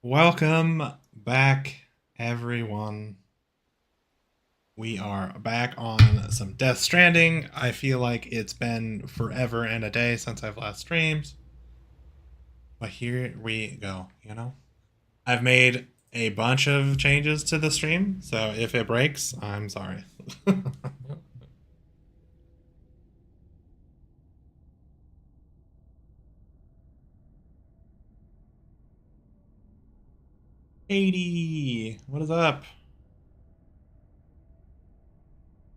Welcome back, everyone. We are back on some Death Stranding. I feel like it's been forever and a day since I've last streamed. But here we go, you know? I've made a bunch of changes to the stream, so if it breaks, I'm sorry. 80. What is up?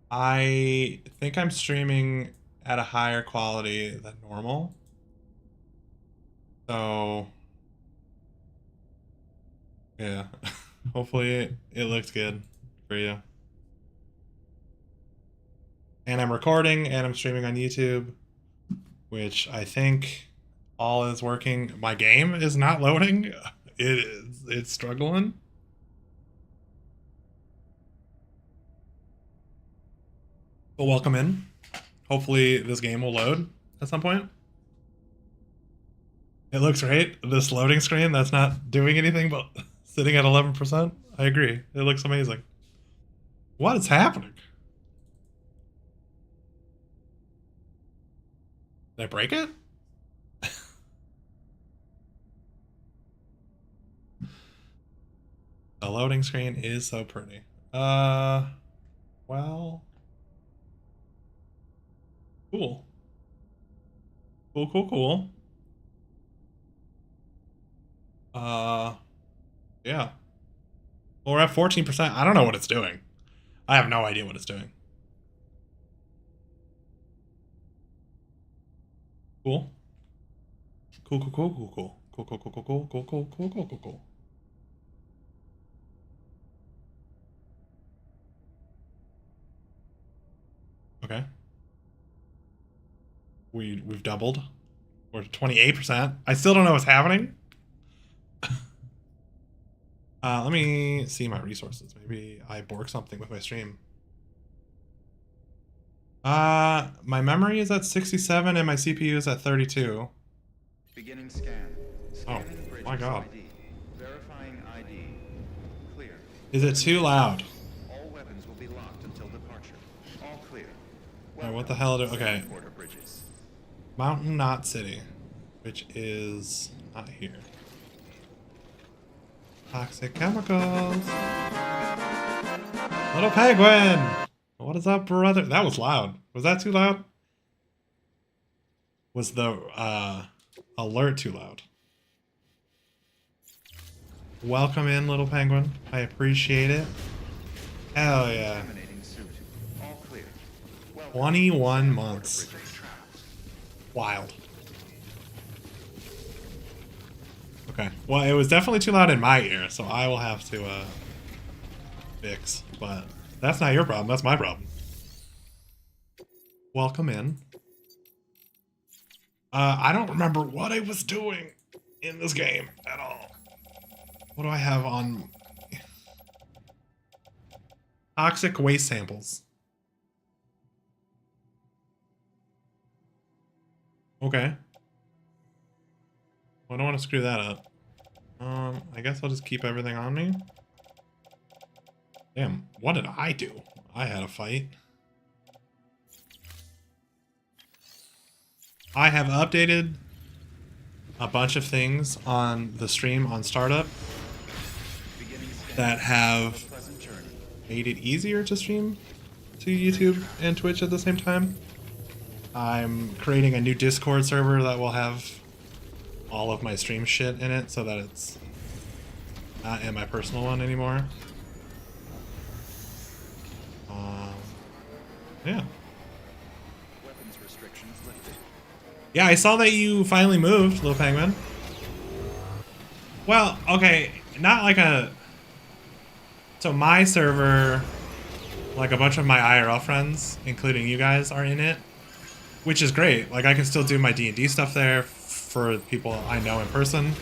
I think I'm streaming at a higher quality than normal. So, yeah. Hopefully it looks good for you. And I'm recording and I'm streaming on YouTube, which I think all is working. My game is not loading. It's struggling. But welcome in. Hopefully this game will load at some point. It looks great. This loading screen that's not doing anything but sitting at 11%. I agree. It looks amazing. What is happening? Did I break it? The loading screen is so pretty. Well, cool. Cool. Uh, yeah. Well, we're at 14%. I don't know what it's doing. I have no idea what it's doing. Cool. Cool. Okay. We've doubled. Or 28%. I still don't know what's happening. Let me see my resources. Maybe I bork something with my stream. My memory is at 67 and my CPU is at 32. Beginning scan. Oh, my God. ID. Verifying ID. Clear. Is it too loud? All weapons will be locked until departure. All clear. Alright, what the hell do... Okay. Bridges. Mountain Knot City, which is not here. Toxic chemicals. Little penguin! What is up, brother? That was loud. Was that too loud? Was the alert too loud? Welcome in, little penguin. I appreciate it. Hell yeah. 21 months. Wild. Okay. Well, it was definitely too loud in my ear, so I will have to fix. But that's not your problem. That's my problem. Welcome in. I don't remember what I was doing in this game at all. What do I have on? Toxic waste samples. Okay. Well, I don't want to screw that up. I guess I'll just keep everything on me. Damn, what did I do? I had a fight. I have updated a bunch of things on the stream on startup that have made it easier to stream to YouTube and Twitch at the same time. I'm creating a new Discord server that will have all of my stream shit in it so that it's not in my personal one anymore. Yeah. Weapons restrictions lifted. Yeah, I saw that you finally moved, little penguin. Well, okay, not like a... So my server, like a bunch of my IRL friends, including you guys, are in it, which is great. Like, I can still do my D&D stuff there for people I know in person.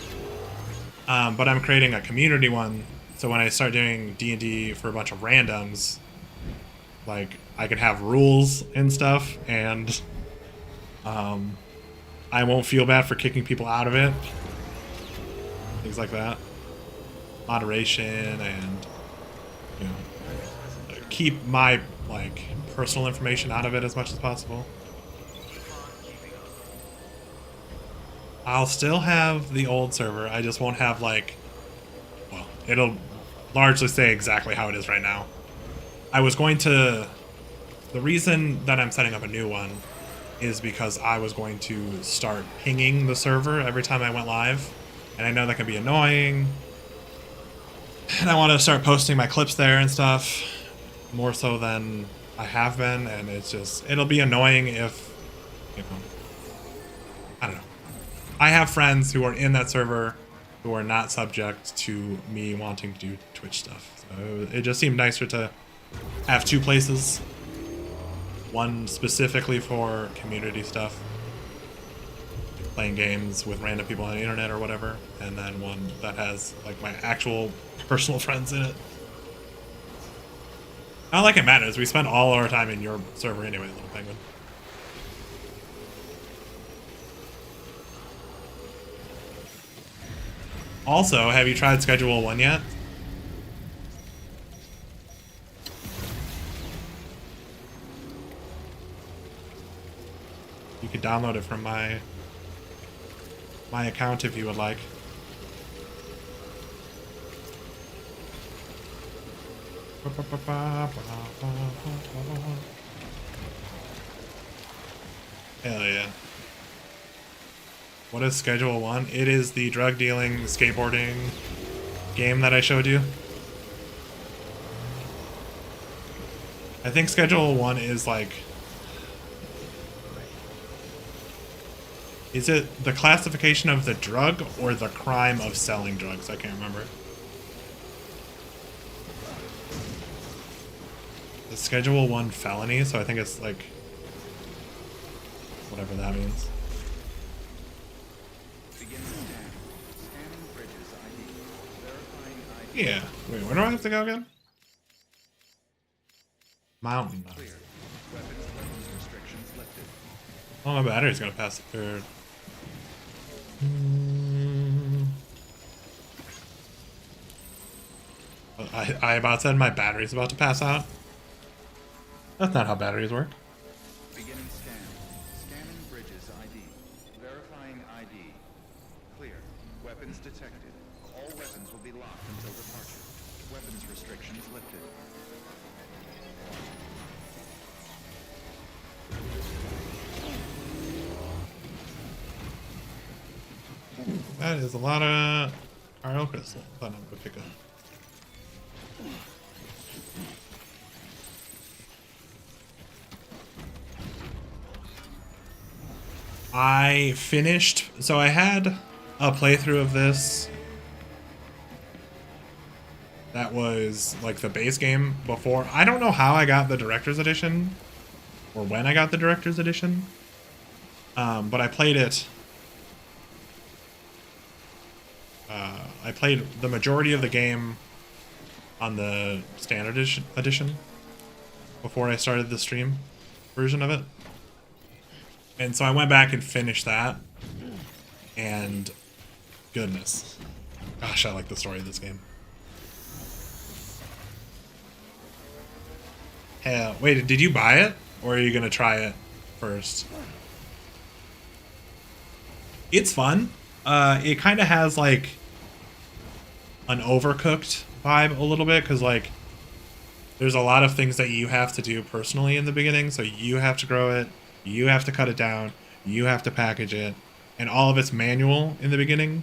But I'm creating a community one, so when I start doing D&D for a bunch of randoms, like, I can have rules and stuff, and I won't feel bad for kicking people out of it. Things like that. Moderation and, you know, keep my, like, personal information out of it as much as possible. I'll still have the old server, I just won't have, like, well, it'll largely stay exactly how it is right now. I was going to... The reason that I'm setting up a new one is because I was going to start pinging the server every time I went live, and I know that can be annoying, and I want to start posting my clips there and stuff, more so than I have been, and it's just, it'll be annoying if, you know, I don't know. I have friends who are in that server who are not subject to me wanting to do Twitch stuff, so it just seemed nicer to have two places. One specifically for community stuff, playing games with random people on the internet or whatever, and then one that has like my actual personal friends in it. Not like it matters, we spend all our time in your server anyway, little penguin. Also, have you tried Schedule 1 yet? You could download it from my account if you would like. Hell yeah. What is Schedule 1? It is the drug dealing, skateboarding game that I showed you. I think Schedule 1 is like... Is it the classification of the drug or the crime of selling drugs? I can't remember. The Schedule 1 felony, so I think it's like... whatever that means. Yeah. Wait, where do I have to go again? Mountain. Clear. Weapons restrictions lifted. Oh, my battery's gonna pass the third. I about said my battery's about to pass out. That's not how batteries work. Beginning scan. Scanning bridges ID. Verifying ID. Clear. Weapons detected. All weapons will be locked until departure. Weapons restrictions lifted. That is a lot of Carl crystal. Thought I'm gonna pick up. I finished, so I had a playthrough of this that was like the base game before. I don't know how I got the director's edition or when I got the director's edition, but I played it. I played the majority of the game on the standard edition before I started the stream version of it. And so I went back and finished that. And goodness. Gosh, I like the story of this game. Hell, wait, did you buy it? Or are you going to try it first? It's fun. It kind of has like an Overcooked vibe a little bit, because like there's a lot of things that you have to do personally in the beginning. So you have to grow it, you have to cut it down, you have to package it, and all of it's manual in the beginning,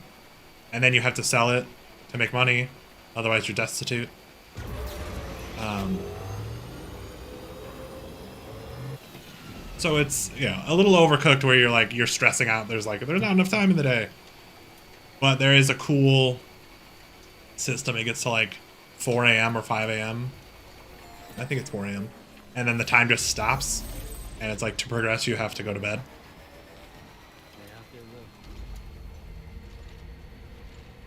and then you have to sell it to make money, otherwise you're destitute. So it's, you know, a little overcooked where you're like, you're stressing out, there's not enough time in the day. But there is a cool system. It gets to like 4 a.m. or 5 a.m. I think it's 4 a.m. And then the time just stops. And it's like, to progress, you have to go to bed.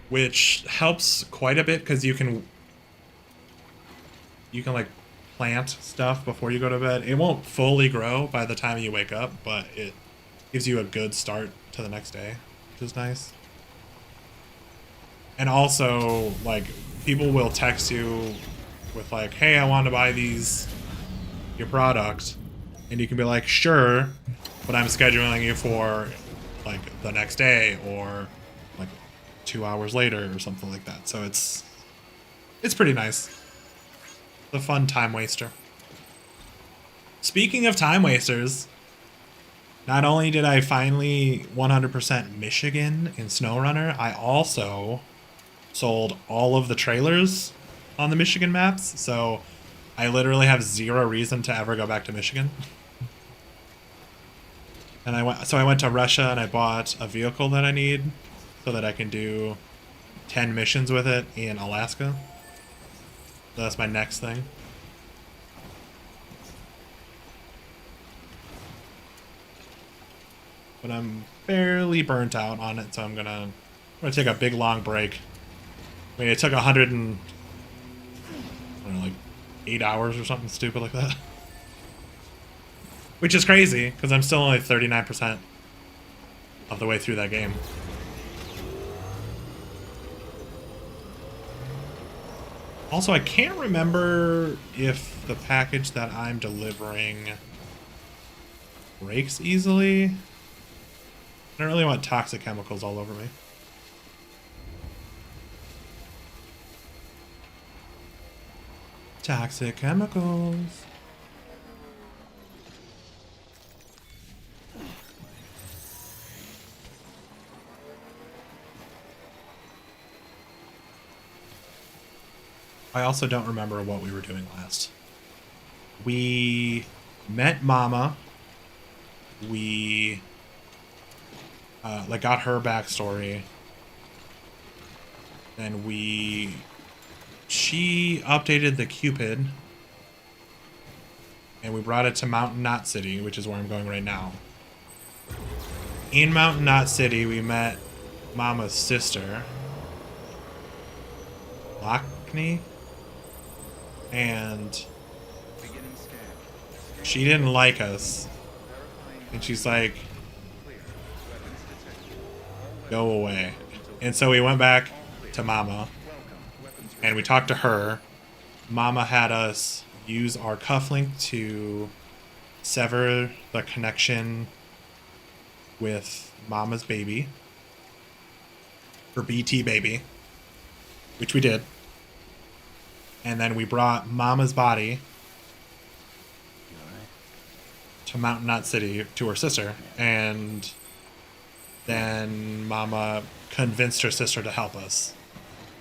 Which helps quite a bit, because you can like plant stuff before you go to bed. It won't fully grow by the time you wake up, but it gives you a good start to the next day, which is nice. And also, like, people will text you with like, hey, I want to buy your product. And you can be like, sure, but I'm scheduling you for like the next day or like 2 hours later or something like that. So it's pretty nice. It's a fun time waster. Speaking of time wasters, not only did I finally 100% Michigan in SnowRunner, I also sold all of the trailers on the Michigan maps, so I literally have zero reason to ever go back to Michigan. And I went to Russia and I bought a vehicle that I need so that I can do 10 missions with it in Alaska. So that's my next thing. But I'm fairly burnt out on it, so I'm gonna take a big long break. I mean, it took 100 and I don't know, like 8 hours or something stupid like that. Which is crazy, because I'm still only 39% of the way through that game. Also, I can't remember if the package that I'm delivering breaks easily. I don't really want toxic chemicals all over me. Toxic chemicals. I also don't remember what we were doing last. We met Mama. We like got her backstory. Then she updated the Cupid. And we brought it to Mountain Knot City, which is where I'm going right now. In Mountain Knot City, we met Mama's sister. Acne, and Beginning scan. she didn't like us, Verifying and she's like, clear. Weapons detected. All "Go weapons away." locked until And so we went back all clear. to Mama, Welcome. Weapons and we talked to her. Mama had us use our cufflink to sever the connection with Mama's baby, her BT baby, which we did. And then we brought Mama's body to Mountain Knot City to her sister, and then Mama convinced her sister to help us.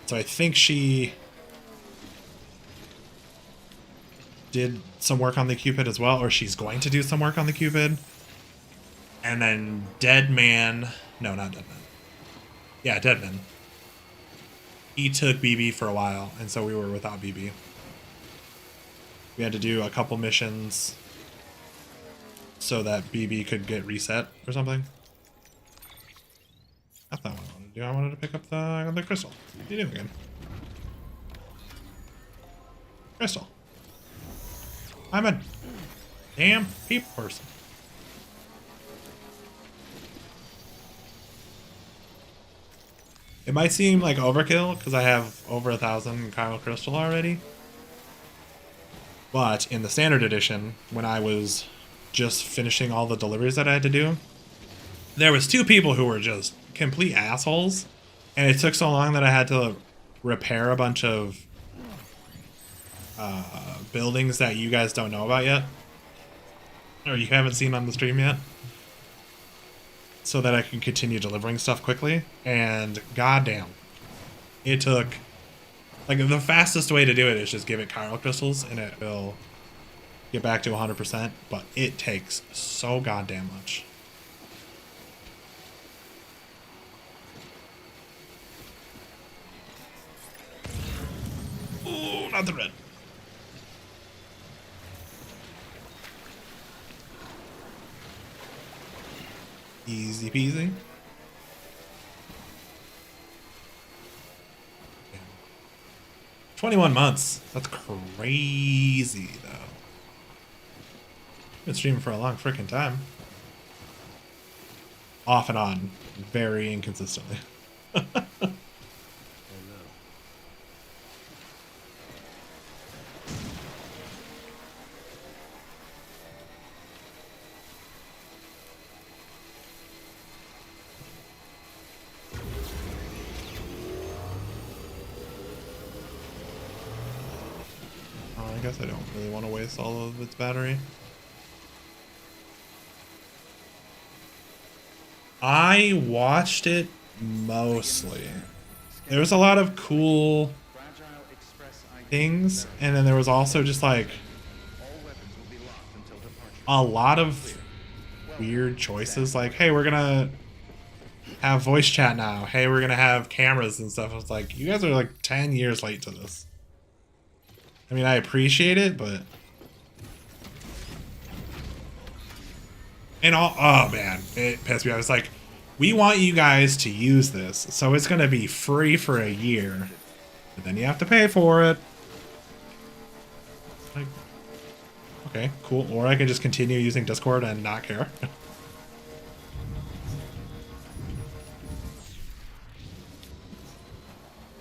So I think she did some work on the Cupid as well, or she's going to do some work on the Cupid. And then Deadman, no, not Deadman. Yeah, Deadman. He took BB for a while, and so we were without BB. We had to do a couple missions so that BB could get reset or something. That's not what I wanted to do. I wanted to pick up the crystal. What are you doing again? Crystal. I'm a damn people person. It might seem like overkill because I have over 1,000 Chiral Crystal already. But in the standard edition, when I was just finishing all the deliveries that I had to do, there was 2 people who were just complete assholes. And it took so long that I had to repair a bunch of buildings that you guys don't know about yet. Or you haven't seen on the stream yet. So that I can continue delivering stuff quickly. And goddamn, it took... Like, the fastest way to do it is just give it Chiral Crystals and it will get back to 100%. But it takes so goddamn much. Ooh, not the red. Easy peasy. 21 months. That's crazy, though. Been streaming for a long freaking time. Off and on. Very inconsistently. I guess I don't really want to waste all of its battery. I watched it mostly. There was a lot of cool things, and then there was also just like a lot of weird choices. Like, hey, we're gonna have voice chat now. Hey, we're gonna have cameras and stuff. I was like, you guys are like 10 years late to this. I mean, I appreciate it, but... And all... Oh, man. It pissed me off. I was like, we want you guys to use this, so it's going to be free for a year. But then you have to pay for it. Like, okay, cool. Or I can just continue using Discord and not care.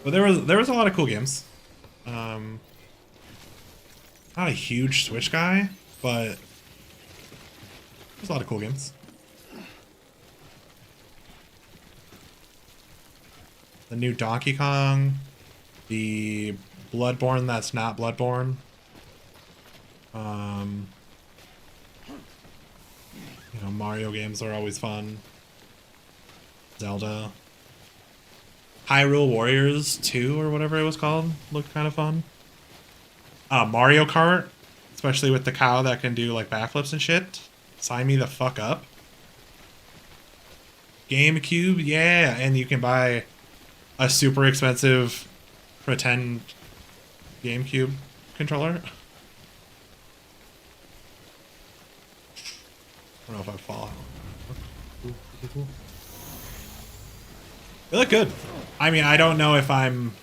But there was a lot of cool games. Not a huge Switch guy, but there's a lot of cool games. The new Donkey Kong, the Bloodborne that's not Bloodborne. You know, Mario games are always fun. Zelda. Hyrule Warriors 2 or whatever it was called looked kind of fun. Mario Kart, especially with the cow that can do like backflips and shit. Sign me the fuck up. GameCube, yeah, and you can buy a super expensive pretend GameCube controller. I don't know if I fall. They look good. I mean, I don't know if I'm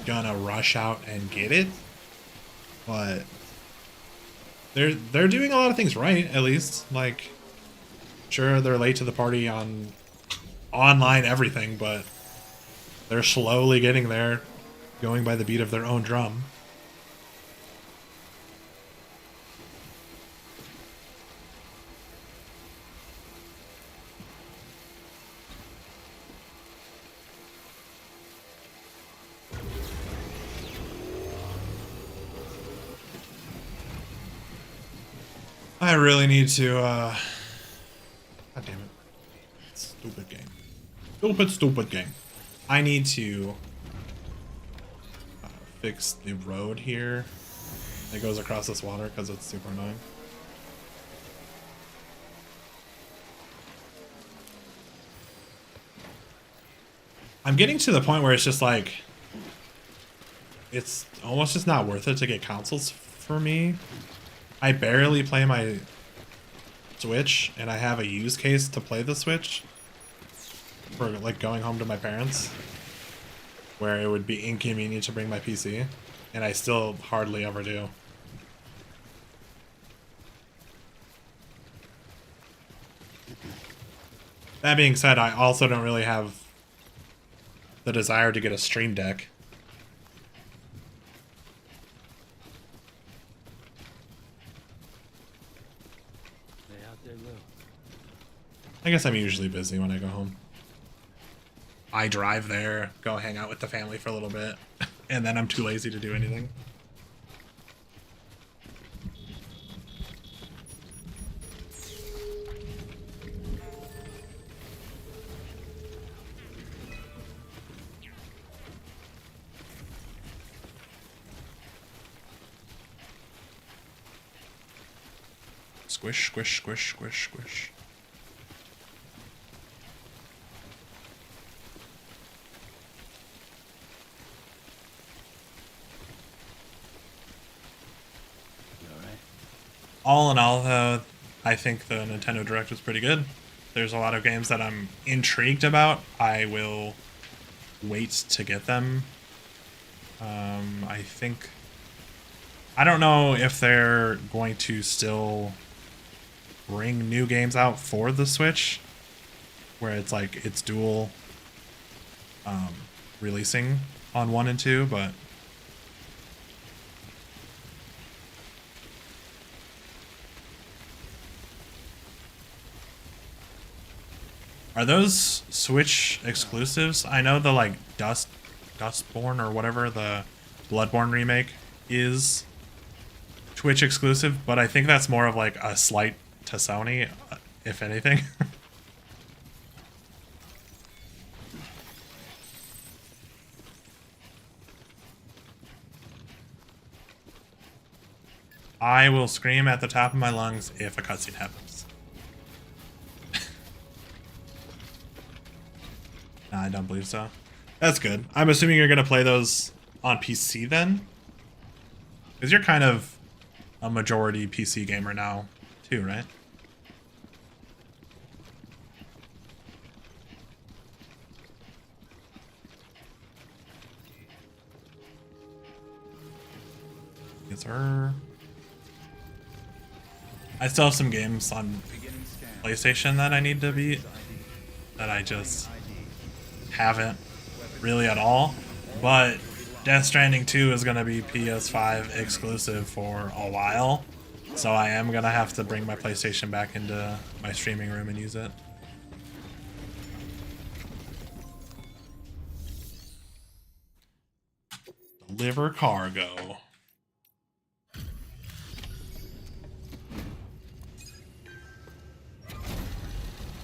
gonna rush out and get it, but they're doing a lot of things right, at least. Like, sure, they're late to the party on online everything, but they're slowly getting there, going by the beat of their own drum. I really need to, God damn it. Stupid game. Stupid game. I need to fix the road here that goes across this water because it's super annoying. I'm getting to the point where it's just like, it's almost just not worth it to get consoles for me. I barely play my Switch, and I have a use case to play the Switch for like going home to my parents, where it would be inconvenient to bring my PC, and I still hardly ever do. That being said, I also don't really have the desire to get a Stream Deck. I guess I'm usually busy when I go home. I drive there, go hang out with the family for a little bit, and then I'm too lazy to do anything. Squish, squish, squish, squish, squish. All in all, though, I think the Nintendo Direct was pretty good. There's a lot of games that I'm intrigued about. I will wait to get them. I think... I don't know if they're going to still bring new games out for the Switch, where it's like, it's dual releasing on 1 and 2, but... Are those Switch exclusives? I know the like Dustborn or whatever, the Bloodborne remake is Twitch exclusive, but I think that's more of like a slight to Sony, if anything. I will scream at the top of my lungs if a cutscene happens. Nah, I don't believe so. That's good. I'm assuming you're going to play those on PC then? Because you're kind of a majority PC gamer now, too, right? Yes, sir. I still have some games on PlayStation that I need to beat that I just haven't really at all, but Death Stranding 2 is going to be PS5 exclusive for a while, so I am going to have to bring my PlayStation back into my streaming room and use it. Deliver cargo.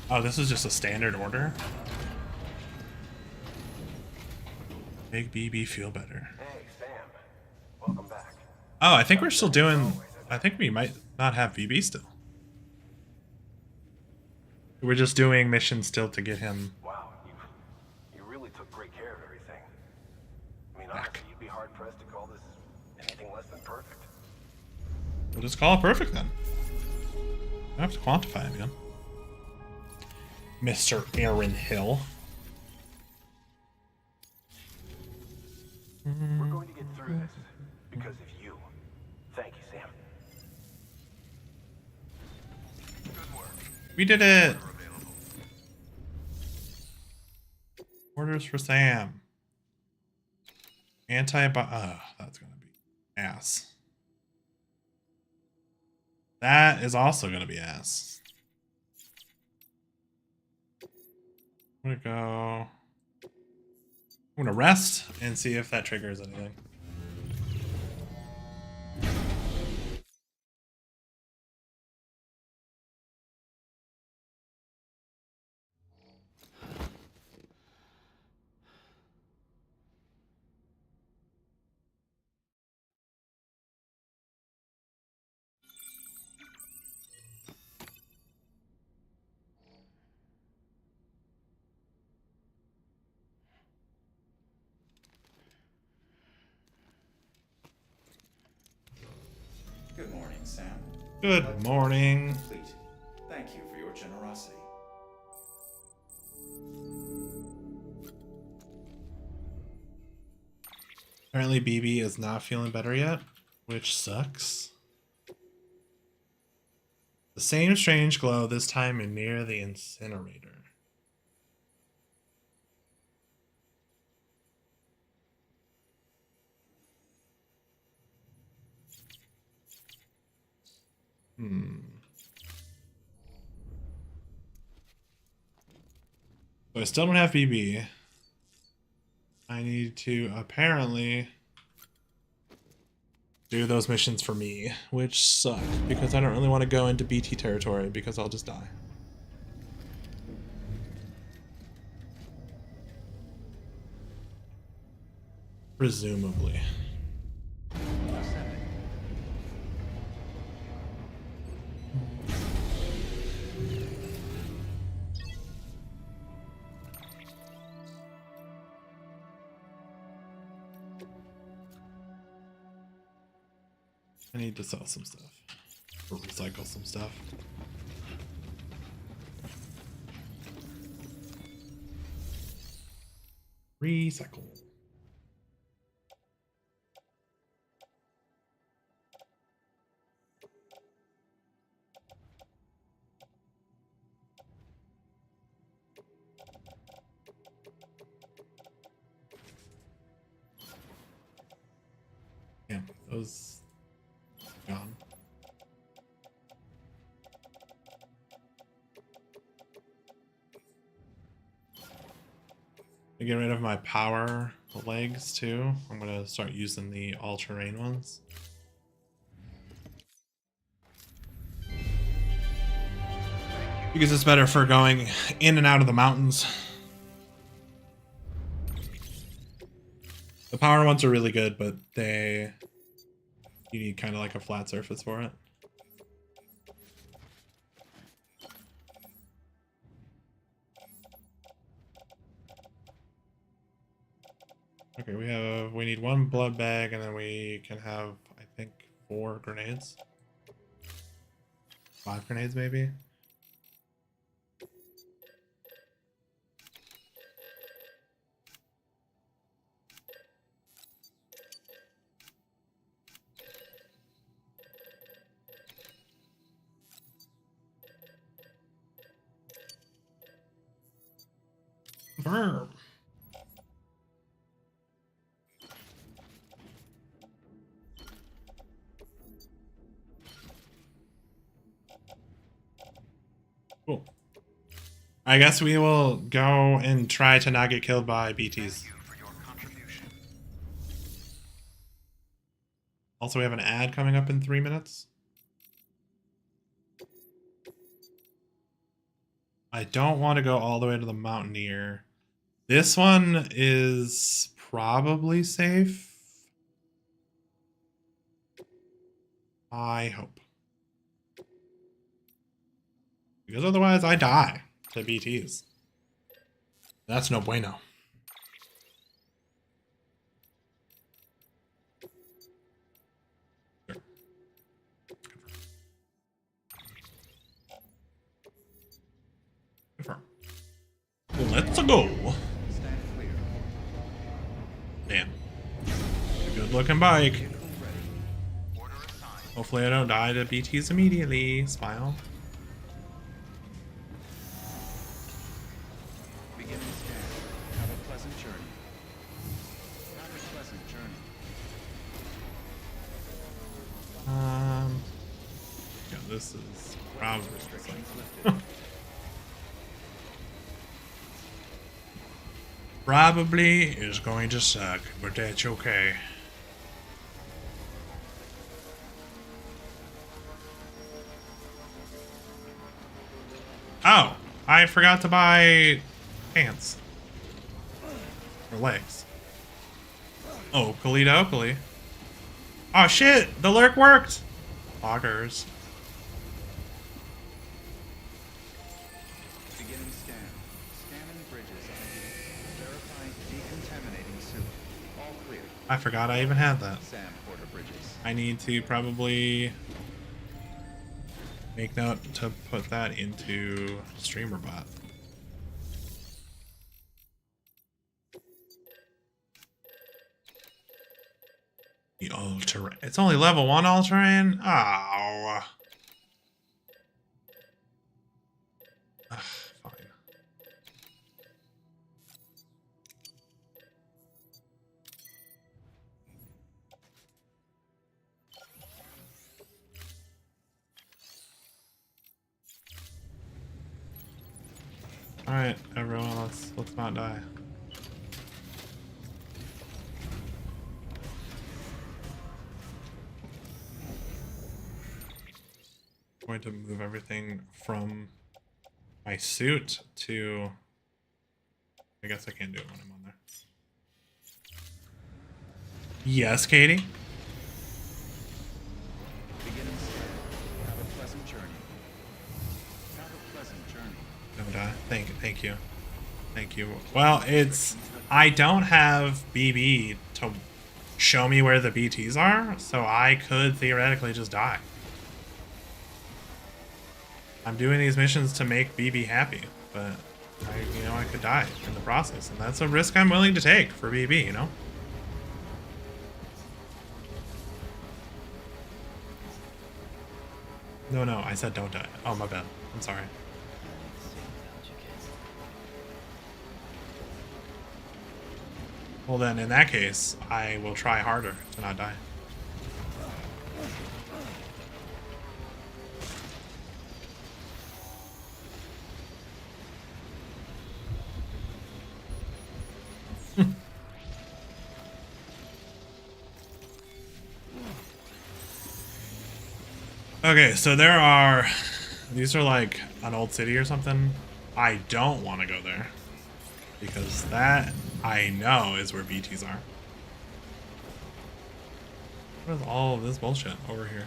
Oh, this is just a standard order? Make BB feel better. Hey, Sam. Welcome back. Oh, I think we're still doing... I think we might not have BB still. We're just doing missions still to get him... Wow, you really took great care of everything. I mean, back. honestly, you'd be hard-pressed to call this anything less than perfect. We'll just call it perfect then. I have to quantify him again. Mr. Aaron Hill. We're going to get through this because of you. Thank you, Sam. Good work. We did it. Order available. Orders for Sam. That's gonna be ass. That is also gonna be ass. I'm gonna go. I'm gonna rest and see if that triggers anything. Good morning, Sam. Good morning. Complete. Thank you for your generosity. Apparently BB is not feeling better yet, which sucks. The same strange glow, this time near the incinerator. So I still don't have BB. I need to apparently do those missions for me, which suck because I don't really want to go into BT territory because I'll just die. Presumably. Ascending. I need to sell some stuff. Or recycle some stuff. Recycle. Yeah, those gone. I get rid of my power legs too. I'm gonna start using the all-terrain ones. Because it's better for going in and out of the mountains. The power ones are really good, but you need kind of like a flat surface for it. Okay, we need one blood bag, and then we can have, I think, 4 grenades. 5 grenades, maybe. Confirm. Cool. I guess we will go and try to not get killed by BTs. Thank you for your contribution. Also, we have an ad coming up in 3 minutes. I don't want to go all the way to the Mountaineer. This one is probably safe. I hope. Because otherwise I die to BTs. That's no bueno. Sure. Confirm. Let's go. Stand clear. Damn. Good looking bike. Vehicle ready. Order assigned. Hopefully I don't die to BTs immediately. Smile. Beginning scan. Have a pleasant journey. Have a pleasant journey. Yeah, this is Weapons probably restrictions lifted. probably is going to suck, but that's okay. Oh, I forgot to buy pants or legs. Oh, Kalita Oakley. Oh shit, the lurk worked. Loggers. Beginning scan. Scanning bridges ID. Verifying decontaminating suit. All clear. I forgot I even had that. Sam Porter Bridges. I need to probably make note to put that into StreamerBot. The all-terrain. It's only level 1 all-terrain? Oh. Ugh, fine. Alright, everyone, let's not die. Going to move everything from my suit to... I guess I can't do it when I'm on there. Yes, Katie? Beginning scan. Have a pleasant journey. Have a pleasant journey. Don't die. Thank you. Thank you. Well, it's... I don't have BB to show me where the BTs are, so I could theoretically just die. I'm doing these missions to make BB happy, but I could die in the process, and that's a risk I'm willing to take for BB, you know? No, I said don't die. Oh, my bad. I'm sorry. Well then, in that case, I will try harder to not die. Okay, so there are... These are like an old city or something. I don't want to go there. Because that, I know, is where BTs are. What is all of this bullshit over here?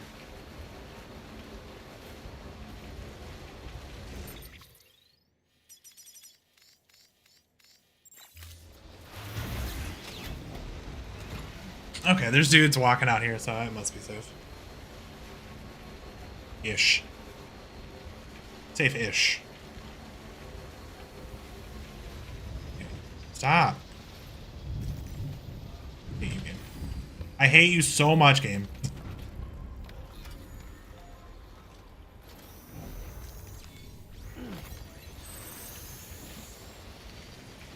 Okay, there's dudes walking out here, so it must be safe. Ish. Safe-ish. Stop. I hate you, game. I hate you so much, game.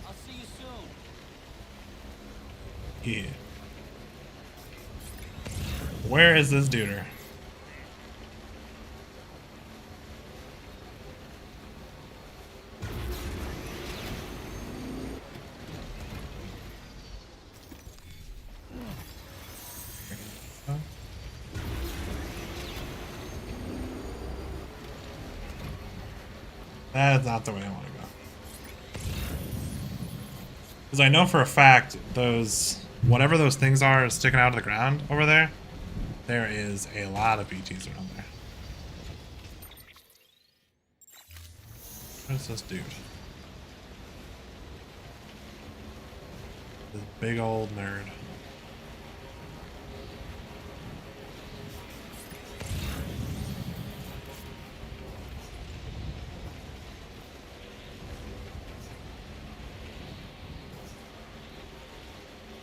I'll see you soon. Yeah. Where is this duder? That's not the way I want to go. Because I know for a fact those, whatever those things are sticking out of the ground over there, there is a lot of BTs around there. What is this dude? This big old nerd.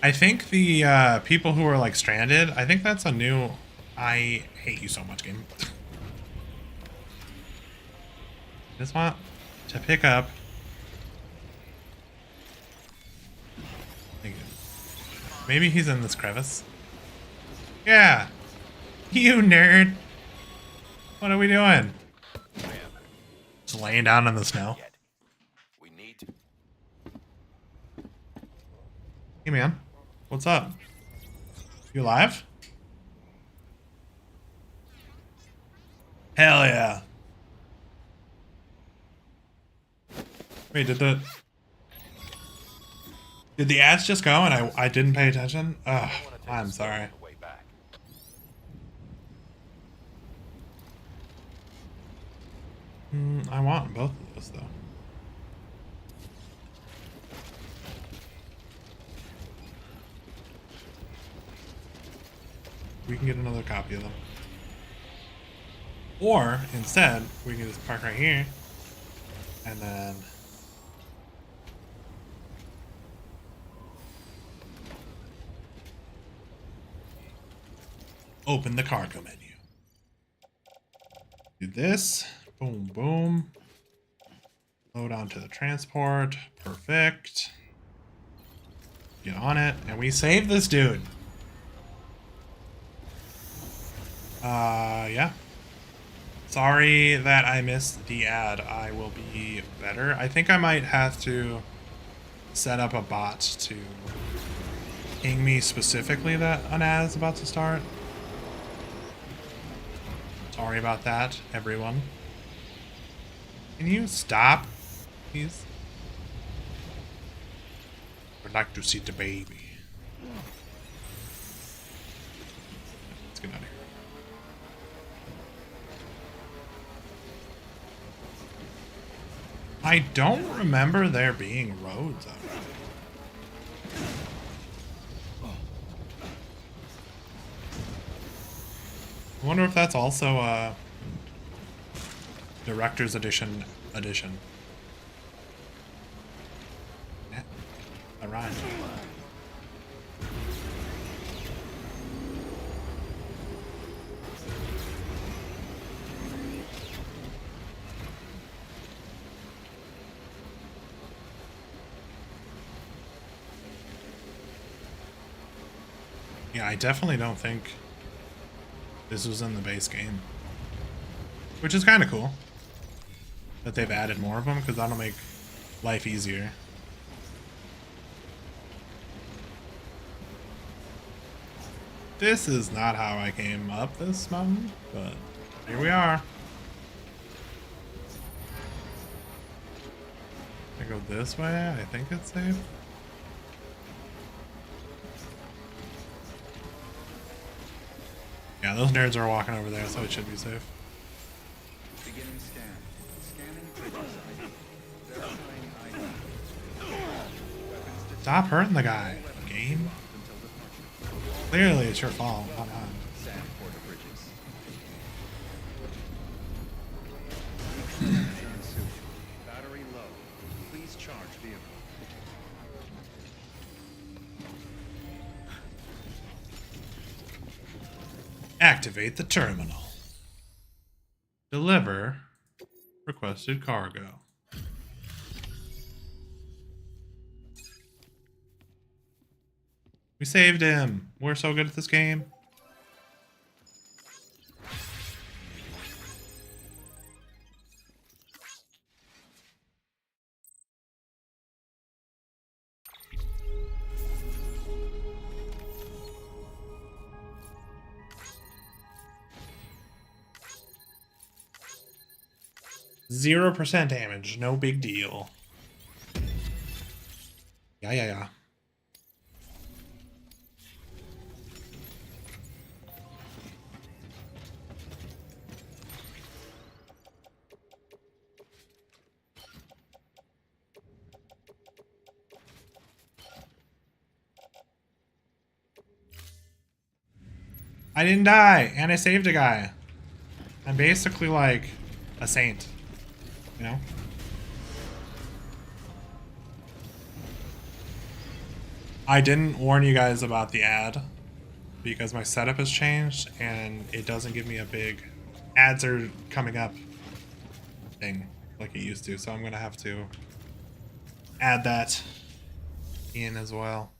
I think the people who are like stranded, I think that's a new. I hate you so much, game. Just want to pick up. Maybe he's in this crevice. Yeah, you nerd. What are we doing? Just laying down in the snow. Yet. We need to. Hey man, what's up? You alive? Hell yeah. Wait, did the ads just go and I didn't pay attention? Ugh, I'm sorry. The way back. I want both of those though. We can get another copy of them. Or instead, we can just park right here and then open the cargo menu. Do this. Boom, boom. Load onto the transport. Perfect. Get on it. And we save this dude. Yeah. Sorry that I missed the ad. I will be better. I think I might have to set up a bot to ping me specifically that an ad is about to start. Sorry about that, everyone. Can you stop, please? Would like to see the baby. Let's get out of here. I don't remember there being roads out there. I wonder if that's also a Director's Edition. Yeah, that rhymed. Yeah, I definitely don't think this was in the base game. Which is kind of cool that they've added more of them, because that'll make life easier. This is not how I came up this mountain, but here we are. I go this way, I think it's safe. Yeah, those nerds are walking over there, so it should be safe. Beginning scan. Scanning bridges ID. Verifying ID. Weapons Stop hurting the guy, game. until departure. Clearly it's your fault, not mine. Sand porta bridges. Battery low. Please charge vehicle. Activate the terminal. Deliver requested cargo. We saved him. We're so good at this game. %0 damage, no big deal. Yeah. I didn't die, and I saved a guy. I'm basically like a saint. You know? I didn't warn you guys about the ad because my setup has changed and it doesn't give me a big ads are coming up thing like it used to. So I'm going to have to add that in as well.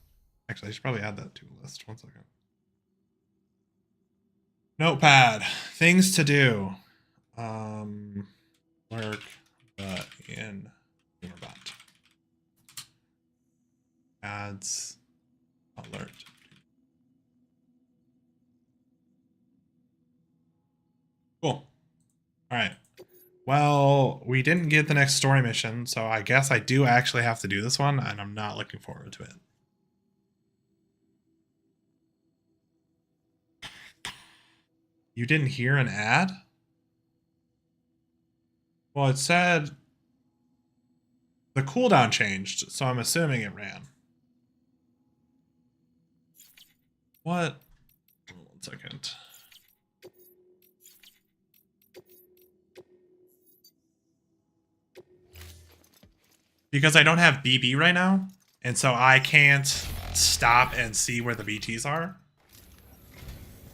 Actually, I should probably add that to a list. 1 second. Notepad. Things to do. Lurk, but in Humor.bot. Ads. Alert. Cool. All right. Well, we didn't get the next story mission, so I guess I do actually have to do this one, and I'm not looking forward to it. You didn't hear an ad? Well, it said the cooldown changed, so I'm assuming it ran. What? 1 second. Because I don't have BB right now, and so I can't stop and see where the BTs are.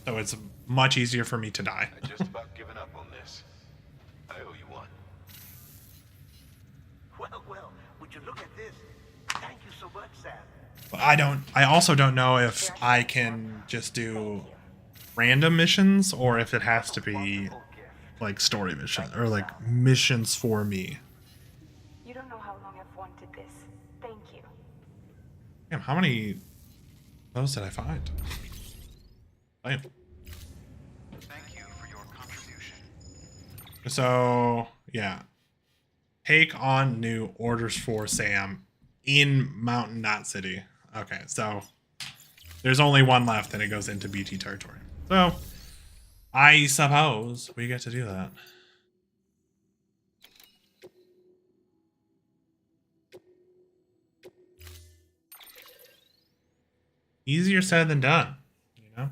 So it's much easier for me to die. I just about given up on this. I owe you one. Well, would you look at this? Thank you so much, Sam. But I also don't know if I can just do random missions or if it has to be like story mission or like missions for me. You don't know how long I've wanted this. Thank you. Damn, how many of those did I find? Damn. Thank you for your contribution. So, yeah. Take on new orders for Sam in Mountain Knot City. Okay, so there's only one left and it goes into BT territory. So, I suppose we get to do that. Easier said than done, you know?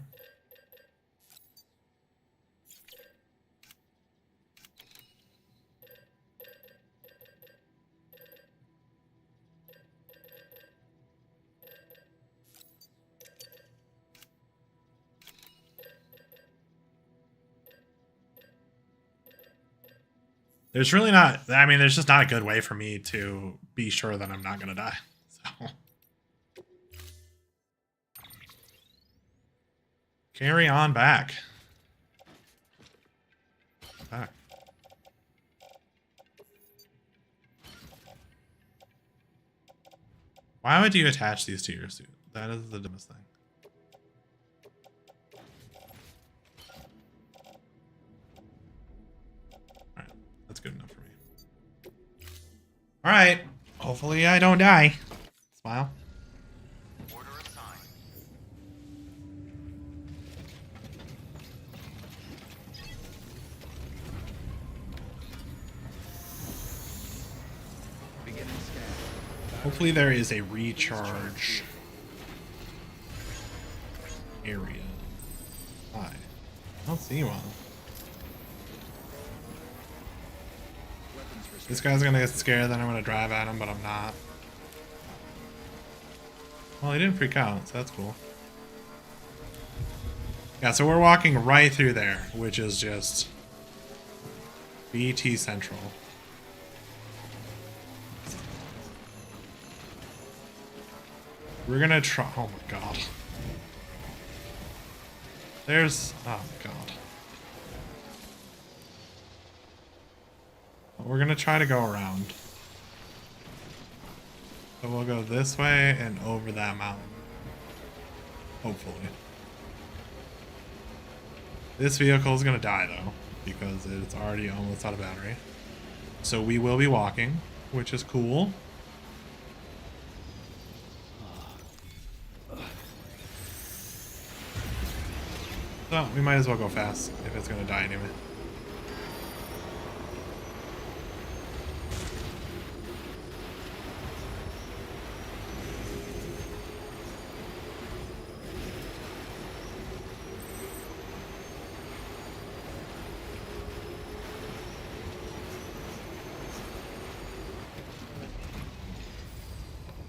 There's really not, I mean, there's just not a good way for me to be sure that I'm not going to die. So. Carry on back. Back. Why would you attach these to your suit? That is the dumbest thing. Alright, that's good enough for me. Alright, hopefully I don't die. Smile. Order assigned. Beginning scan. Hopefully there is a recharge area. Hi. I don't see one. This guy's gonna get scared, then I'm gonna drive at him, but I'm not. Well, he didn't freak out, so that's cool. Yeah, so we're walking right through there, which is just BT Central. We're gonna try. Oh my god. There's. Oh my god. We're gonna try to go around. So we'll go this way and over that mountain. Hopefully. This vehicle is gonna die though, because it's already almost out of battery. So we will be walking, which is cool. So we might as well go fast if it's gonna die anyway.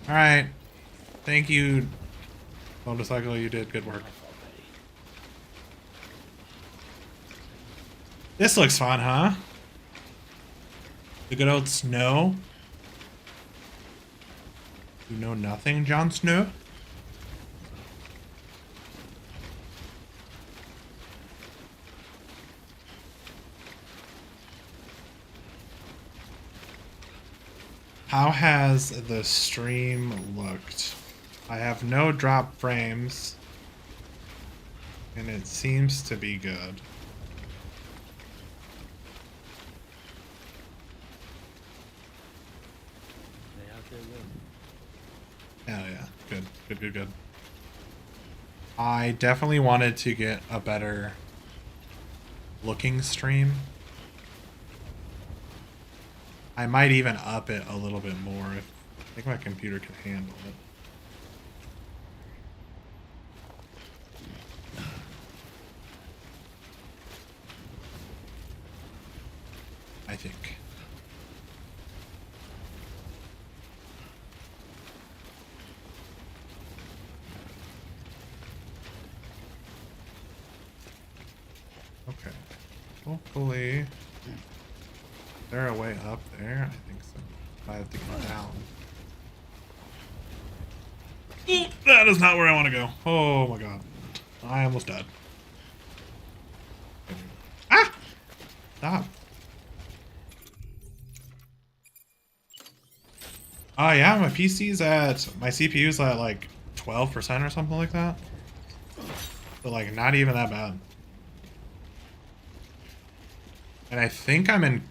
All right. Thank you, Motorcycle, you did good work. This looks fun, huh? The good old snow. You know nothing, Jon Snow? How has the stream looked? I have no drop frames, and it seems to be good. They out there winning. Hell yeah. Good. Good, good, good. I definitely wanted to get a better looking stream. I might even up it a little bit more if I think my computer can handle it. I think. Okay. Hopefully. Is there a way up there? I think so. I have to go down. Ooh, that is not where I want to go. Oh my god. I almost died. Ah! Stop. Yeah, my PC's at, my CPU's at like 12% or something like that. So like not even that bad. And I think I'm in,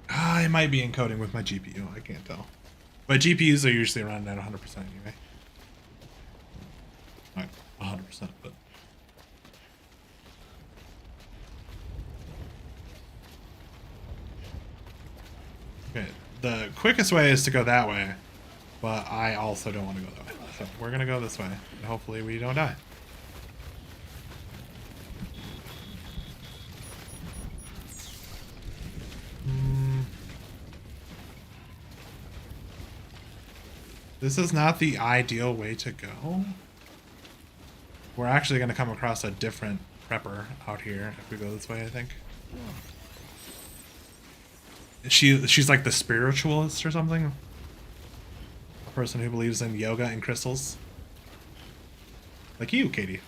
I might be encoding with my GPU, I can't tell. But GPUs are usually around at 100% anyway. Not 100%, but. Okay, the quickest way is to go that way, but I also don't want to go that way. So we're gonna go this way, and hopefully we don't die. This is not the ideal way to go. We're actually gonna come across a different prepper out here if we go this way, I think. She's like the spiritualist or something. A person who believes in yoga and crystals. Like you, Katie.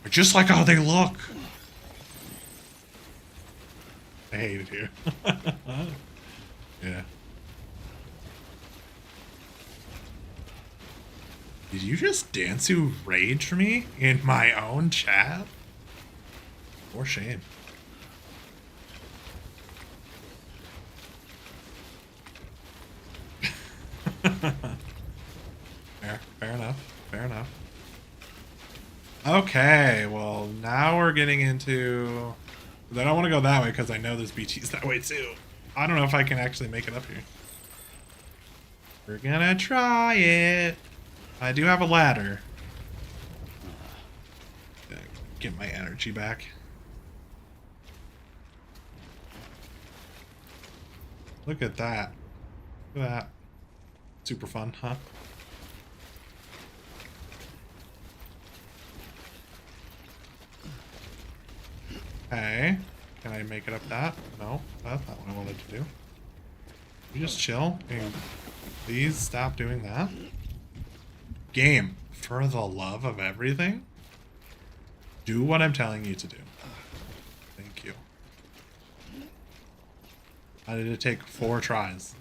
I just like how they look. I hate it here. Yeah. Did you just dance to rage for me in my own chat? For shame. Fair enough. Fair enough. Okay, well, now we're getting into... I don't want to go that way because I know there's BTs that way too. I don't know if I can actually make it up here. We're gonna try it. I do have a ladder. Get my energy back. Look at that. Look at that. Super fun, huh? Okay. Can I make it up that? No, that's not what I wanted to do. You just chill and please stop doing that. Game, for the love of everything, do what I'm telling you to do. Thank you. How did it take 4 tries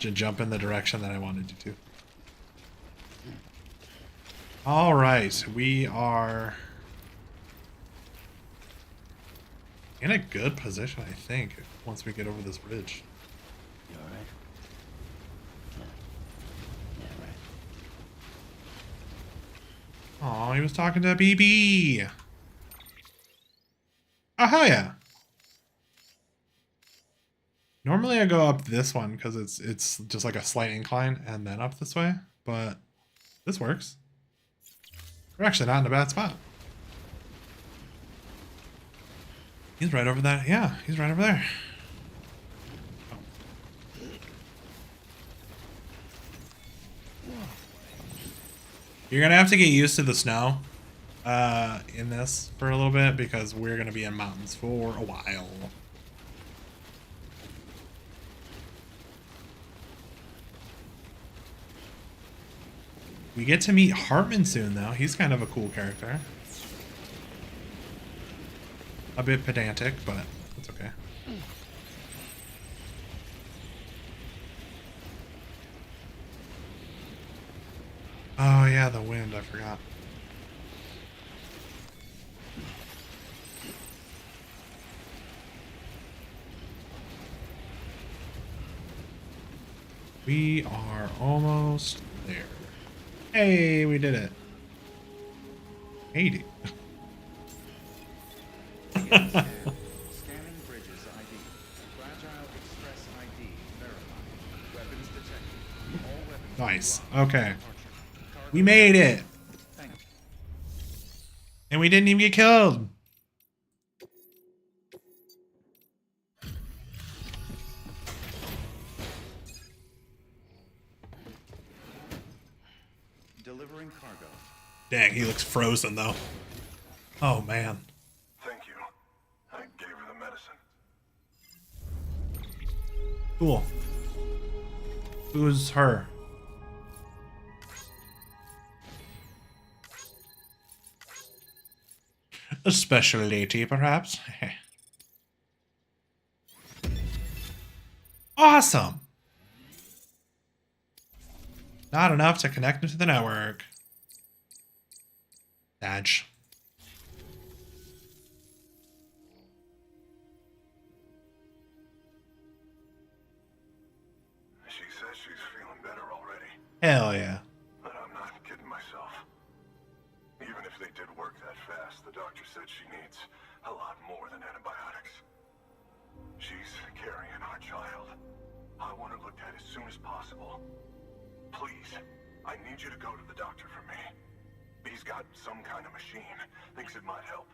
to jump in the direction that I wanted you to? All right, we are in a good position, I think, once we get over this bridge. You alright? Yeah, right. Oh, he was talking to BB. Oh, hell yeah. Normally I go up this one because it's just like a slight incline and then up this way, but this works. We're actually not in a bad spot. He's right over that. Yeah, he's right over there. You're gonna have to get used to the snow in this for a little bit because we're gonna be in mountains for a while. We get to meet Hartman soon, though. He's kind of a cool character. A bit pedantic, but it's okay. Oh, yeah, the wind. I forgot. We are almost there. Hey, we did it. 80. Scanning bridges ID. Fragile Express ID verified. Weapons detected. All weapons Nice. will be locked Okay. until departure. Cargo We made it. Thank you. And we didn't even get killed. Delivering cargo. Dang, he looks frozen, though. Oh, man. Thank you. I gave her the medicine. Cool. Who's her? A special lady, perhaps? Awesome! Not enough to connect into the network. Badge. She says she's feeling better already, Hell yeah. but I'm not kidding myself. Even if they did work that fast, the doctor said she needs a lot more than antibiotics. She's carrying our child. I want her looked at as soon as possible. Please, I need you to go to the doctor for me. He's got some kind of machine. Thinks it might help.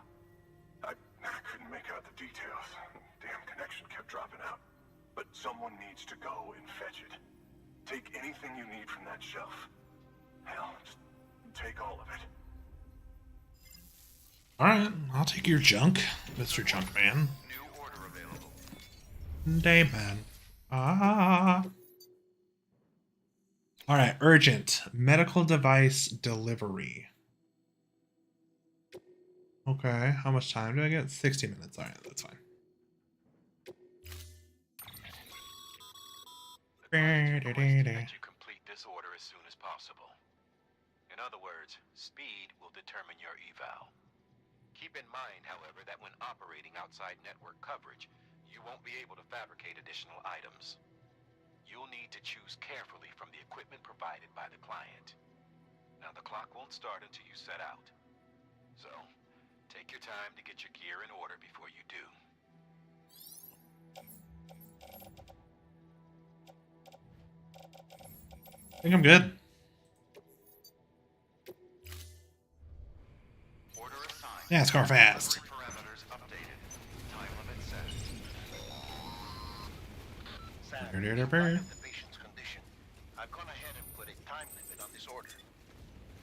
I couldn't make out the details. Damn connection kept dropping out. But someone needs to go and fetch it. Take anything you need from that shelf. Hell, just take all of it. Alright, I'll take your junk, Mr. Junkman. New order available. Dayman. Ah. Alright, urgent. Medical device delivery. Okay, how much time do I get? 60 minutes. Alright, that's fine. That you complete this order as soon as possible. In other words, speed will determine your eval. Keep in mind, however, that when operating outside network coverage, you won't be able to fabricate additional items. You'll need to choose carefully from the equipment provided by the client. Now, the clock won't start until you set out. So, take your time to get your gear in order before you do. I think I'm good. Order assigned. Yeah, it's going fast. Delivery parameters updated. Time limit set. Sam, Brr, in brr. light of the patient's condition, I've gone ahead and put a time limit on this order.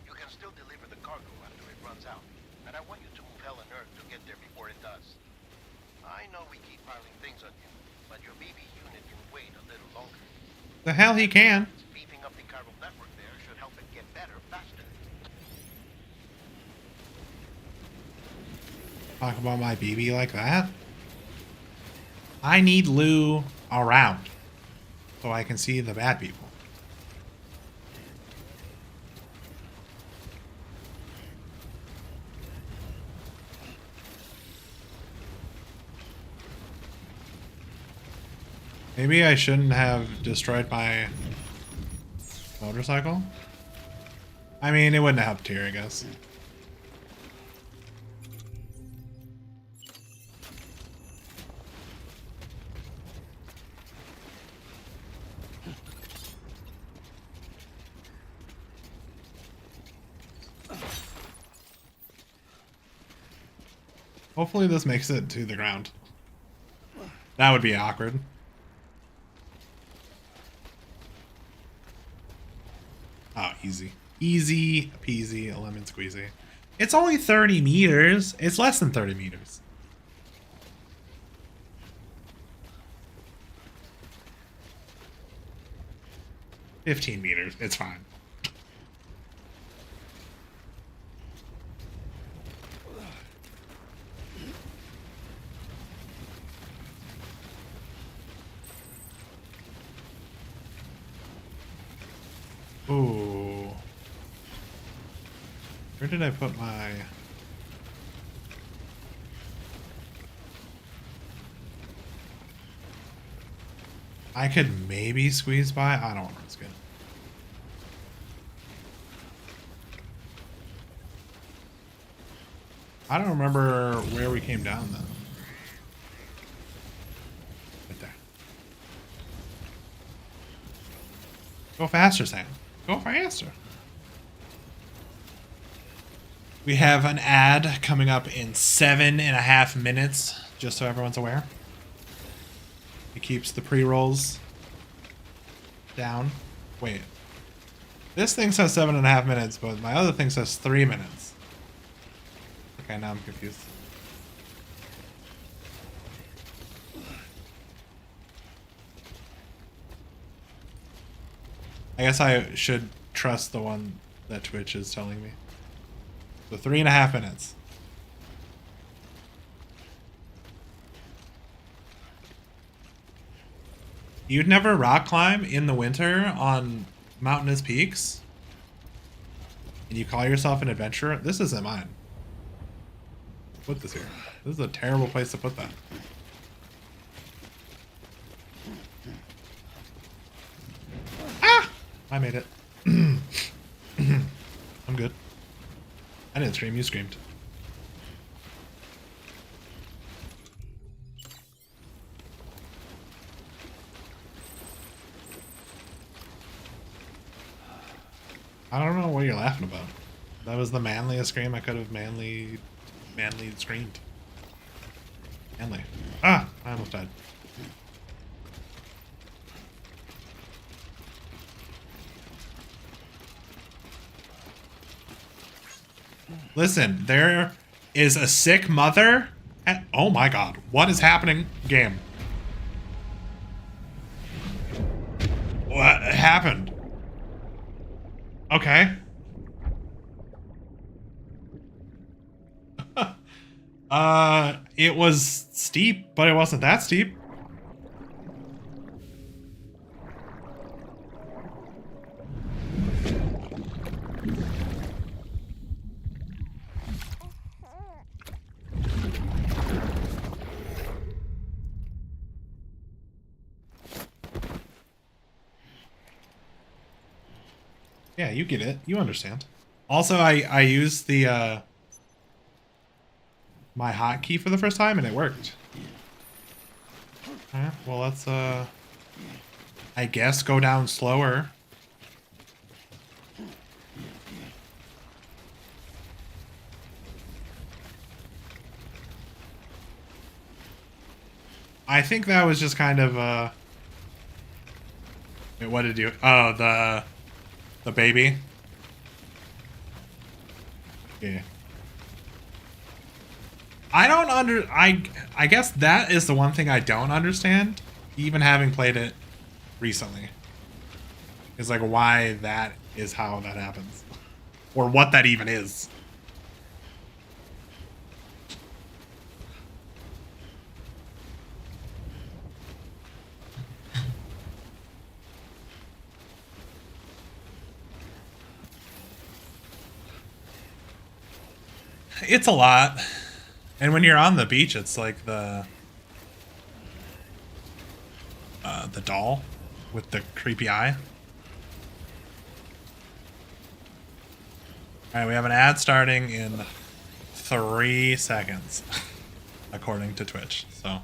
You can still deliver the cargo after it runs out, and I want you to move hell and earth to get there before it does. I know we keep piling things on you, but your BB unit can wait a little longer. The hell he can. Beefing up the chiral network there should help it get better faster. Talk about my BB like that. I need Lou around so I can see the bad people. Maybe I shouldn't have destroyed my motorcycle. I mean, it wouldn't have helped here, I guess. Hopefully this makes it to the ground. That would be awkward. Oh, easy. Easy peasy lemon squeezy. It's only 30 meters. It's less than 30 meters. $15 meters. It's fine. Ooh. Where did I put my... I could maybe squeeze by. I don't want to risk it. I don't remember where we came down though. Right there. Go faster, Sam. Go faster. We have an ad coming up in 7.5 minutes, just so everyone's aware. It keeps the pre-rolls down. Wait. This thing says 7.5 minutes, but my other thing says 3 minutes. Okay, now I'm confused. I guess I should trust the one that Twitch is telling me. So 3.5 minutes. You'd never rock climb in the winter on mountainous peaks? And you call yourself an adventurer? This isn't mine. Put this here. This is a terrible place to put that. Ah! I made it. I'm good. I didn't scream, you screamed. I don't know what you're laughing about. That was the manliest scream I could have manly screamed. Manly. Ah! I almost died. Listen, there is a sick mother at... Oh my god. What is happening? Game. What happened? Okay. It was steep, but it wasn't that steep. Yeah, you get it. You understand. Also, I used the my hotkey for the first time and it worked. Alright, well let's I guess go down slower. I think that was just kind of wait, what did you... Oh, the baby. Yeah. I guess that is the one thing I don't understand, even having played it recently. Is like why that is how that happens. Or what that even is. It's a lot. And when you're on the beach, it's like the doll with the creepy eye. Alright, we have an ad starting in 3 seconds, according to Twitch, so.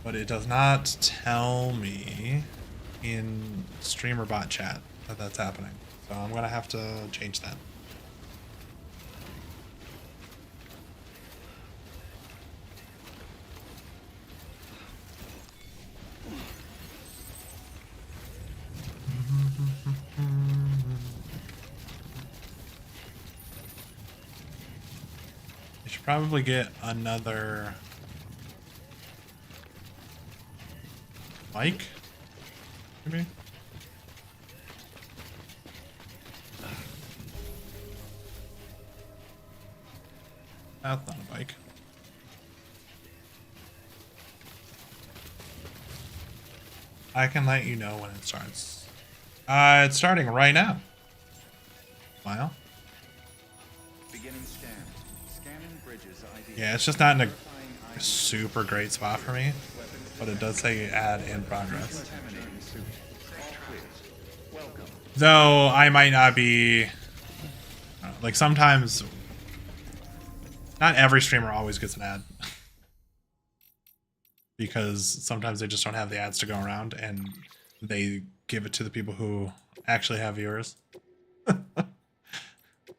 But it does not tell me in streamer bot chat that that's happening. So I'm gonna have to change that. should probably get another mic, maybe. That's not a bike. I can let you know when it starts. It's starting right now. Smile. Beginning scan. Scanning bridges ID. Yeah, it's just not in Verifying a ID. super great spot for me, but it does say add in progress. Contaminating suit. All clear. Welcome. Though I might not be like sometimes. Not every streamer always gets an ad. Because sometimes they just don't have the ads to go around and they give it to the people who actually have viewers.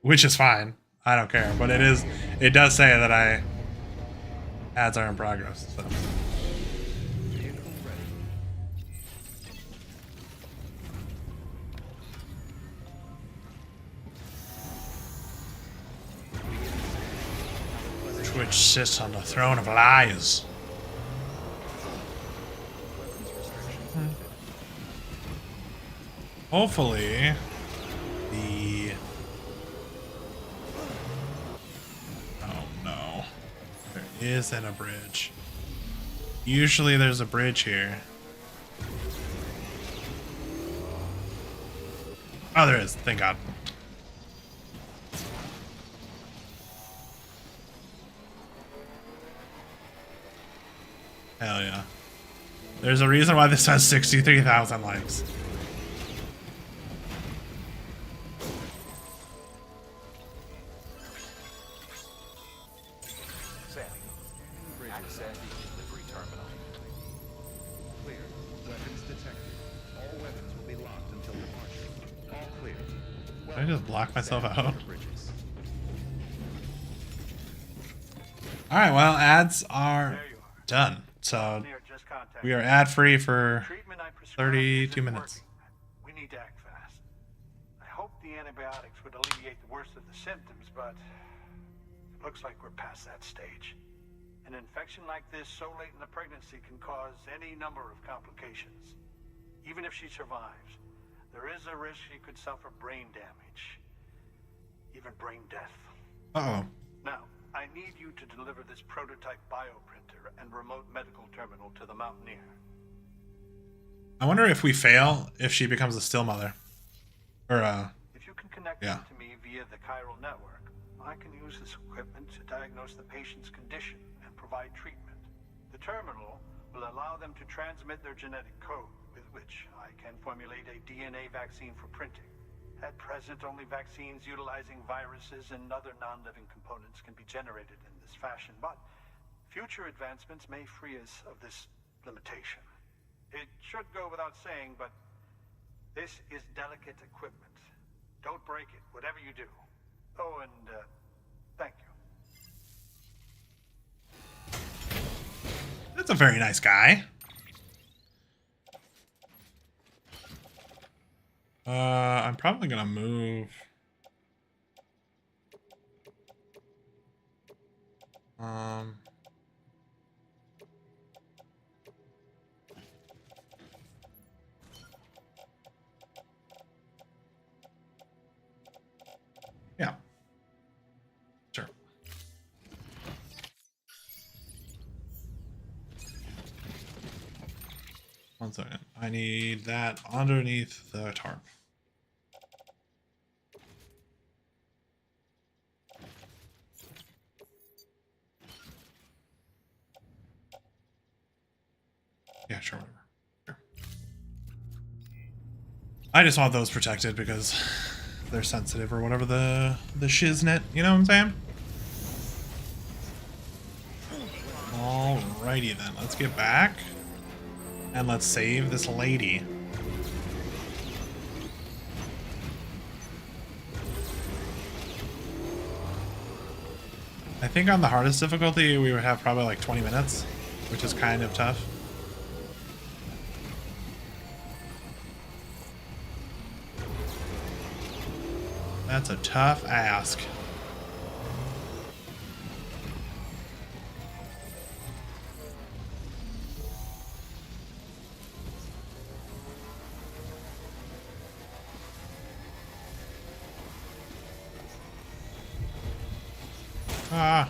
Which is fine. I don't care. But it does say that ads are in progress. So. Vehicle ready. Twitch sits on the throne of lies. Hopefully, oh no, there isn't a bridge. Usually there's a bridge here. Oh, there is, thank God. Hell yeah. There's a reason why this has 63,000 likes. Access the delivery terminal. Clear. Weapons detected. All weapons will be locked until departure. All clear. Did I just block myself out? Bridges. Alright, well, ads are done. So we are ad free for 32 minutes. We need to act fast. I hope the antibiotics would alleviate the worst of the symptoms, but it looks like we're past that stage. An infection like this so late in the pregnancy can cause any number of complications. Even if she survives, there is a risk she could suffer brain damage, even brain death. Uh-oh. Now, I need you to deliver this prototype bioprinter and remote medical terminal to the Mountaineer. I wonder if we fail, if she becomes a still mother. Or, If you can connect yeah. them to me via the chiral network, I can use this equipment to diagnose the patient's condition and provide treatment. The terminal will allow them to transmit their genetic code, with which I can formulate a DNA vaccine for printing. At present, only vaccines utilizing viruses and other non-living components can be generated in this fashion, but future advancements may free us of this limitation. It should go without saying, but this is delicate equipment. Don't break it, whatever you do. Oh, and thank you. That's a very nice guy. I'm probably gonna move. Yeah. Sure. One second. I need that underneath the tarp. Yeah, sure, whatever. Sure. I just want those protected because they're sensitive or whatever the shiznit, you know what I'm saying? Alrighty then, let's get back and let's save this lady. I think on the hardest difficulty we would have probably like 20 minutes, which is kind of tough. That's a tough ask. Ah.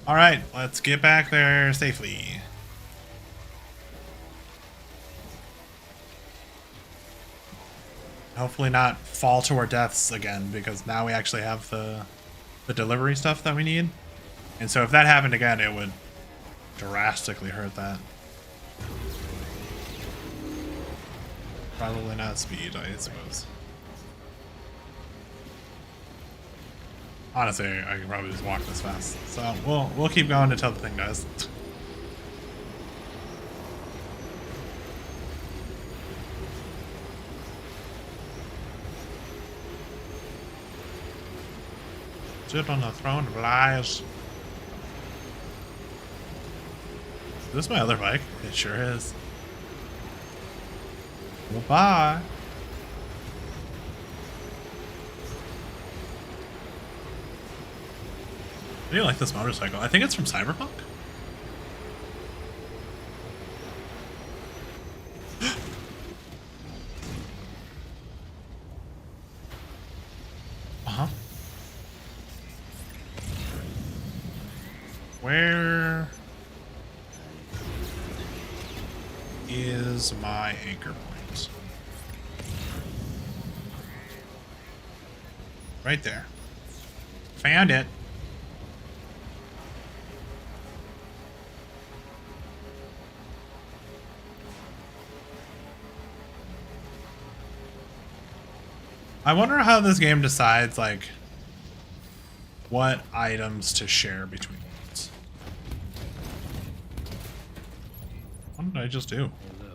All right, let's get back there safely. Hopefully not fall to our deaths again, because now we actually have the delivery stuff that we need. And so if that happened again, it would drastically hurt that. Probably not speed, I suppose. Honestly, I could probably just walk this fast. So we'll keep going until the thing dies. Sit on the throne of lies. Is this my other bike? It sure is. Well, bye. I do like this motorcycle. I think it's from Cyberpunk. Uh-huh. Where is my anchor point? Right there. Found it. I wonder how this game decides, like, what items to share between ones. What did I just do? Hello.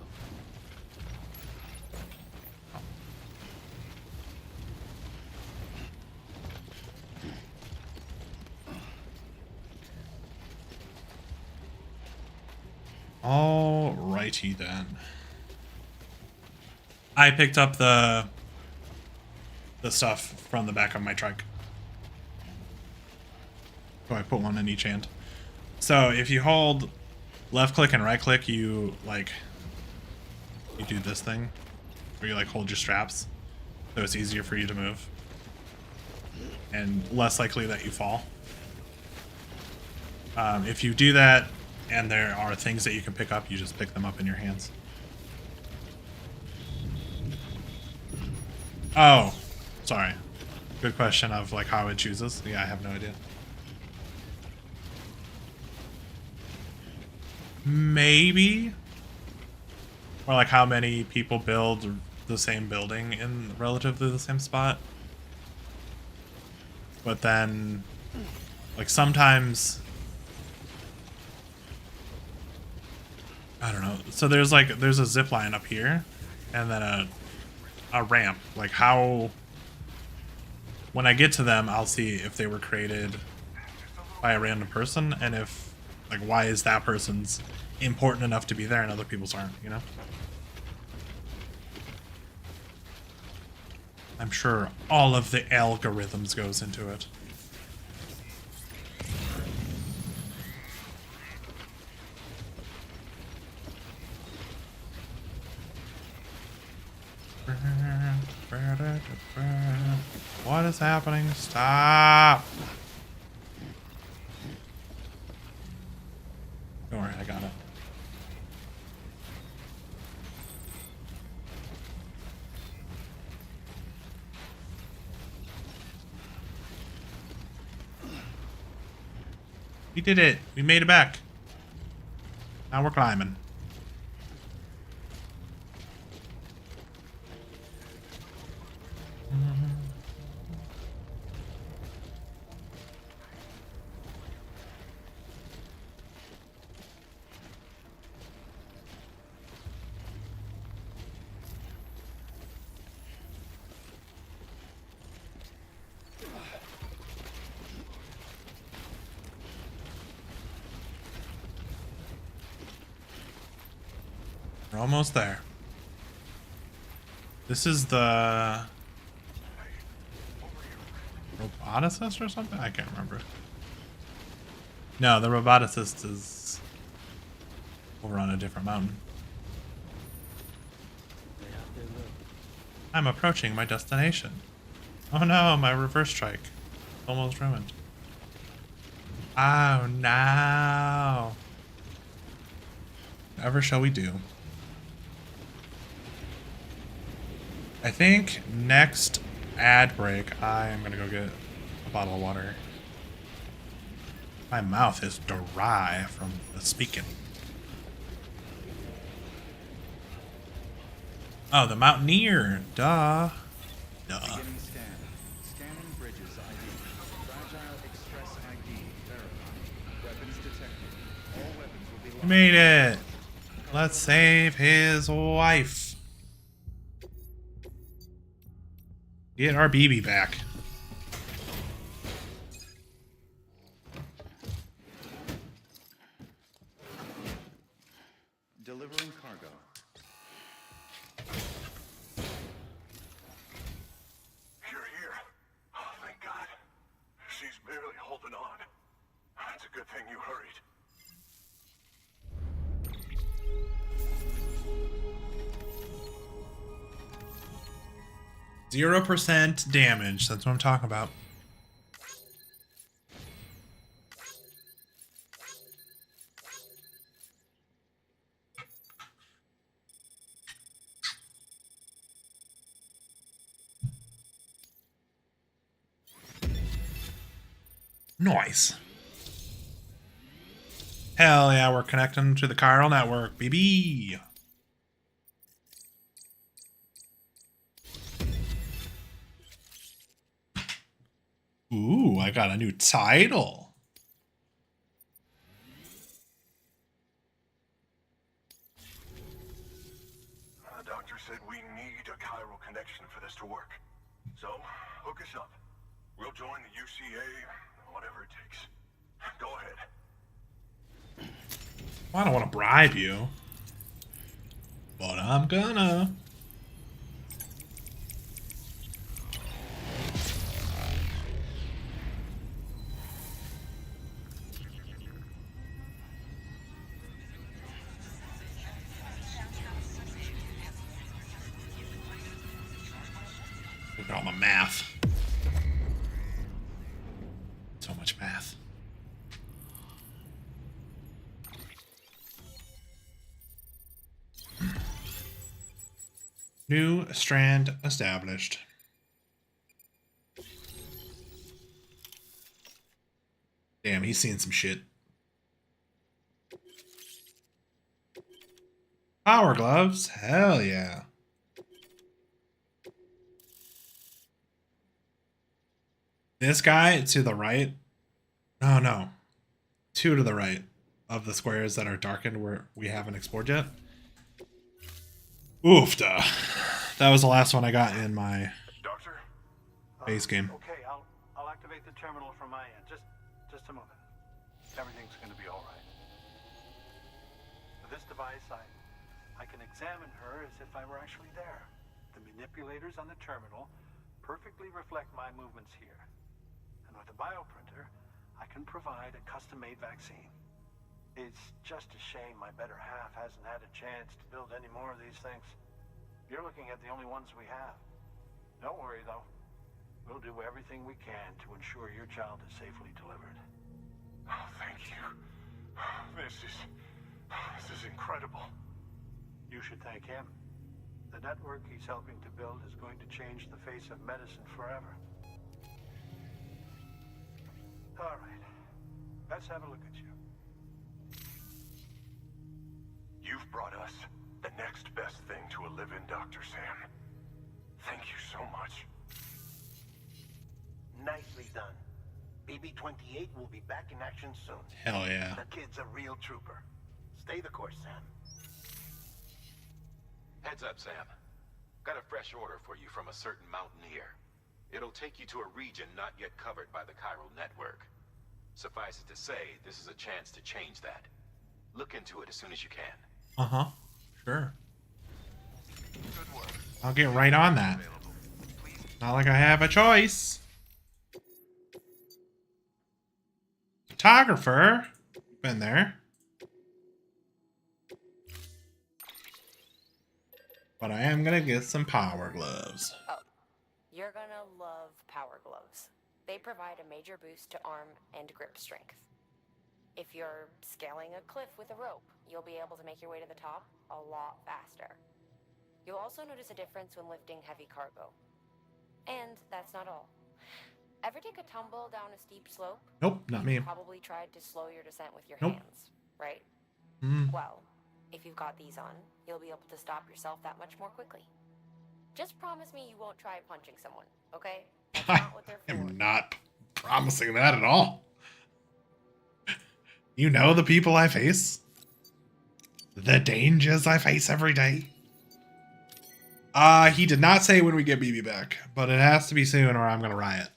Alrighty then. I picked up the stuff from the back of my trike. So I put one in each hand. So if you hold left click and right click, you do this thing where you like hold your straps, so it's easier for you to move and less likely that you fall. If you do that and there are things that you can pick up, you just pick them up in your hands. Oh, sorry. Good question of like how it chooses. Yeah, I have no idea. Maybe. Or like how many people build the same building in relatively the same spot. But then, like sometimes, I don't know. So there's a zip line up here, and then a ramp. Like how, when I get to them, I'll see if they were created by a random person, and if, like, why is that person's important enough to be there and other people's aren't, you know? I'm sure all of the algorithms goes into it. What is happening? Stop! Don't worry, I got it. We did it! We made it back! Now we're climbing. We're almost there. This is the roboticist or something? I can't remember. No, the roboticist is over on a different mountain. They out there, look. I'm approaching my destination. Oh no, my reverse strike. Almost ruined. Oh no. Whatever shall we do? I think next ad break, I am gonna go get a bottle of water. My mouth is dry from the speaking. Oh, the Mountaineer. Duh. Duh. Beginning scan. Scanning bridges ID. Fragile Express ID verified. Weapons detected. All weapons will be locked. We made it. Let's save his wife. Get our BB back. Delivering cargo. You're here. Oh, thank God. She's barely holding on. It's a good thing you hurried. 0% damage. That's what I'm talking about. Nice. Hell yeah, we're connecting to the chiral network, BB. Ooh, I got a new title. The doctor said we need a chiral connection for this to work. So, hook us up. We'll join the UCA, whatever it takes. Go ahead. I don't want to bribe you, but I'm gonna. Look at all the math. So much math. New strand established. Damn, he's seen some shit. Power gloves? Hell yeah. This guy to the right. Oh no. Two to the right of the squares that are darkened where we haven't explored yet. Oofda. That was the last one I got in my Doctor? base game. Okay, I'll activate the terminal from my end. Just a moment. Everything's going to be all right. With this device, I can examine her as if I were actually there. The manipulators on the terminal perfectly reflect my movements here. And with the bioprinter, I can provide a custom-made vaccine. It's just a shame my better half hasn't had a chance to build any more of these things. You're looking at the only ones we have. Don't worry, though. We'll do everything we can to ensure your child is safely delivered. Oh, thank you. This is incredible. You should thank him. The network he's helping to build is going to change the face of medicine forever. All right. Let's have a look at you. You've brought us the next best thing to a live-in, Dr. Sam. Thank you so much. Nicely done. BB-28 will be back in action soon. Hell yeah. The kid's a real trooper. Stay the course, Sam. Heads up, Sam. Got a fresh order for you from a certain mountaineer. It'll take you to a region not yet covered by the chiral network. Suffice it to say, this is a chance to change that. Look into it as soon as you can. Uh-huh. Sure. Good work. I'll get right on that. Not like I have a choice. Photographer. Been there. But I am gonna get some power gloves. Oh, you're gonna love power gloves. They provide a major boost to arm and grip strength. If you're scaling a cliff with a rope, you'll be able to make your way to the top a lot faster. You'll also notice a difference when lifting heavy cargo. And that's not all. Ever take a tumble down a steep slope? Nope, not me. You probably tried to slow your descent with your Nope. hands, right? Mm. Well, if you've got these on, you'll be able to stop yourself that much more quickly. Just promise me you won't try punching someone, okay? That's not what they're I for. am not promising that at all. You know the people I face? The dangers I face every day? He did not say when we get BB back, but it has to be soon or I'm gonna riot.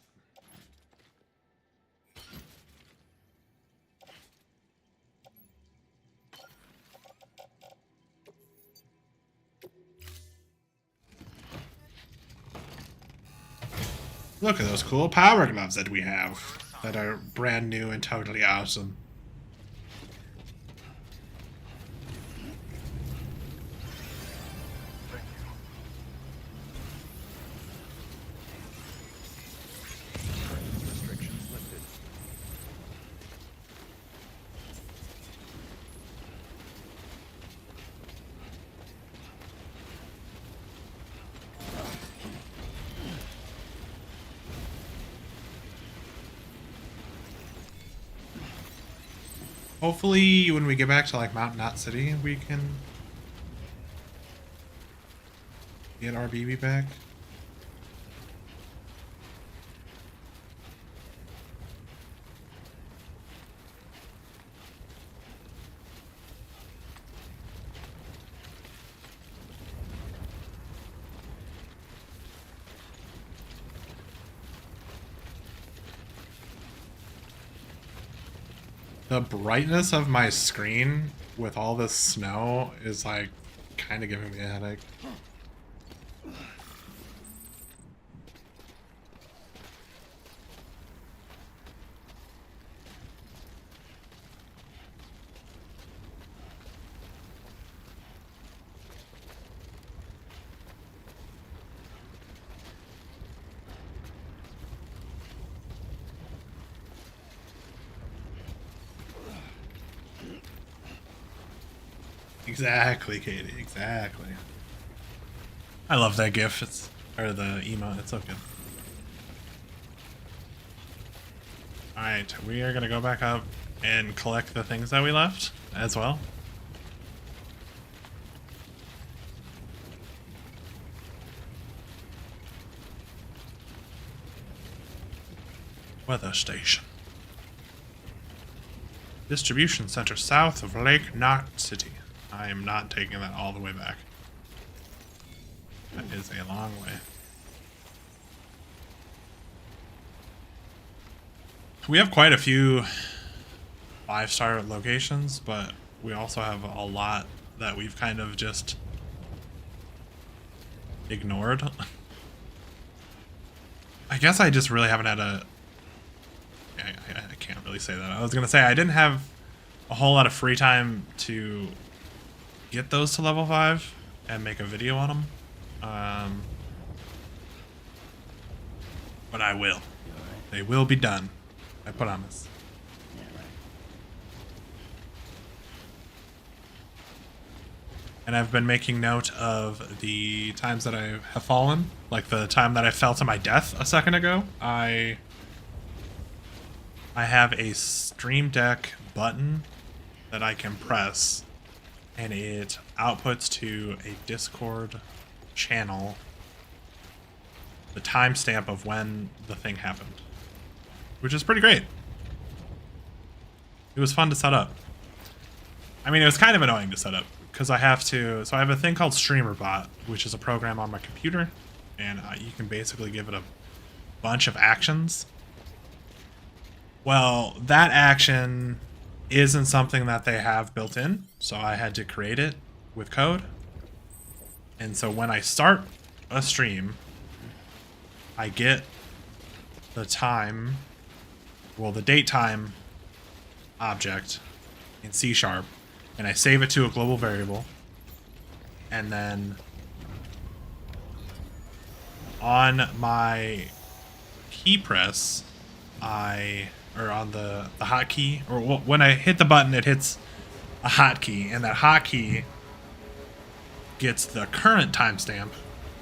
Look at those cool power gloves that we have that are brand new and totally awesome. Restrictions lifted. Hopefully when we get back to like Mount Knot City, we can get our BB back. The brightness of my screen with all this snow is like kind of giving me a headache. Exactly, Katie. Exactly. I love that GIF. It's or the emote. It's so good. All right, we are gonna go back up and collect the things that we left as well. Weather station. Distribution center south of Lake Knot City. I am not taking that all the way back. That is a long way. We have quite a few 5-star locations, but we also have a lot that we've kind of just ignored. I guess I just really haven't had a... I can't really say that. I was going to say I didn't have a whole lot of free time to get those to level 5 and make a video on them. But I will. They will be done. I promise. And I've been making note of the times that I have fallen. Like the time that I fell to my death a second ago. I have a Stream Deck button that I can press, and it outputs to a Discord channel the timestamp of when the thing happened, which is pretty great. It was fun to set up. I mean, it was kind of annoying to set up because I have to. So I have a thing called StreamerBot, which is a program on my computer, and you can basically give it a bunch of actions. Well, that action isn't something that they have built in, so I had to create it with code. And so when I start a stream, I get the time, well, the date time object in C#, and I save it to a global variable, and then on my key press, or on the hotkey, or when I hit the button, it hits a hotkey, and that hotkey gets the current timestamp,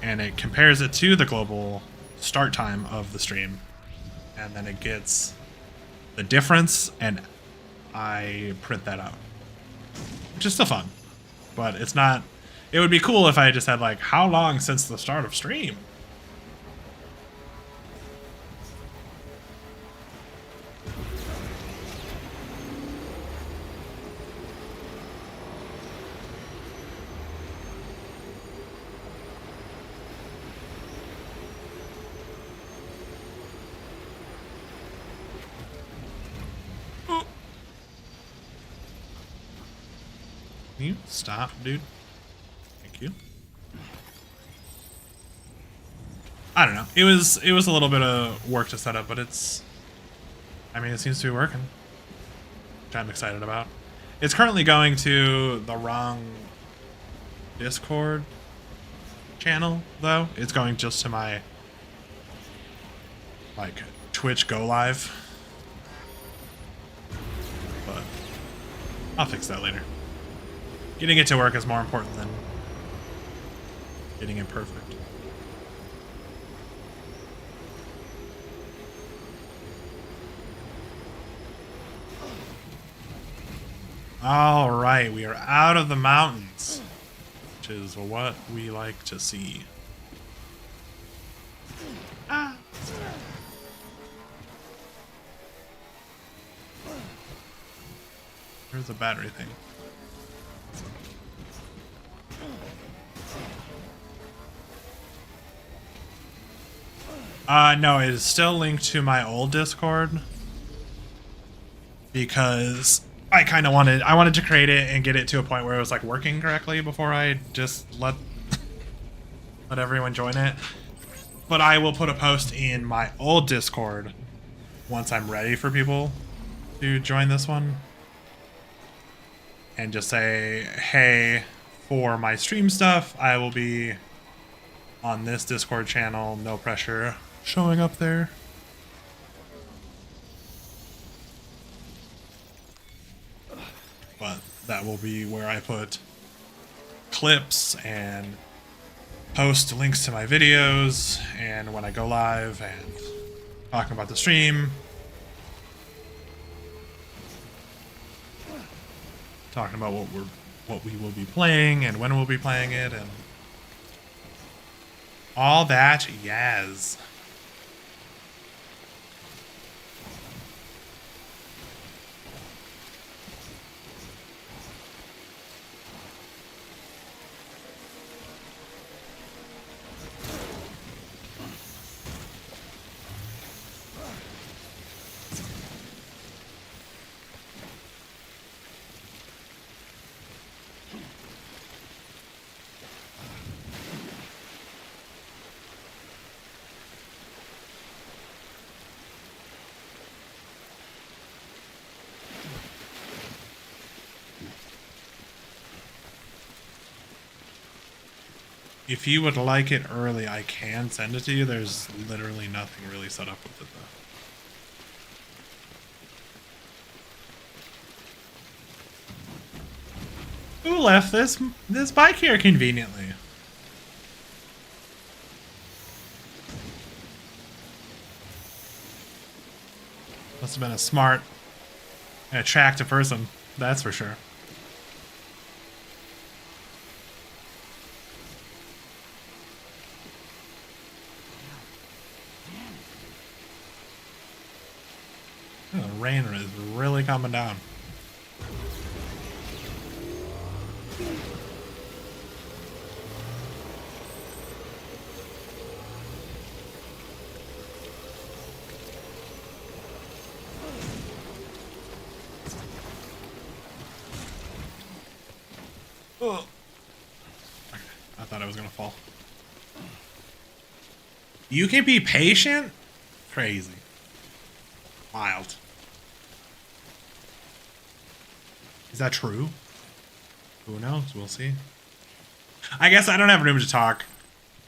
and it compares it to the global start time of the stream, and then it gets the difference, and I print that out, which is still fun, but it's not. It would be cool if I just had like, how long since the start of stream. Can you stop, dude? Thank you. I don't know. It was a little bit of work to set up, but it's. I mean, it seems to be working, which I'm excited about. It's currently going to the wrong Discord channel, though. It's going just to my like Twitch Go Live, but I'll fix that later. Getting it to work is more important than getting it perfect. All right, we are out of the mountains, which is what we like to see. Ah. Where's the battery thing? No, it is still linked to my old Discord because I kind of wanted to create it and get it to a point where it was like working correctly before I just let everyone join it. But I will put a post in my old Discord once I'm ready for people to join this one, and just say, hey, for my stream stuff, I will be on this Discord channel, no pressure, showing up there. But that will be where I put clips and post links to my videos, and when I go live and talking about the stream, talking about what we will be playing and when we'll be playing it and all that jazz. If you would like it early, I can send it to you. There's literally nothing really set up with it, though. Who left this bike here conveniently? Must have been a smart and attractive person, that's for sure. The rain is really coming down. Oh. Okay, I thought I was gonna fall. You can be patient? Crazy. Wild. Is that true? Who knows? We'll see. I guess I don't have room to talk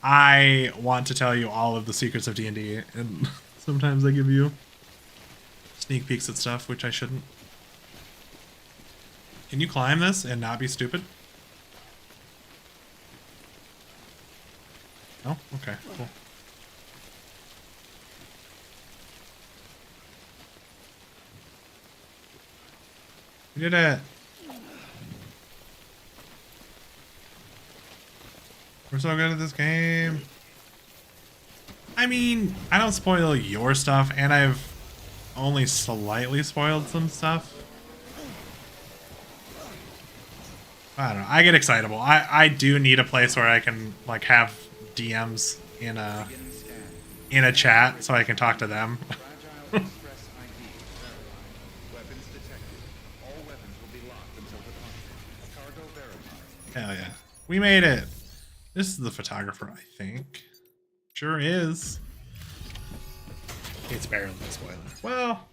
I want to tell you all of the secrets of D&D, and sometimes I give you sneak peeks at stuff, which I shouldn't. Can you climb this and not be stupid? No? Okay, cool. We did it! We're so good at this game. I mean, I don't spoil your stuff, and I've only slightly spoiled some stuff. I don't know. I get excitable. I do need a place where I can like have DMs in a chat so I can talk to them. Fragile Express ID verified. Weapons detected. All weapons will be locked until departure. Cargo verified. Hell yeah. We made it. This is the photographer, I think. Sure is. It's barely a spoiler. Well,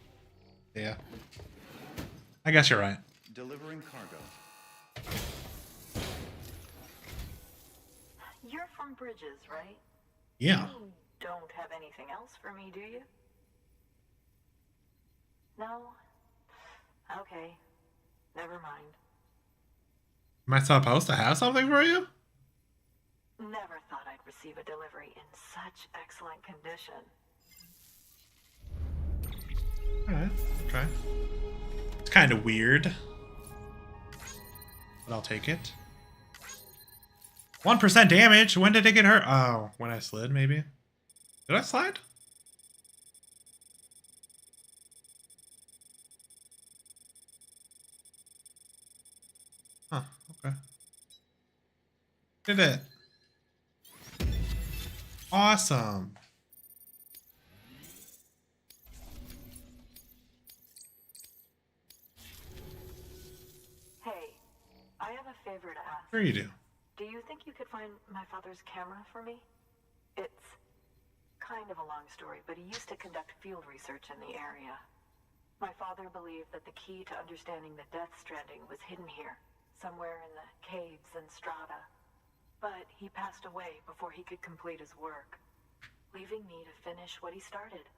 yeah. I guess you're right. Delivering cargo. You're from Bridges, right? Yeah. You don't have anything else for me, do you? No? Okay. Never mind. Am I supposed to have something for you? Never thought I'd receive a delivery in such excellent condition. Alright, okay. It's kind of weird. But I'll take it. 1% damage? When did it get hurt? Oh, when I slid, maybe? Did I slide? Huh, okay. Did it. Awesome. Hey, I have a favor to ask. Sure you do. Do you think you could find my father's camera for me? It's kind of a long story, but he used to conduct field research in the area. My father believed that the key to understanding the Death Stranding was hidden here, somewhere in the caves and strata. But he passed away before he could complete his work, leaving me to finish what he started.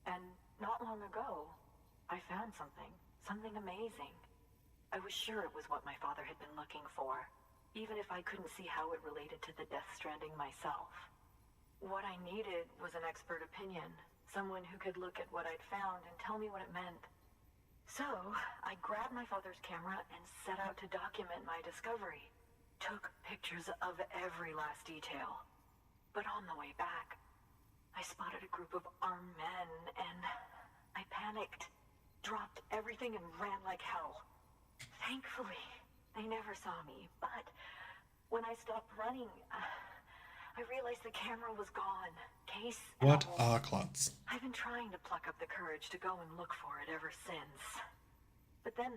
And not long ago, I found something amazing. I was sure it was what my father had been looking for, even if I couldn't see how it related to the Death Stranding myself. What I needed was an expert opinion, someone who could look at what I'd found and tell me what it meant. So, I grabbed my father's camera and set out to document my discovery. Took pictures of every last detail. But on the way back, I spotted a group of armed men and I panicked, dropped everything and ran like hell. Thankfully, they never saw me, but when I stopped running, I realized the camera was gone. Case and What all. a klutz. I've been trying to pluck up the courage to go and look for it ever since. But then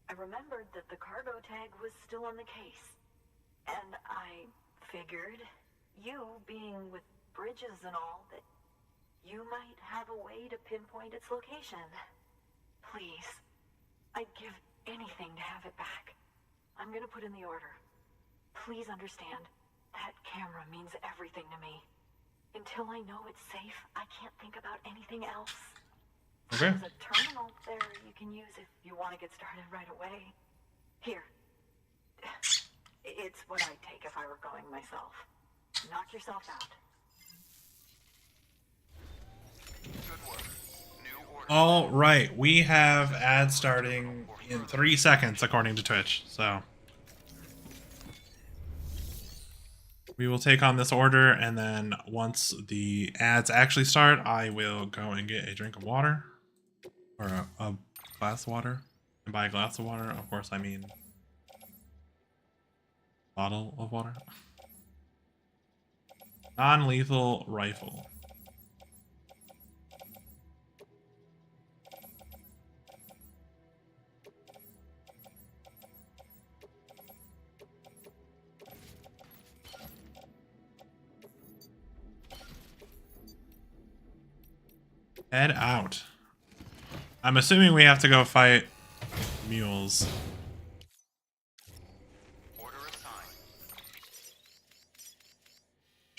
I remembered that the cargo tag was still on the case. And I figured, you being with Bridges and all, that you might have a way to pinpoint its location. Please, I'd give anything to have it back. I'm gonna put in the order. Please understand, that camera means everything to me. Until I know it's safe, I can't think about anything else. Okay. There's a terminal there you can use if you want to get started right away. Here. It's what I'd take if I were going myself. Knock yourself out. Good work. New order. All right, we have ads starting in 3 seconds, according to Twitch. So we will take on this order, and then once the ads actually start, I will go and get a drink of water, or a glass of water. And by a glass of water, of course, I mean bottle of water. Non-lethal rifle. Head out. I'm assuming we have to go fight mules. Order assigned.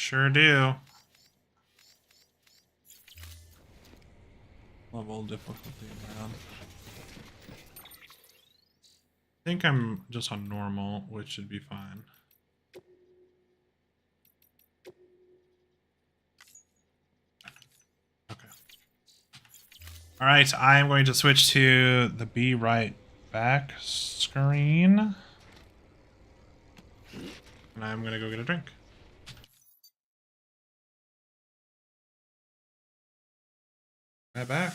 Sure do. Level difficulty around. I think I'm just on normal, which should be fine. Okay. All right, I am going to switch to the Be Right Back screen. And I'm going to go get a drink. Right back.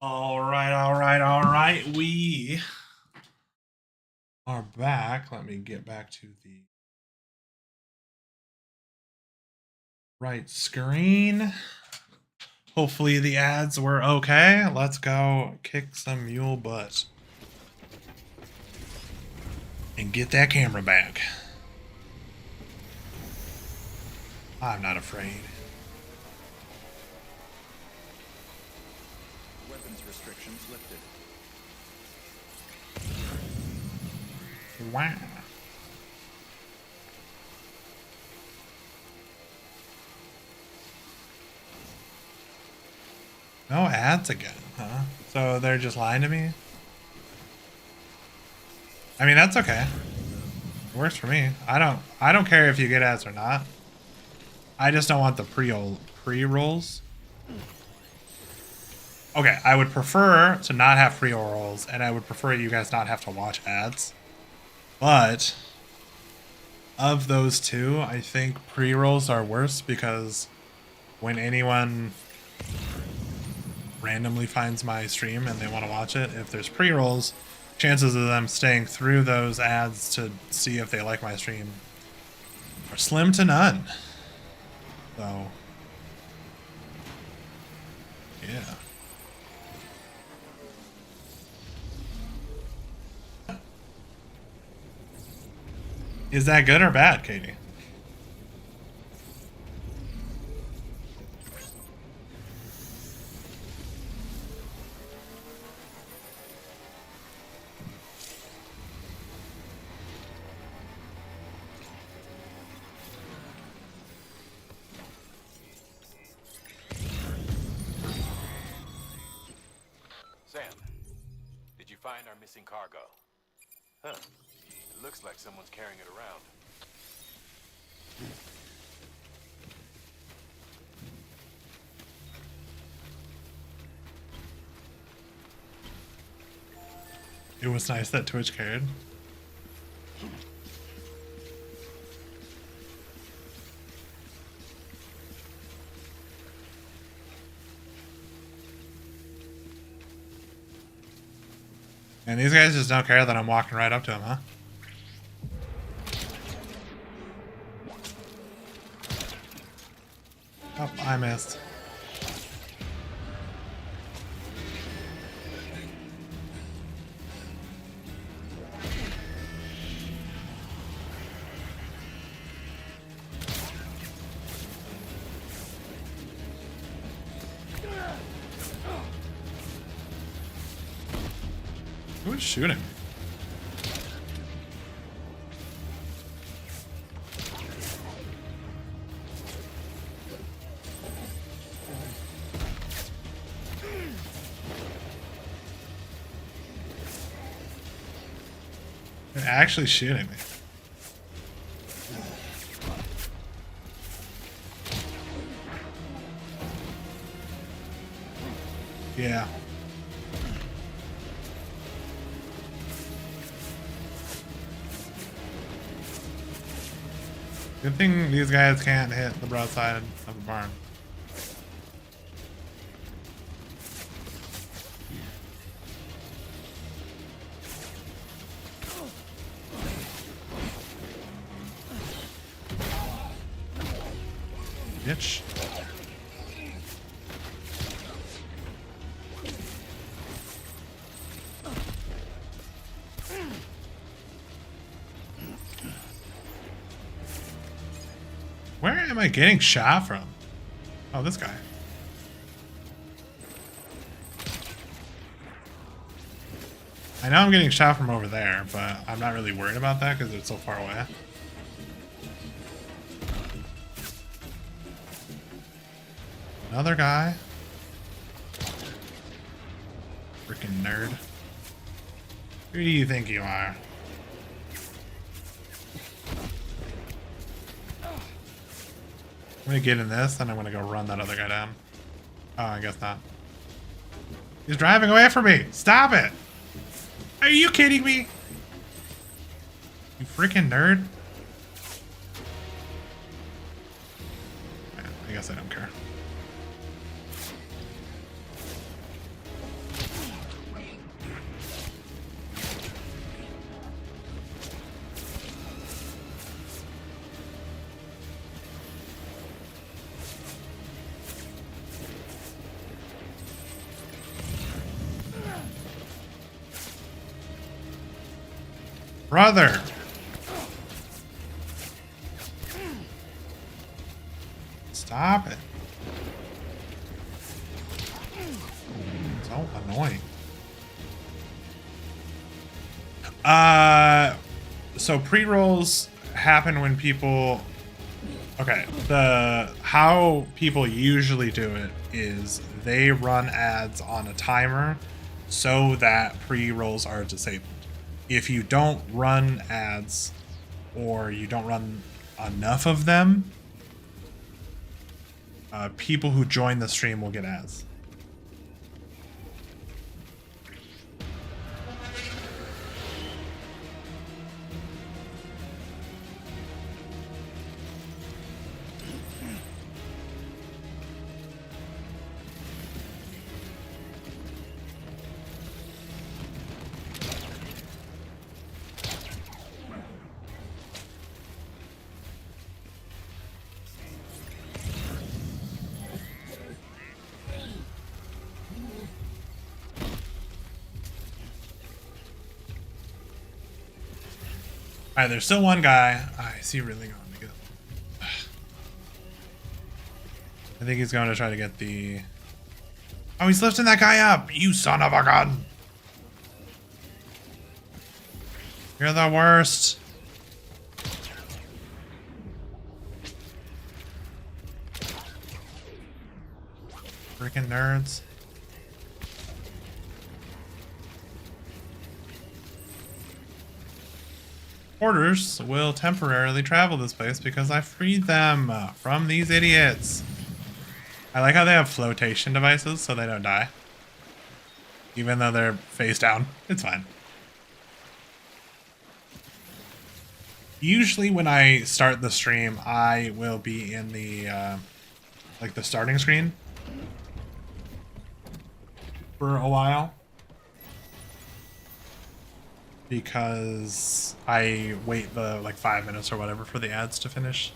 All right. We are back. Let me get back to the right screen. Hopefully the ads were okay. Let's go kick some mule butt. And get that camera back. I'm not afraid. Weapons restrictions lifted. Wow. No ads again, huh? So they're just lying to me? I mean, that's okay. It works for me. I don't care if you get ads or not. I just don't want the pre-rolls. Okay, I would prefer to not have pre-rolls, and I would prefer you guys not have to watch ads. But of those two, I think pre-rolls are worse because when anyone randomly finds my stream and they want to watch it, if there's pre-rolls, chances of them staying through those ads to see if they like my stream are slim to none. So, yeah. Is that good or bad, Katie? find our missing cargo. Huh. It looks like someone's carrying it around. It was nice that Twitch cared. And these guys just don't care that I'm walking right up to them, huh? Oh, I missed. Who's shooting me? They're actually shooting me. Yeah. Good thing these guys can't hit the broadside of the barn. Bitch. Where am I getting shot from? Oh, this guy. I know I'm getting shot from over there, but I'm not really worried about that because it's so far away. Another guy. Freaking nerd. Who do you think you are? I'm gonna get in this, and I'm gonna go run that other guy down. Oh, I guess not. He's driving away from me! Stop it! Are you kidding me? You freaking nerd. I guess I don't care. Brother! Stop it. So annoying. So pre-rolls happen when people... Okay, how people usually do it is they run ads on a timer so that pre-rolls are disabled. If you don't run ads or you don't run enough of them, people who join the stream will get ads. Alright, there's still one guy. Is he really going to get... I think he's going to try to get the... Oh, he's lifting that guy up! You son of a gun! You're the worst! Freaking nerds. Porters will temporarily travel this place because I freed them from these idiots. I like how they have flotation devices so they don't die. Even though they're face down. It's fine. Usually when I start the stream, I will be in the, like the starting screen for a while. Because I wait the, like 5 minutes or whatever for the ads to finish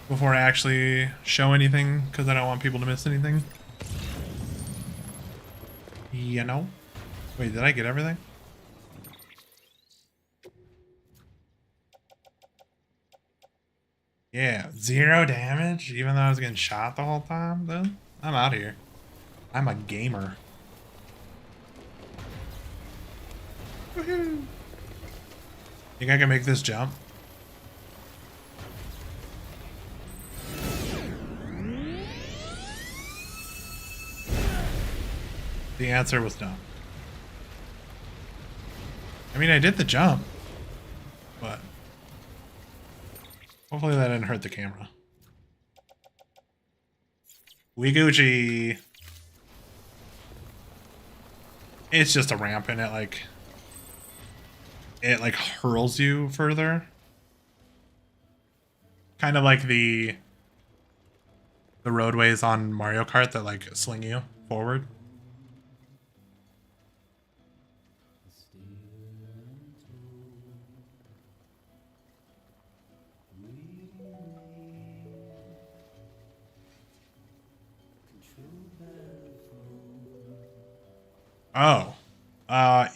before I actually show anything, because I don't want people to miss anything. You know? Wait, did I get everything? Yeah, 0 damage, even though I was getting shot the whole time, then? I'm out of here. I'm a gamer. Woohoo! Think I can make this jump? The answer was no. I mean, I did the jump, but hopefully that didn't hurt the camera. We Gucci. It's just a ramp and it like hurls you further. Kind of like the roadways on Mario Kart that like sling you forward. Oh.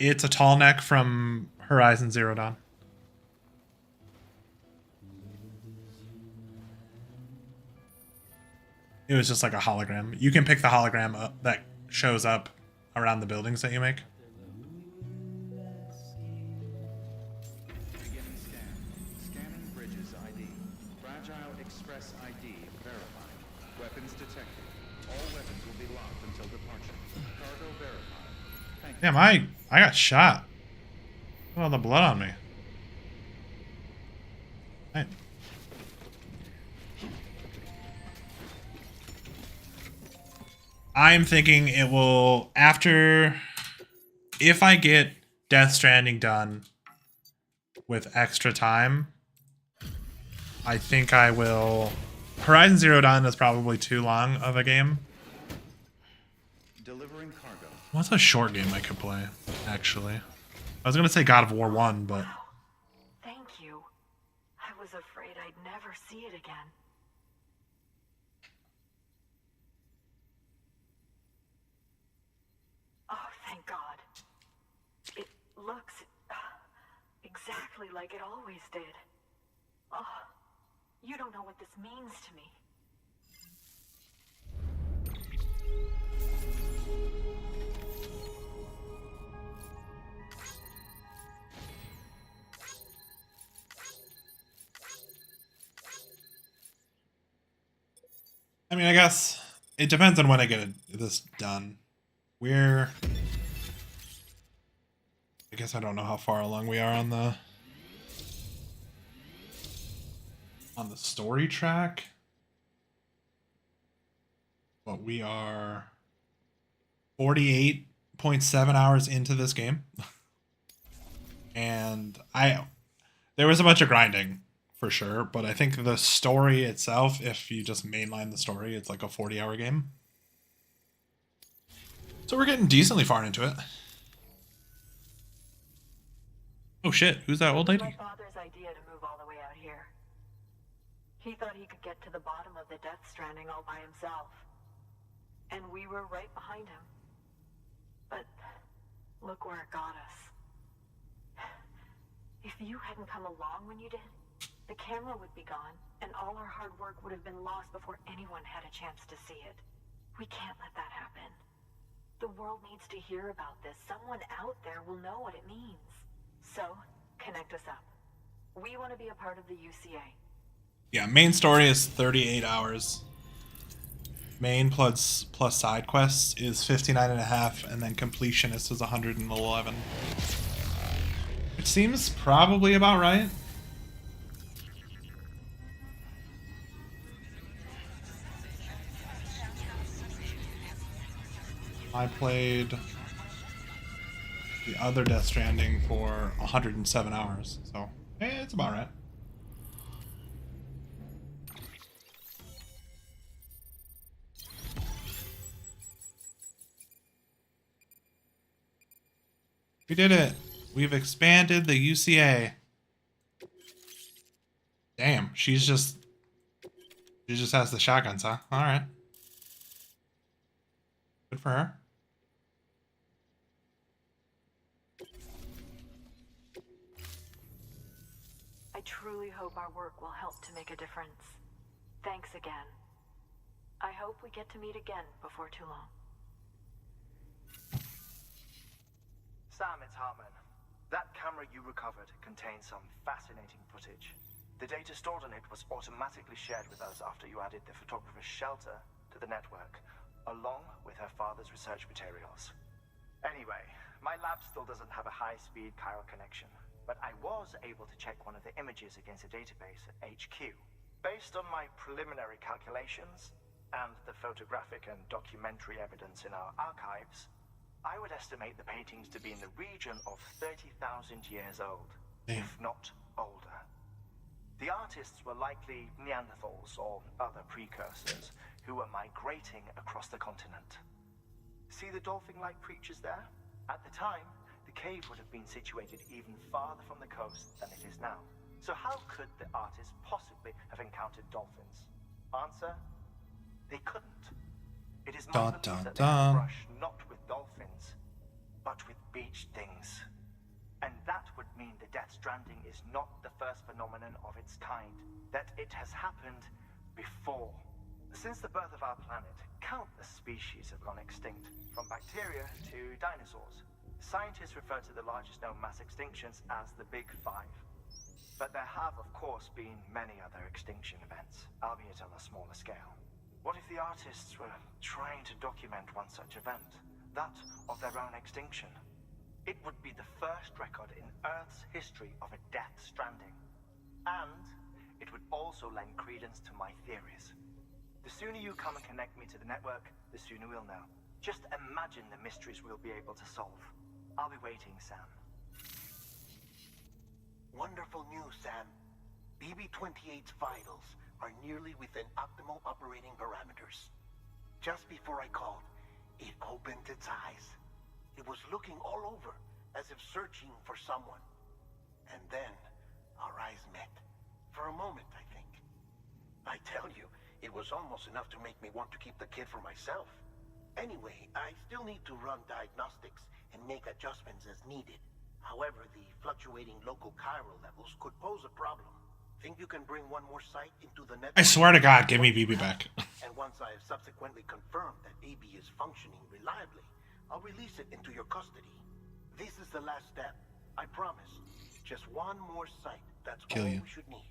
It's a tall neck from Horizon Zero Dawn. It was just like a hologram. You can pick the hologram up that shows up around the buildings that you make. Beginning scan. Scanning bridges ID. Fragile Express ID verified. Weapons detected. All weapons will be locked until departure. Cargo verified. Thank you. Damn, I got shot. Look at all the blood on me. Right. I'm thinking it will, if I get Death Stranding done with extra time, I think I will. Horizon Zero Dawn is probably too long of a game. Delivering cargo. What's a short game I could play, actually? I was gonna say God of War 1, but... Thank you. I was afraid I'd never see it again. Oh, thank God. It looks exactly like it always did. Oh, you don't know what this means to me. I mean, I guess it depends on when I get this done. I guess I don't know how far along we are on the story track. But we are 48.7 hours into this game. And there was a bunch of grinding for sure, but I think the story itself, if you just mainline the story, it's like a 40-hour game. So we're getting decently far into it. Oh shit, who's that old lady? My father's idea to move all the way out here. He thought he could get to the bottom of the Death Stranding all by himself. And we were right behind him. But look where it got us. If you hadn't come along when you did, the camera would be gone, and all our hard work would have been lost before anyone had a chance to see it. We can't let that happen. The world needs to hear about this. Someone out there will know what it means. So, connect us up. We want to be a part of the UCA. Yeah, main story is 38 hours. Main plus side quests is 59.5, and then completionist is 111. seems probably about right. I played the other Death Stranding for 107 hours, so it's about right. We did it. We've expanded the UCA. Damn, she just has the shotguns, huh? All right. Good for her. I truly hope our work will help to make a difference. Thanks again. I hope we get to meet again before too long. Sam, it's Hartman. That camera you recovered contains some fascinating footage. The data stored on it was automatically shared with us after you added the photographer's shelter to the network, along with her father's research materials. Anyway, my lab still doesn't have a high-speed chiral connection, but I was able to check one of the images against a database at HQ. Based on my preliminary calculations, and the photographic and documentary evidence in our archives, I would estimate the paintings to be in the region of 30,000 years old, if not older. The artists were likely Neanderthals or other precursors who were migrating across the continent. See the dolphin-like creatures there? At the time, the cave would have been situated even farther from the coast than it is now. So how could the artists possibly have encountered dolphins? Answer: they couldn't. It is my belief that they had a brush not with dolphins, but with beach things. And that would mean the Death Stranding is not the first phenomenon of its kind, that it has happened before. Since the birth of our planet, countless species have gone extinct, from bacteria to dinosaurs. Scientists refer to the largest known mass extinctions as the Big Five. But there have, of course, been many other extinction events, albeit on a smaller scale. What if the artists were trying to document one such event, that of their own extinction? It would be the first record in Earth's history of a Death Stranding. And it would also lend credence to my theories. The sooner you come and connect me to the network, the sooner we'll know. Just imagine the mysteries we'll be able to solve. I'll be waiting, Sam. Wonderful news, Sam. BB-28's vitals are nearly within optimal operating parameters. Just before I called, it opened its eyes. It was looking all over, as if searching for someone. And then, our eyes met. For a moment, I think. I tell you, it was almost enough to make me want to keep the kid for myself. Anyway, I still need to run diagnostics and make adjustments as needed. However, the fluctuating local chiral levels could pose a problem. Think you can bring one more site into the network? I swear to God, give me BB back. And once I have subsequently confirmed that AB is functioning reliably, I'll release it into your custody. This is the last step. I promise. Just one more site. That's all we should need.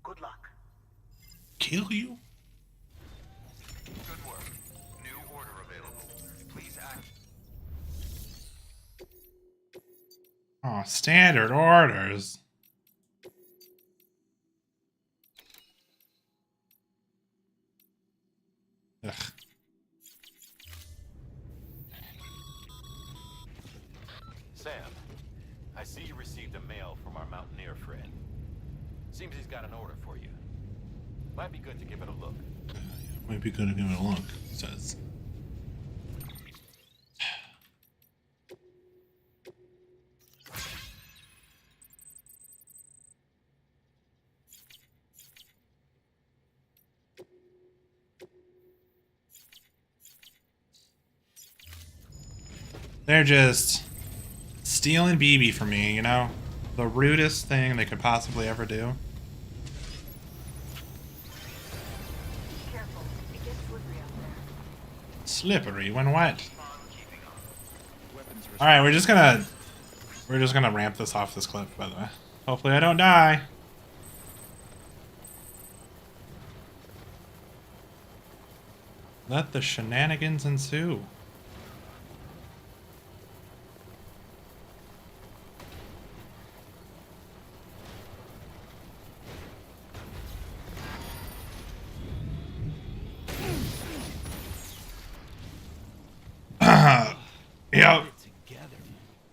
Good luck. Kill you? Good work. New order available. Please act. Oh, standard orders. Ugh. Sam, I see you received a mail from our mountaineer friend. Seems he's got an order for you. Might be good to give it a look. Might be good to give it a look, it says. They're just stealing BB from me, you know? The rudest thing they could possibly ever do. Careful, it gets slippery out there. Slippery when wet. Alright, we're just gonna ramp this off this cliff, by the way. Hopefully I don't die. Let the shenanigans ensue. go.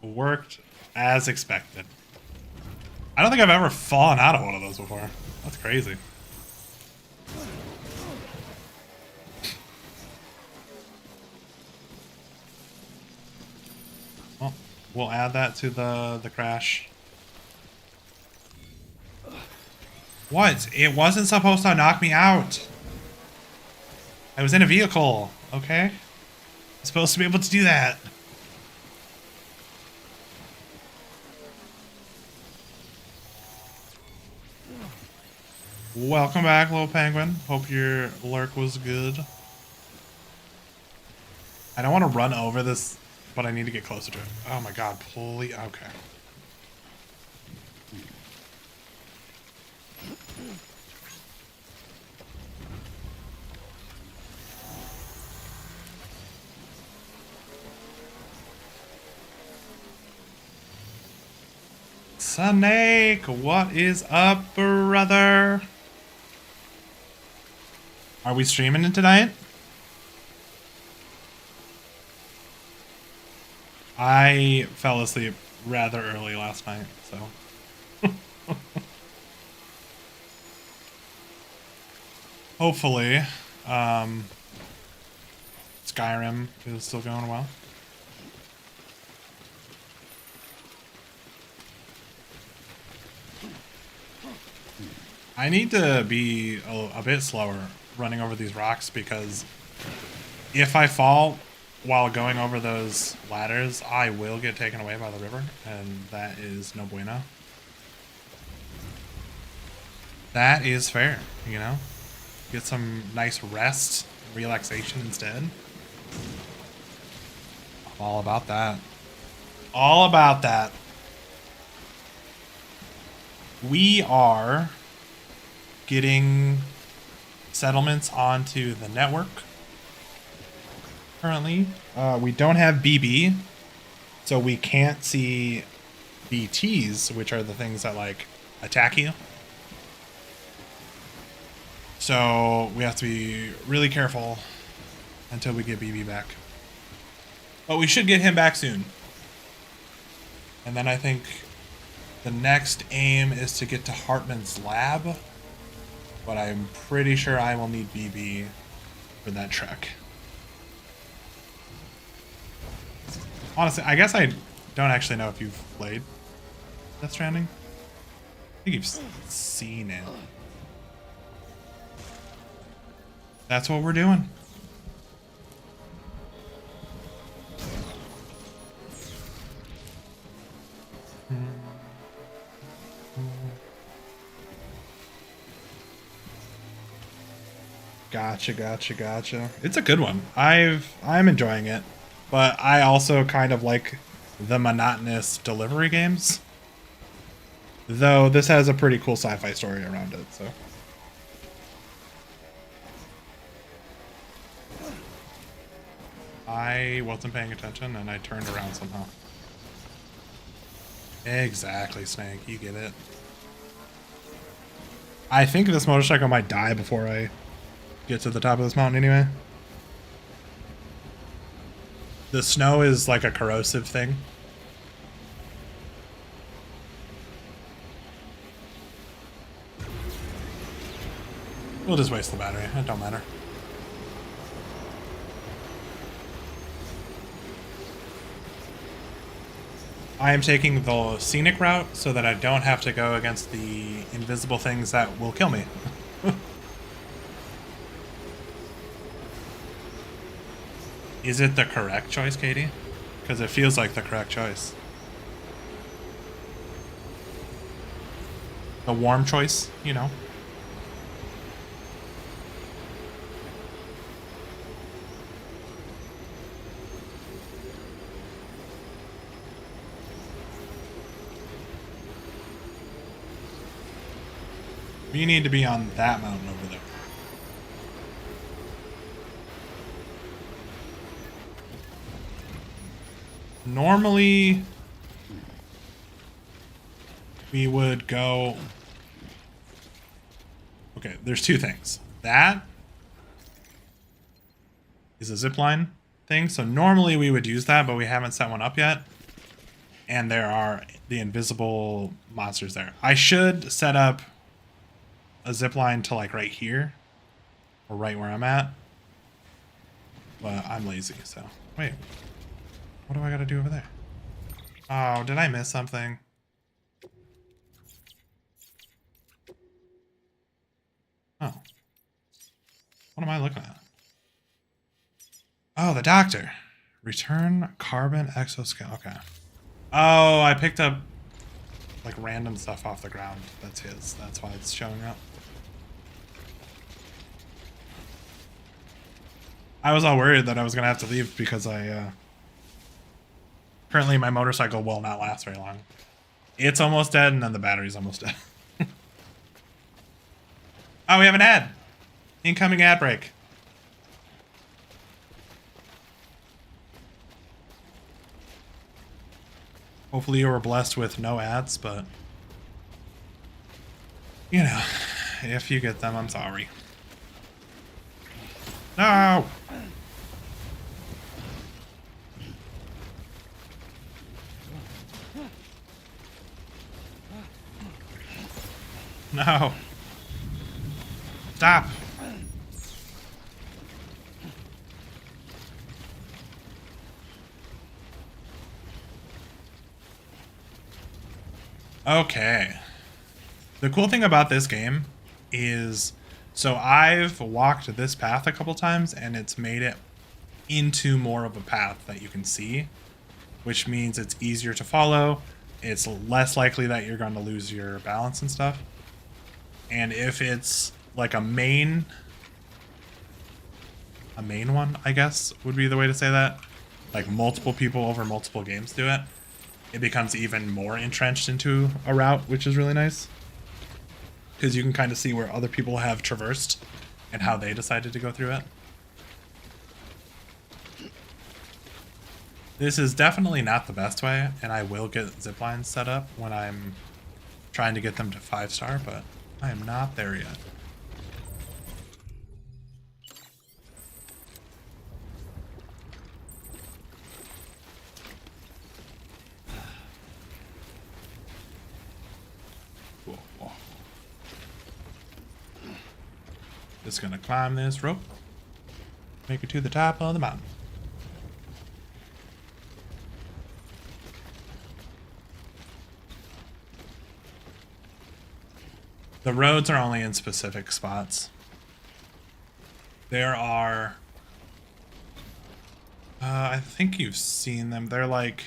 Worked as expected. I don't think I've ever fallen out of one of those before. That's crazy. Well, we'll add that to the crash. What? It wasn't supposed to knock me out. I was in a vehicle, okay? I'm supposed to be able to do that. Welcome back, little penguin. Hope your lurk was good. I don't want to run over this, but I need to get closer to it. Oh my god, please. Okay. Snake, what is up, brother? Are we streaming it tonight? I fell asleep rather early last night, so. Hopefully, Skyrim is still going well. I need to be a bit slower running over these rocks because if I fall while going over those ladders, I will get taken away by the river, and that is no bueno. That is fair, you know? Get some nice rest, relaxation instead. I'm all about that. All about that. We are getting settlements onto the network currently. We don't have BB, so we can't see BTs, which are the things that like attack you. So we have to be really careful until we get BB back. But we should get him back soon. And then I think the next aim is to get to Hartman's lab. But I'm pretty sure I will need BB for that trek. Honestly, I guess I don't actually know if you've played Death Stranding. I think you've seen it. That's what we're doing. Gotcha. It's a good one. I'm enjoying it, but I also kind of like the monotonous delivery games. Though this has a pretty cool sci-fi story around it, so. I wasn't paying attention and I turned around somehow. Exactly, Snake. You get it. I think this motorcycle might die before I get to the top of this mountain anyway. The snow is like a corrosive thing. We'll just waste the battery. It don't matter. I am taking the scenic route so that I don't have to go against the invisible things that will kill me. Is it the correct choice, Katie? Because it feels like the correct choice. The warm choice, you know. You need to be on that mountain over there. Normally, we would go... Okay, there's two things. That is a zip line, thing. So normally we would use that, but we haven't set one up yet. And there are the invisible monsters there. I should set up a zip line to like right here, or right where I'm at. But I'm lazy, so wait. What do I gotta do over there? Oh, did I miss something? Oh. What am I looking at? Oh, the doctor. Return carbon exoskeleton. Okay. Oh, I picked up like random stuff off the ground. That's his. That's why it's showing up. I was all worried that I was gonna have to leave because currently my motorcycle will not last very long. It's almost dead, and then the battery's almost dead. Oh, we have an ad. Incoming ad break. Hopefully you were blessed with no ads, but you know, if you get them, I'm sorry. No! No! Stop! Okay. The cool thing about this game is, so I've walked this path a couple times and it's made it into more of a path that you can see, which means it's easier to follow. It's less likely that you're going to lose your balance and stuff. And if it's like a main one, I guess would be the way to say that, like multiple people over multiple games do it, it becomes even more entrenched into a route, which is really nice. Because you can kind of see where other people have traversed and how they decided to go through it. This is definitely not the best way, and I will get ziplines set up when I'm trying to get them to 5-star, but I am not there yet. Just gonna climb this rope, make it to the top of the mountain. The roads are only in specific spots. There are, I think you've seen them. They're like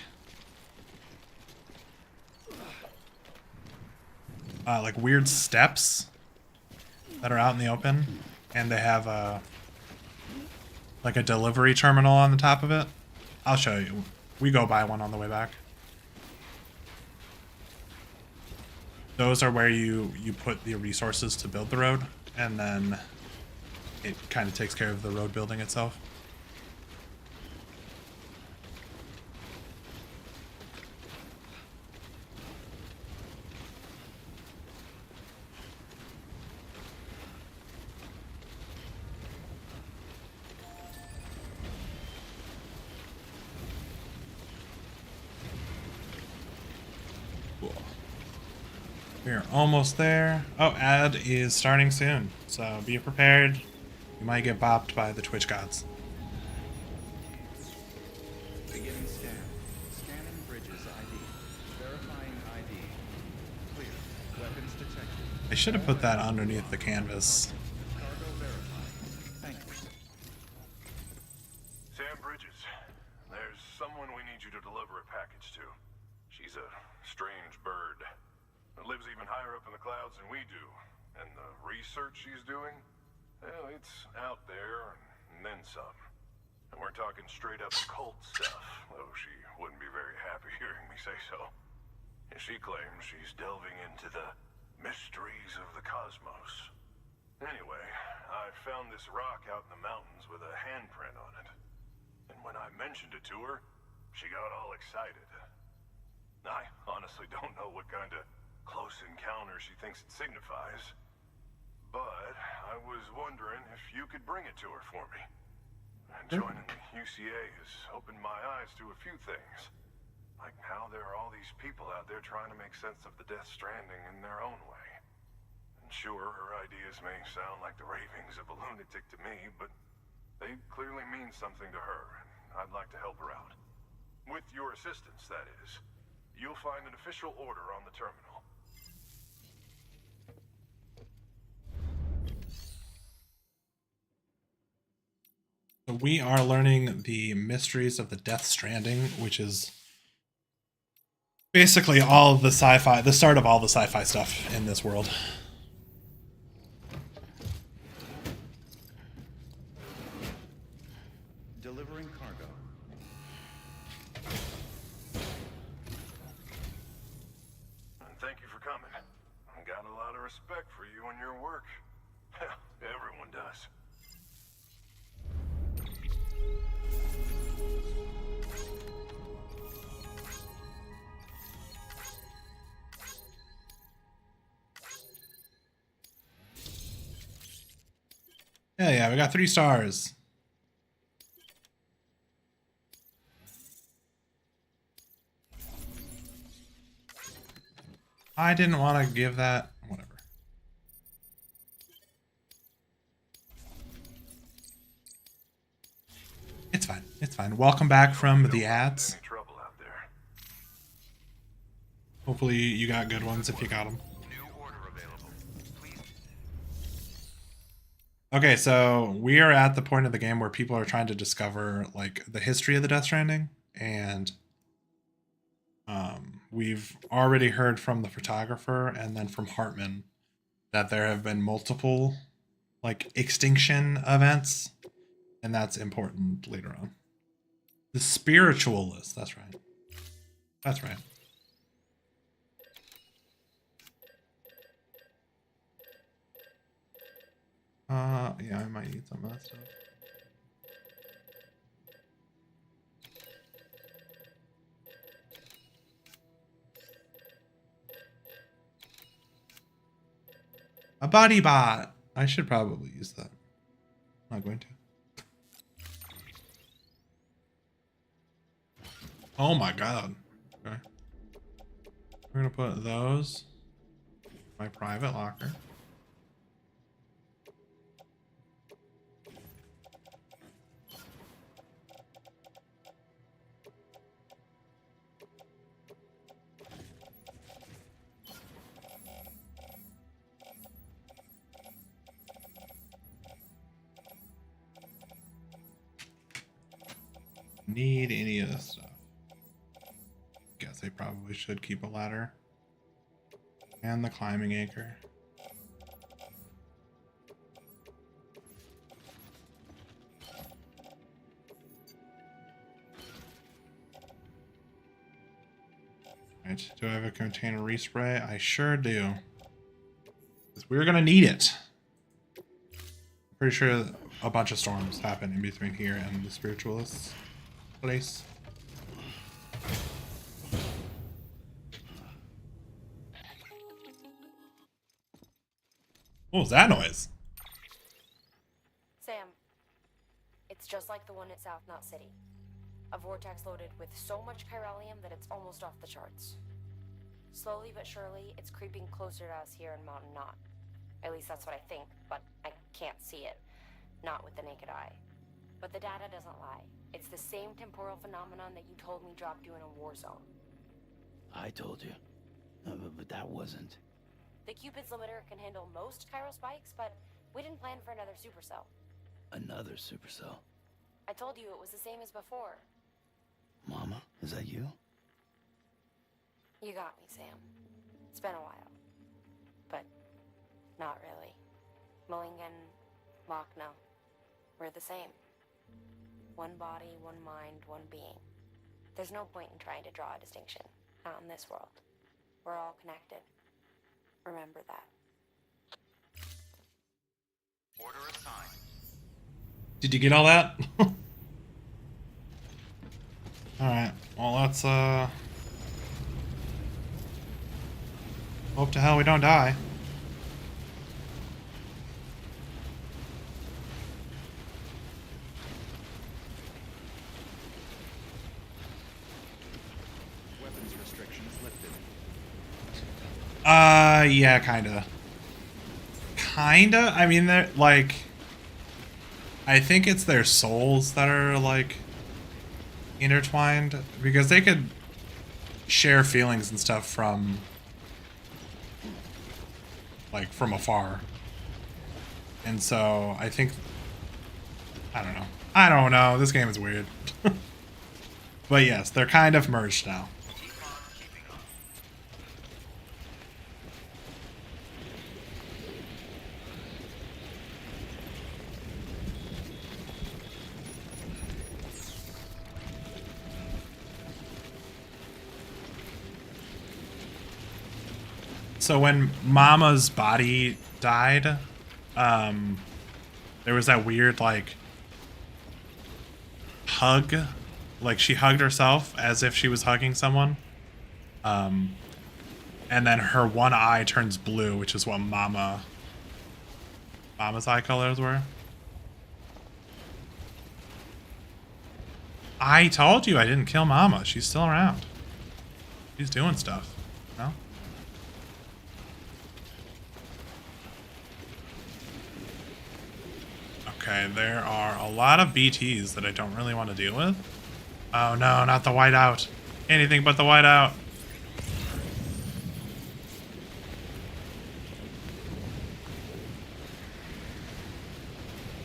weird steps that are out in the open, and they have like a delivery terminal on the top of it. I'll show you. We go by one on the way back. Those are where you put the resources to build the road, and then it kind of takes care of the road building itself. We're almost there. Oh, ad is starting soon, so be prepared. You might get bopped by the Twitch gods. Beginning scan. Scanning bridges ID. Verifying ID. Clear. Weapons detected. I should have put that underneath the canvas. Cargo verified. Thank you. Sam Bridges, there's someone we need you to deliver a package to. She's a strange bird. It lives even higher up in the clouds than we do. And the research she's doing, well, it's out there and then some. And we're talking straight up occult stuff, though she wouldn't be very happy hearing me say so. And she claims she's delving into the mysteries of the cosmos. Anyway, I found this rock out in the mountains with a handprint on it. And when I mentioned it to her, she got all excited. I honestly don't know what kind of close encounter she thinks it signifies. But I was wondering if you could bring it to her for me. Joining the UCA has opened my eyes to a few things. Like how there are all these people out there trying to make sense of the Death Stranding in their own way. And sure, her ideas may sound like the ravings of a lunatic to me, but they clearly mean something to her, and I'd like to help her out. With your assistance, that is. You'll find an official order on the terminal. So we are learning the mysteries of the Death Stranding, which is basically all of the sci-fi, the start of all the sci-fi stuff in this world. Delivering cargo. And thank you for coming. I've got a lot of respect for you and your work. Everyone does. Hell yeah, we got 3 stars. I didn't want to give that. Whatever. It's fine. It's fine. Welcome back from the ads. Any trouble out there? Hopefully you got good ones if you got them. New order available. Please. Okay, so we are at the point of the game where people are trying to discover like the history of the Death Stranding, and we've already heard from the photographer and then from Hartman that there have been multiple like extinction events, and that's important later on. The spiritualist, that's right. That's right. Yeah, I might need some of that stuff. A body bot. I should probably use that. I'm not going to. Oh my god. Okay. We're gonna put those in my private locker. Need any of this stuff. Guess I probably should keep a ladder. And the climbing anchor. Right, do I have a container respray? I sure do. 'Cause we're gonna need it. I'm pretty sure a bunch of storms happen in between here and the spiritualist's place. What was that noise? Sam, it's just like the one at South Knot City. A vortex loaded with so much chiralium that it's almost off the charts. Slowly but surely, it's creeping closer to us here in Mountain Knot. At least that's what I think, but I can't see it. Not with the naked eye. But the data doesn't lie. It's the same temporal phenomenon that you told me dropped you in a war zone. I told you. But that wasn't. The Cupid's limiter can handle most chiral spikes, but we didn't plan for another supercell. Another supercell. I told you it was the same as before. Mama, is that you? You got me, Sam. It's been a while. But not really. Mulligan, Lochno, we're the same. One body, one mind, one being. There's no point in trying to draw a distinction. Not in this world. We're all connected. Remember that. Order assigned. Did you get all that? Alright, well let's hope to hell we don't die. Yeah, kinda. Kinda? I mean, they're, like... I think it's their souls that are, like, intertwined. Because they could share feelings and stuff from... like, from afar. And so, I think... I don't know. I don't know. This game is weird. But yes, they're kind of merged now. So when Mama's body died, there was that weird, like, hug. Like, she hugged herself as if she was hugging someone. And then her one eye turns blue, which is what Mama's eye colors were. I told you I didn't kill Mama. She's still around. She's doing stuff. No? Okay, there are a lot of BTs that I don't really want to deal with. Oh no, not the whiteout. Anything but the whiteout.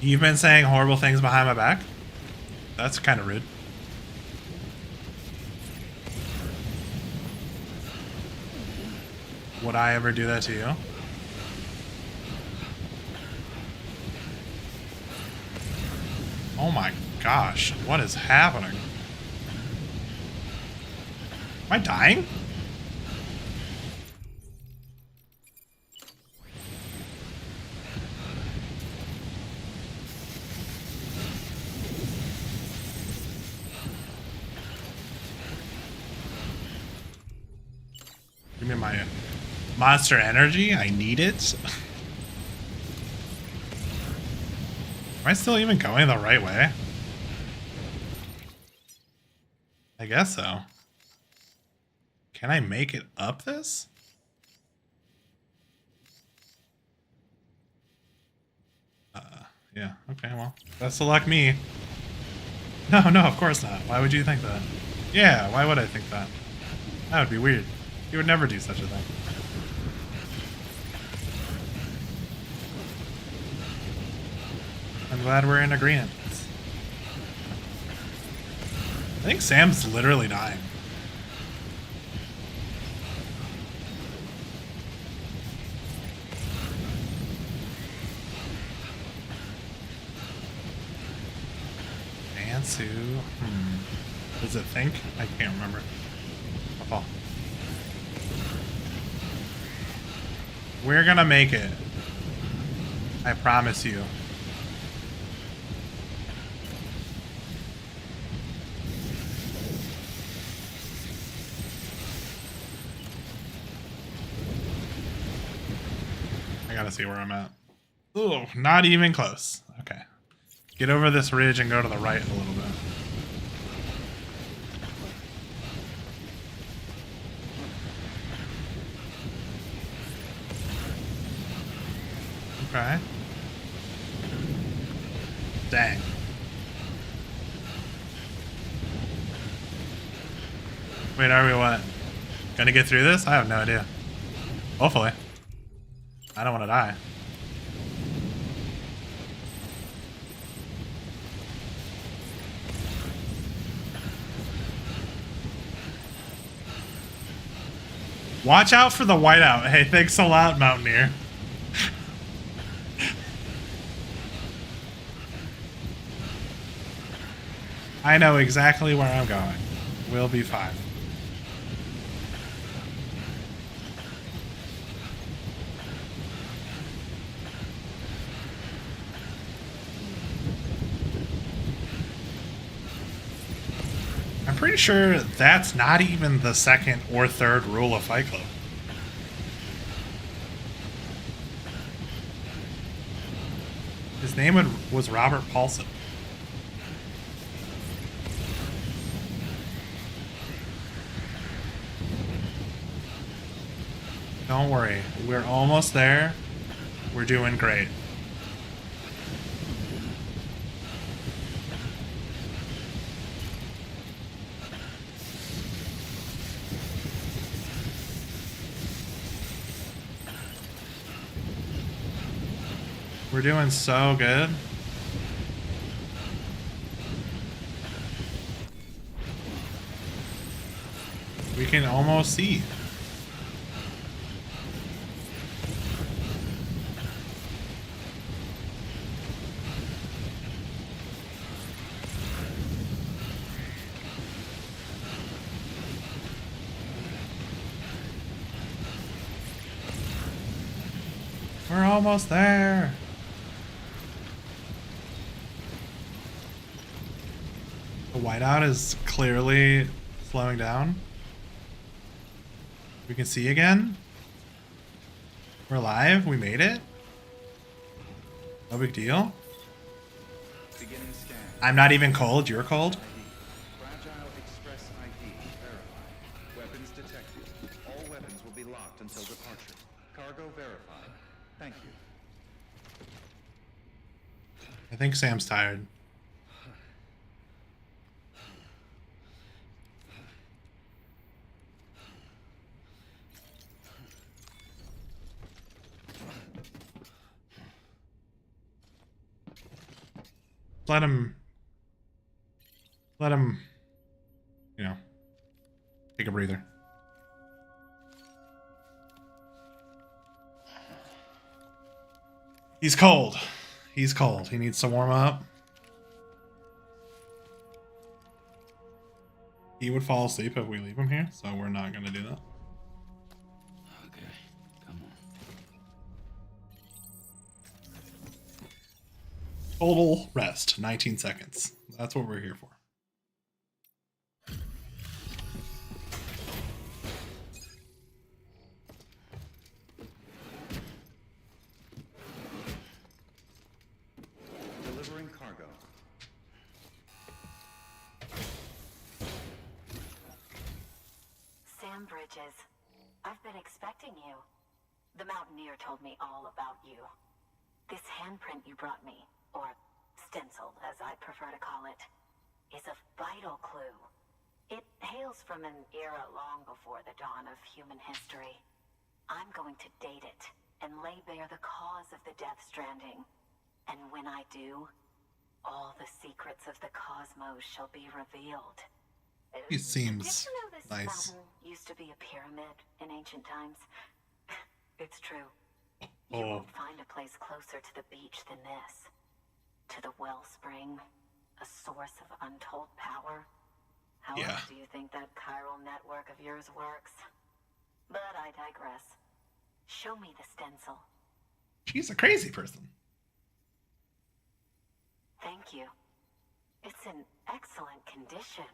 You've been saying horrible things behind my back? That's kind of rude. Would I ever do that to you? Oh my gosh, what is happening? Am I dying? Give me my monster energy. I need it. Am I still even going the right way? I guess so. Can I make it up this? Yeah, okay, well, best of luck me. No, no, of course not. Why would you think that? Yeah, why would I think that? That would be weird. You would never do such a thing. I'm glad we're in agreement. I think Sam's literally dying. Ansu. Does it think? I can't remember. Oh. We're gonna make it. I promise you. I gotta see where I'm at. Ooh, not even close. Okay. Get over this ridge and go to the right a little bit. Okay. Dang. Wait, are we what? Gonna get through this? I have no idea. Hopefully. I don't want to die. Watch out for the whiteout. Hey, thanks a lot, Mountaineer. I know exactly where I'm going. We'll be fine. I'm pretty sure that's not even the second or third rule of Fight Club. His name was Robert Paulson. Don't worry. We're almost there. We're doing great. We're doing so good. We can almost see. We're almost there. The whiteout is clearly slowing down. We can see again. We're alive. We made it. No big deal. Beginning scan. I'm not even cold. You're cold. Fragile Express ID verified. Weapons detected. All weapons will be locked until departure. Cargo verified. Thank you. I think Sam's tired. Let him, you know, take a breather. He's cold. He's cold. He needs to warm up. He would fall asleep if we leave him here, so we're not going to do that. Okay, come on. Total rest, 19 seconds. That's what we're here for. Delivering cargo. Sam Bridges, I've been expecting you. The Mountaineer told me all about you. This handprint you brought me, or stencil as I prefer to call it, is a vital clue. It hails from an era long before the dawn of human history. I'm going to date it and lay bare the cause of the Death Stranding. And when I do, all the secrets of the cosmos shall be revealed. He seems Did you know this nice. mountain used to be a pyramid in ancient times? It's true. You Oh, won't find a place closer to the beach than this. To the wellspring, a source of untold power. How Yeah. else do you think that chiral network of yours works? But I digress. Show me the stencil. she's a crazy person. Thank you. It's in excellent condition.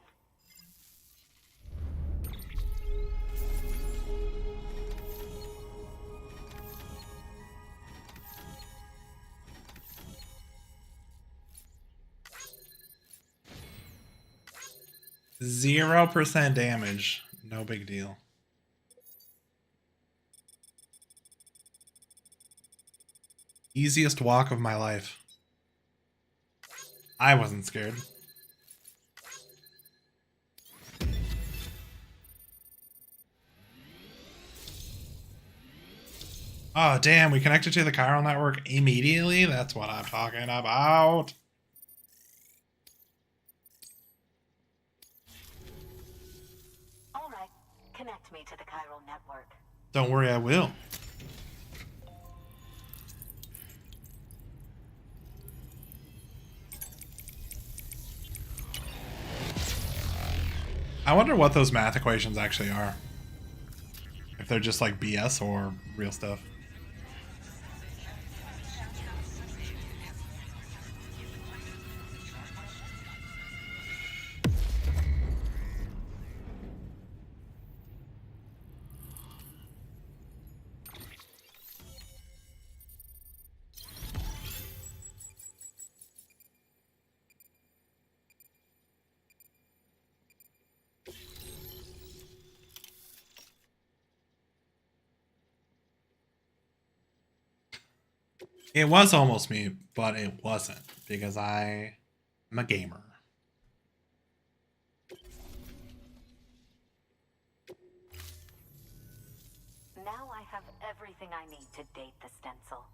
Zero % damage. No big deal. Easiest walk of my life. I wasn't scared. Oh, damn. We connected to the chiral network immediately? That's what I'm talking about. All right. Connect me to the chiral network. Don't worry, I will. I wonder what those math equations actually are. If they're just like BS or real stuff. It was almost me, but it wasn't because I am a gamer. Now I have everything I need to date the stencil.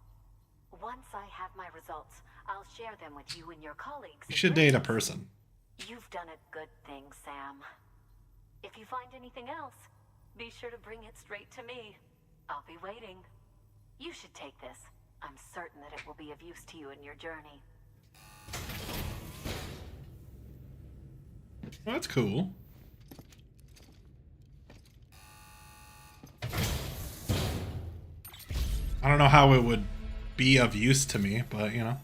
Once I have my results, I'll share them with you and your colleagues. You should date a person. You've done a good thing, Sam. If you find anything else, be sure to bring it straight to me. I'll be waiting. You should take this. I'm certain that it will be of use to you in your journey. Well, that's cool. I don't know how it would be of use to me, but you know.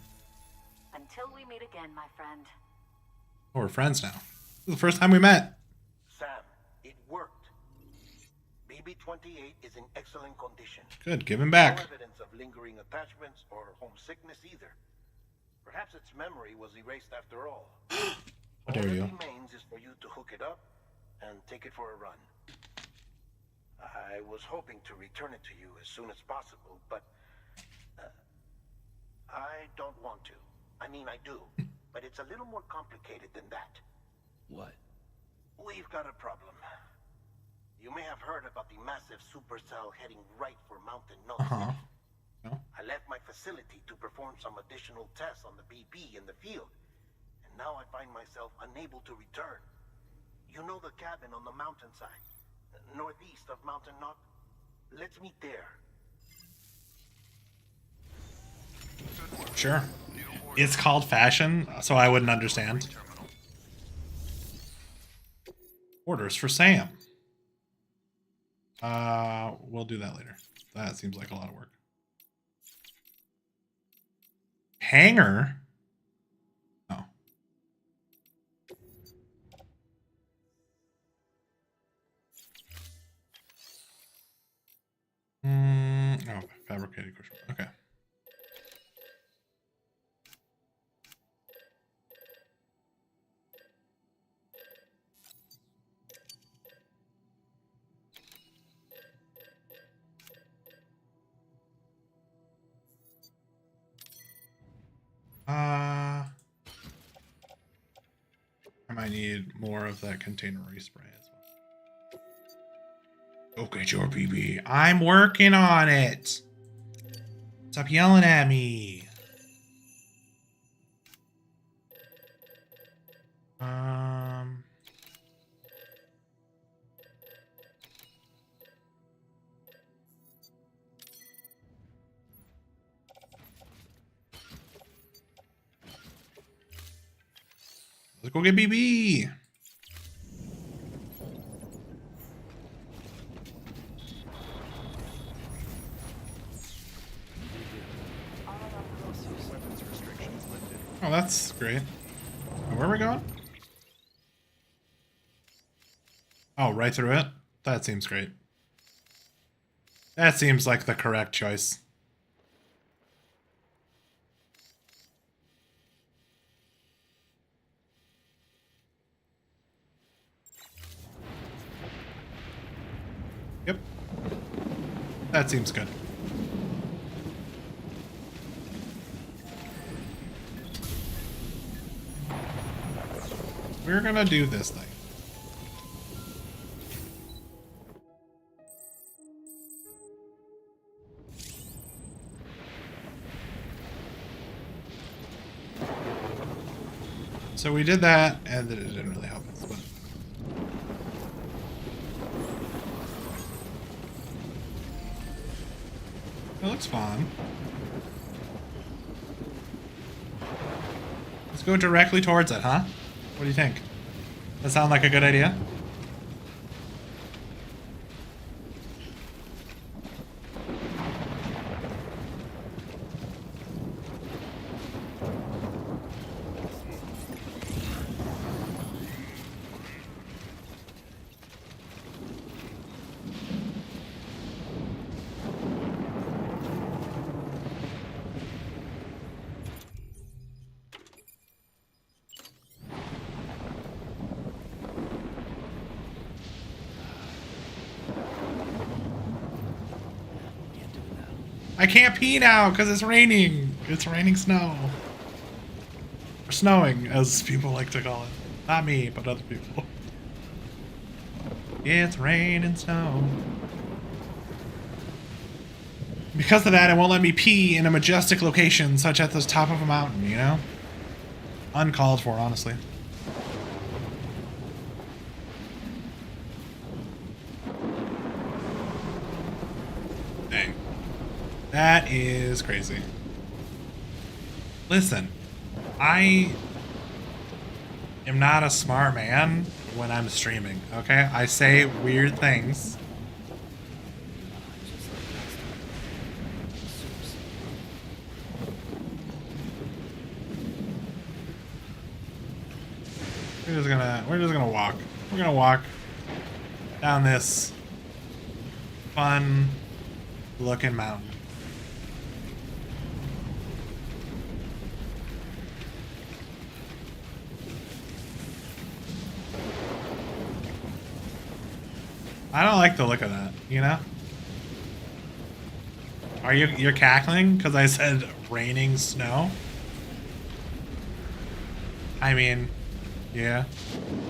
Until we meet again, my friend. Oh, we're friends now. This is the first time we met. Sam, it worked. BB-28 is in excellent condition. Good, give him back. No evidence of lingering attachments or homesickness either. Perhaps its memory was erased after all. How dare you? All that remains is for you to hook it up and take it for a run. I was hoping to return it to you as soon as possible, but I don't want to. I mean, I do, but it's a little more complicated than that. What? We've got a problem. You may have heard about the massive supercell heading right for Mountain Null. No. I left my facility to perform some additional tests on the BB in the field, and now I find myself unable to return. You know the cabin on the mountainside, northeast of Mountain Knot? Let's meet there. Sure. It's called fashion, so I wouldn't understand. Orders for Sam. We'll do that later. That seems like a lot of work. Hangar? Oh. Oh, fabricated cushion. Okay. I might need more of that container respray as well. Go get your BB. I'm working on it. Stop yelling at me. Let's go get BB. Oh, that's great. Where are we going? Oh, right through it? That seems great. That seems like the correct choice. Yep. That seems good. We're gonna do this thing. So we did that, and it didn't really help us, but... It looks fun. Let's go directly towards it, huh? What do you think? That sound like a good idea? I can't pee now because it's raining. It's raining snow. Or snowing, as people like to call it. Not me, but other people. It's rain and snow. Because of that, it won't let me pee in a majestic location, such at the top of a mountain, you know? Uncalled for, honestly. Dang. That is crazy. Listen, I am not a smart man when I'm streaming, okay? I say weird things. We're just gonna walk. We're gonna walk down this fun looking mountain. I don't like the look of that, you know? You're cackling because I said raining snow? I mean, yeah,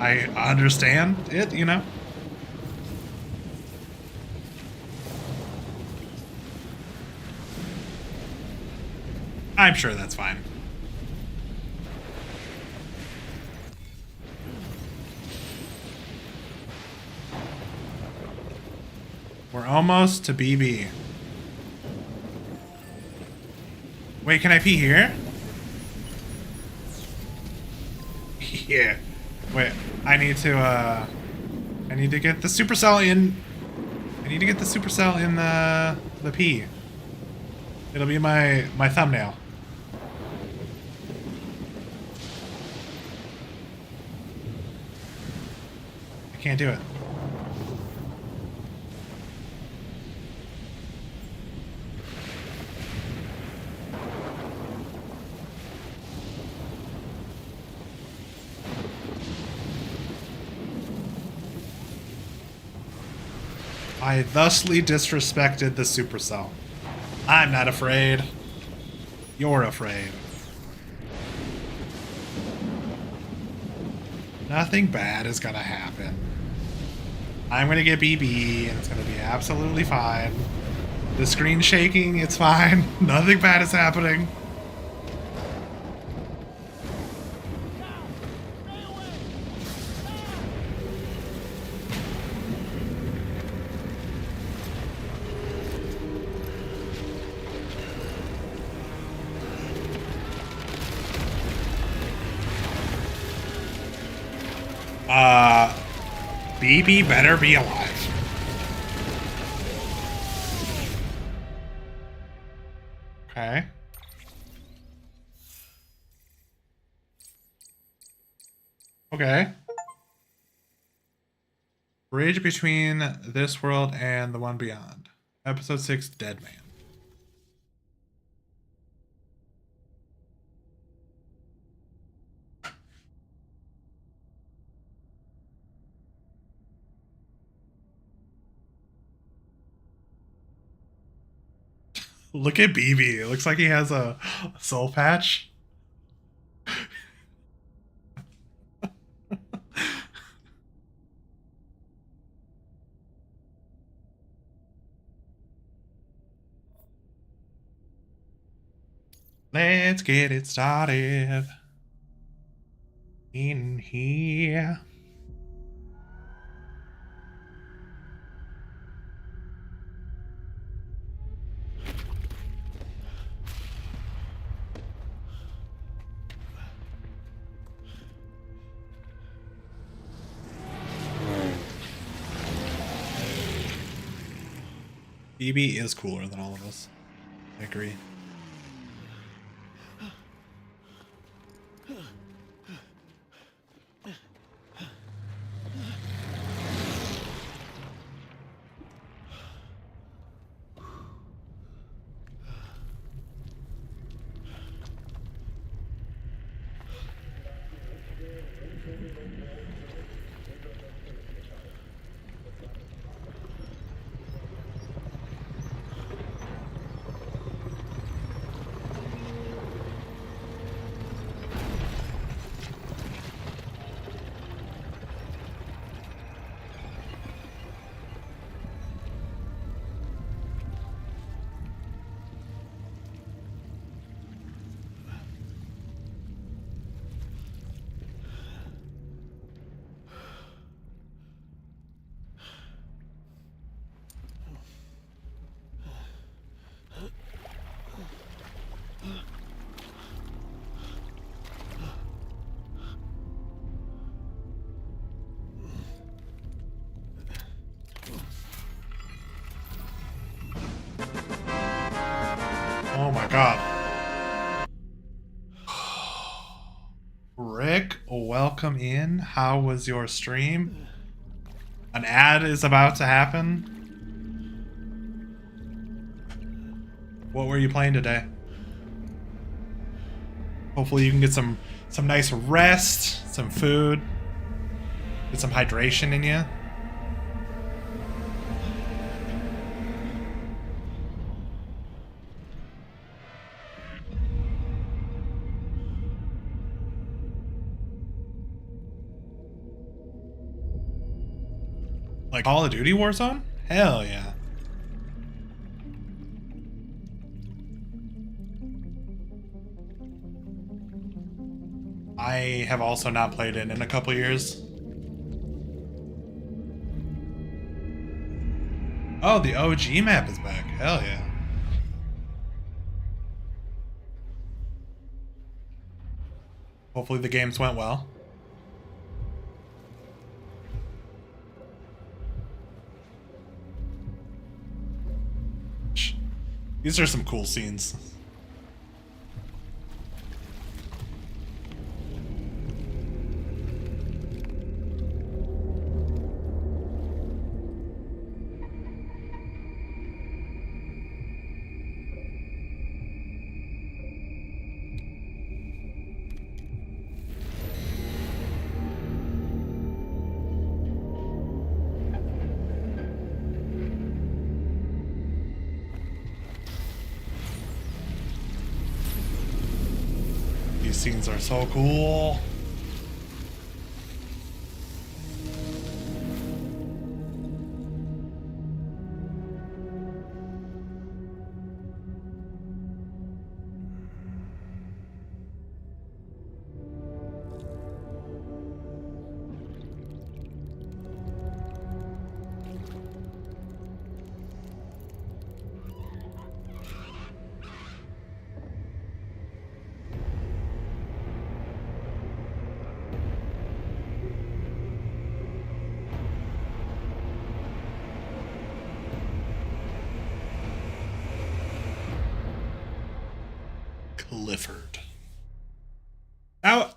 I understand it, you know? I'm sure that's fine. We're almost to BB. Wait, can I pee here? Yeah. Wait, I need to get the supercell in. I need to get the supercell in the pee. It'll be my thumbnail. I can't do it. I thusly disrespected the supercell. I'm not afraid. You're afraid. Nothing bad is gonna happen. I'm gonna get BB and it's gonna be absolutely fine. The screen's shaking, it's fine. Nothing bad is happening. BB better be alive. Okay. Okay. Bridge between this world and the one beyond. Episode 6, Dead Man. Look at BB. It looks like he has a soul patch. Let's get it started. In here. BB is cooler than all of us. I agree. god. Rick, welcome in. How was your stream? An ad is about to happen. What were you playing today? Hopefully you can get some nice rest, some food, get some hydration in you. Like Call of Duty Warzone? Hell yeah. I have also not played it in a couple years. Oh, the OG map is back. Hell yeah. Hopefully the games went well. These are some cool scenes. These scenes are so cool. Clifford.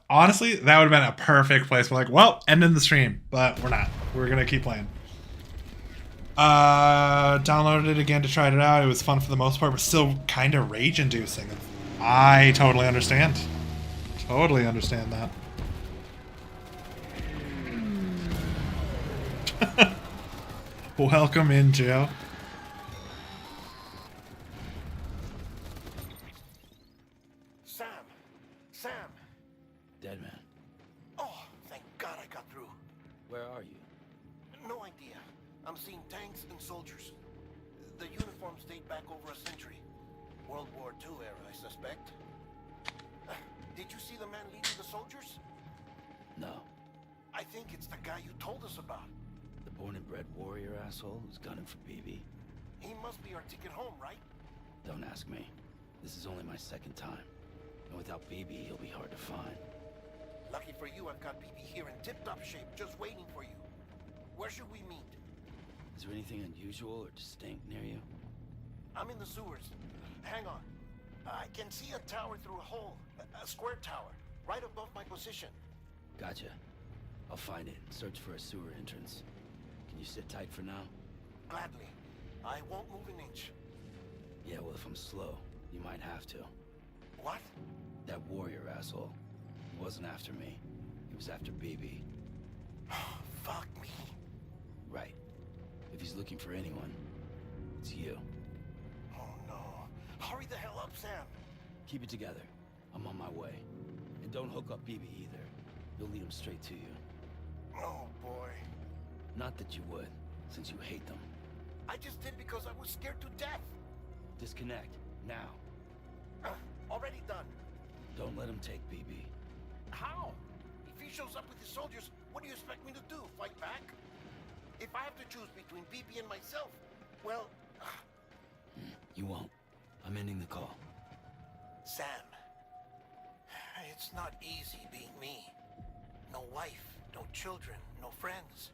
Honestly, that would have been a perfect place. We're like, well, ending the stream, but we're not. We're gonna keep playing. Downloaded it again to try it out. It was fun for the most part, but still kind of rage-inducing. I totally understand. Totally understand that. Welcome in, Joe. Sam! Dead man. Oh, thank God I got through. Where are you? No idea. I'm seeing tanks and soldiers. The uniforms date back over a century. World War II era, I suspect. Did you see the man leading the soldiers? No. I think it's the guy you told us about. The born and bred warrior asshole who's gunning for BB. He must be our ticket home, right? Don't ask me. This is only my second time. And without BB, he'll be hard to find. Lucky for you, I've got BB here in tip-top shape, just waiting for you. Where should we meet? Is there anything unusual or distinct near you? I'm in the sewers. Hang on. I can see a tower through a hole. A square tower. Right above my position. Gotcha. I'll find it and search for a sewer entrance. Can you sit tight for now? Gladly. I won't move an inch. Yeah, well, if I'm slow, you might have to. What? That warrior asshole. He wasn't after me. He was after BB. Fuck me. Right. If he's looking for anyone, it's you. Oh no. Hurry the hell up, Sam. Keep it together. I'm on my way. And don't hook up BB either. You'll lead him straight to you. Oh boy. Not that you would, since you hate them. I just did because I was scared to death. Disconnect. Now. Already done. Don't let him take BB. How? If he shows up with his soldiers, what do you expect me to do? Fight back? If I have to choose between BB and myself, well... You won't. I'm ending the call. Sam. It's not easy being me. No wife, no children, no friends.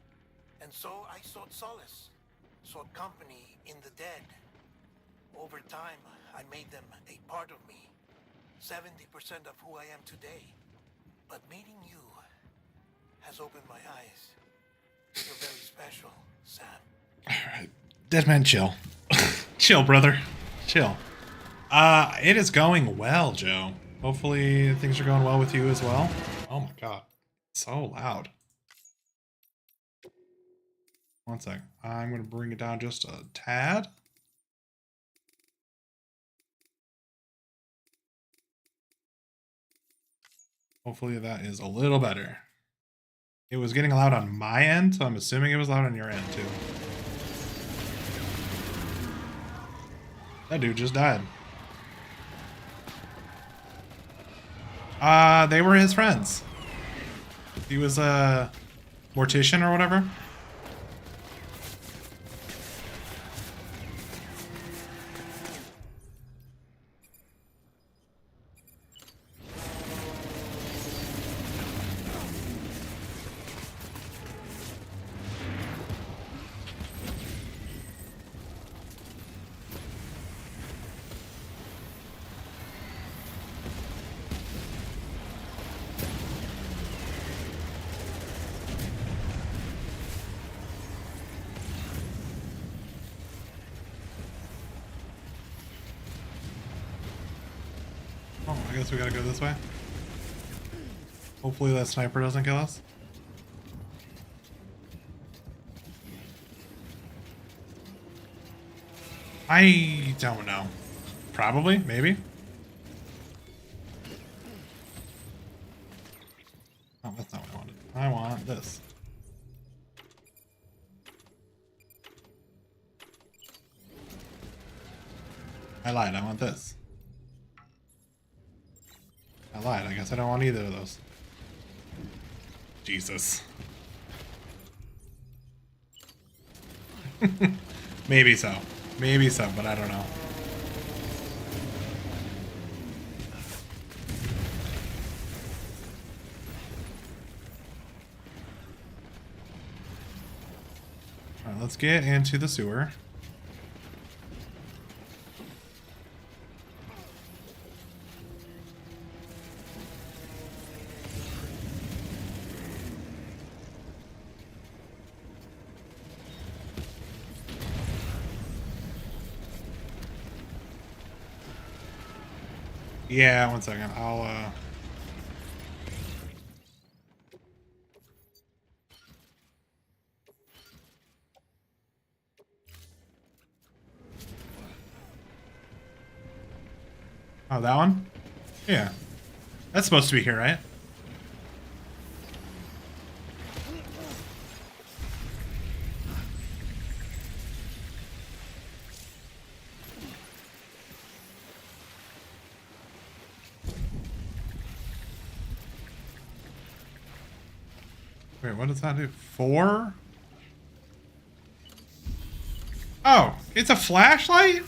And so I sought solace. Sought company in the dead. Over time, I made them a part of me. 70% of who I am today. But meeting you has opened my eyes. You're very special, Sam. Alright. Deadman, chill. Chill, brother. Chill. It is going well, Joe. Hopefully things are going well with you as well. Oh my god. So loud. One sec. I'm going to bring it down just a tad. Hopefully that is a little better. It was getting loud on my end, so I'm assuming it was loud on your end too. That dude just died. They were his friends. He was a mortician or whatever. Oh, I guess we gotta go this way. Hopefully that sniper doesn't kill us. I don't know. Probably, maybe. Oh, that's not what I wanted. I want this. I lied, I want this. I lied, I guess I don't want either of those. Jesus. Maybe so. Maybe so, but I don't know. Alright, let's get into the sewer. Yeah, one second. I'll Oh, that one? Yeah. That's supposed to be here, right? Wait, what does that do? 4? Oh, it's a flashlight?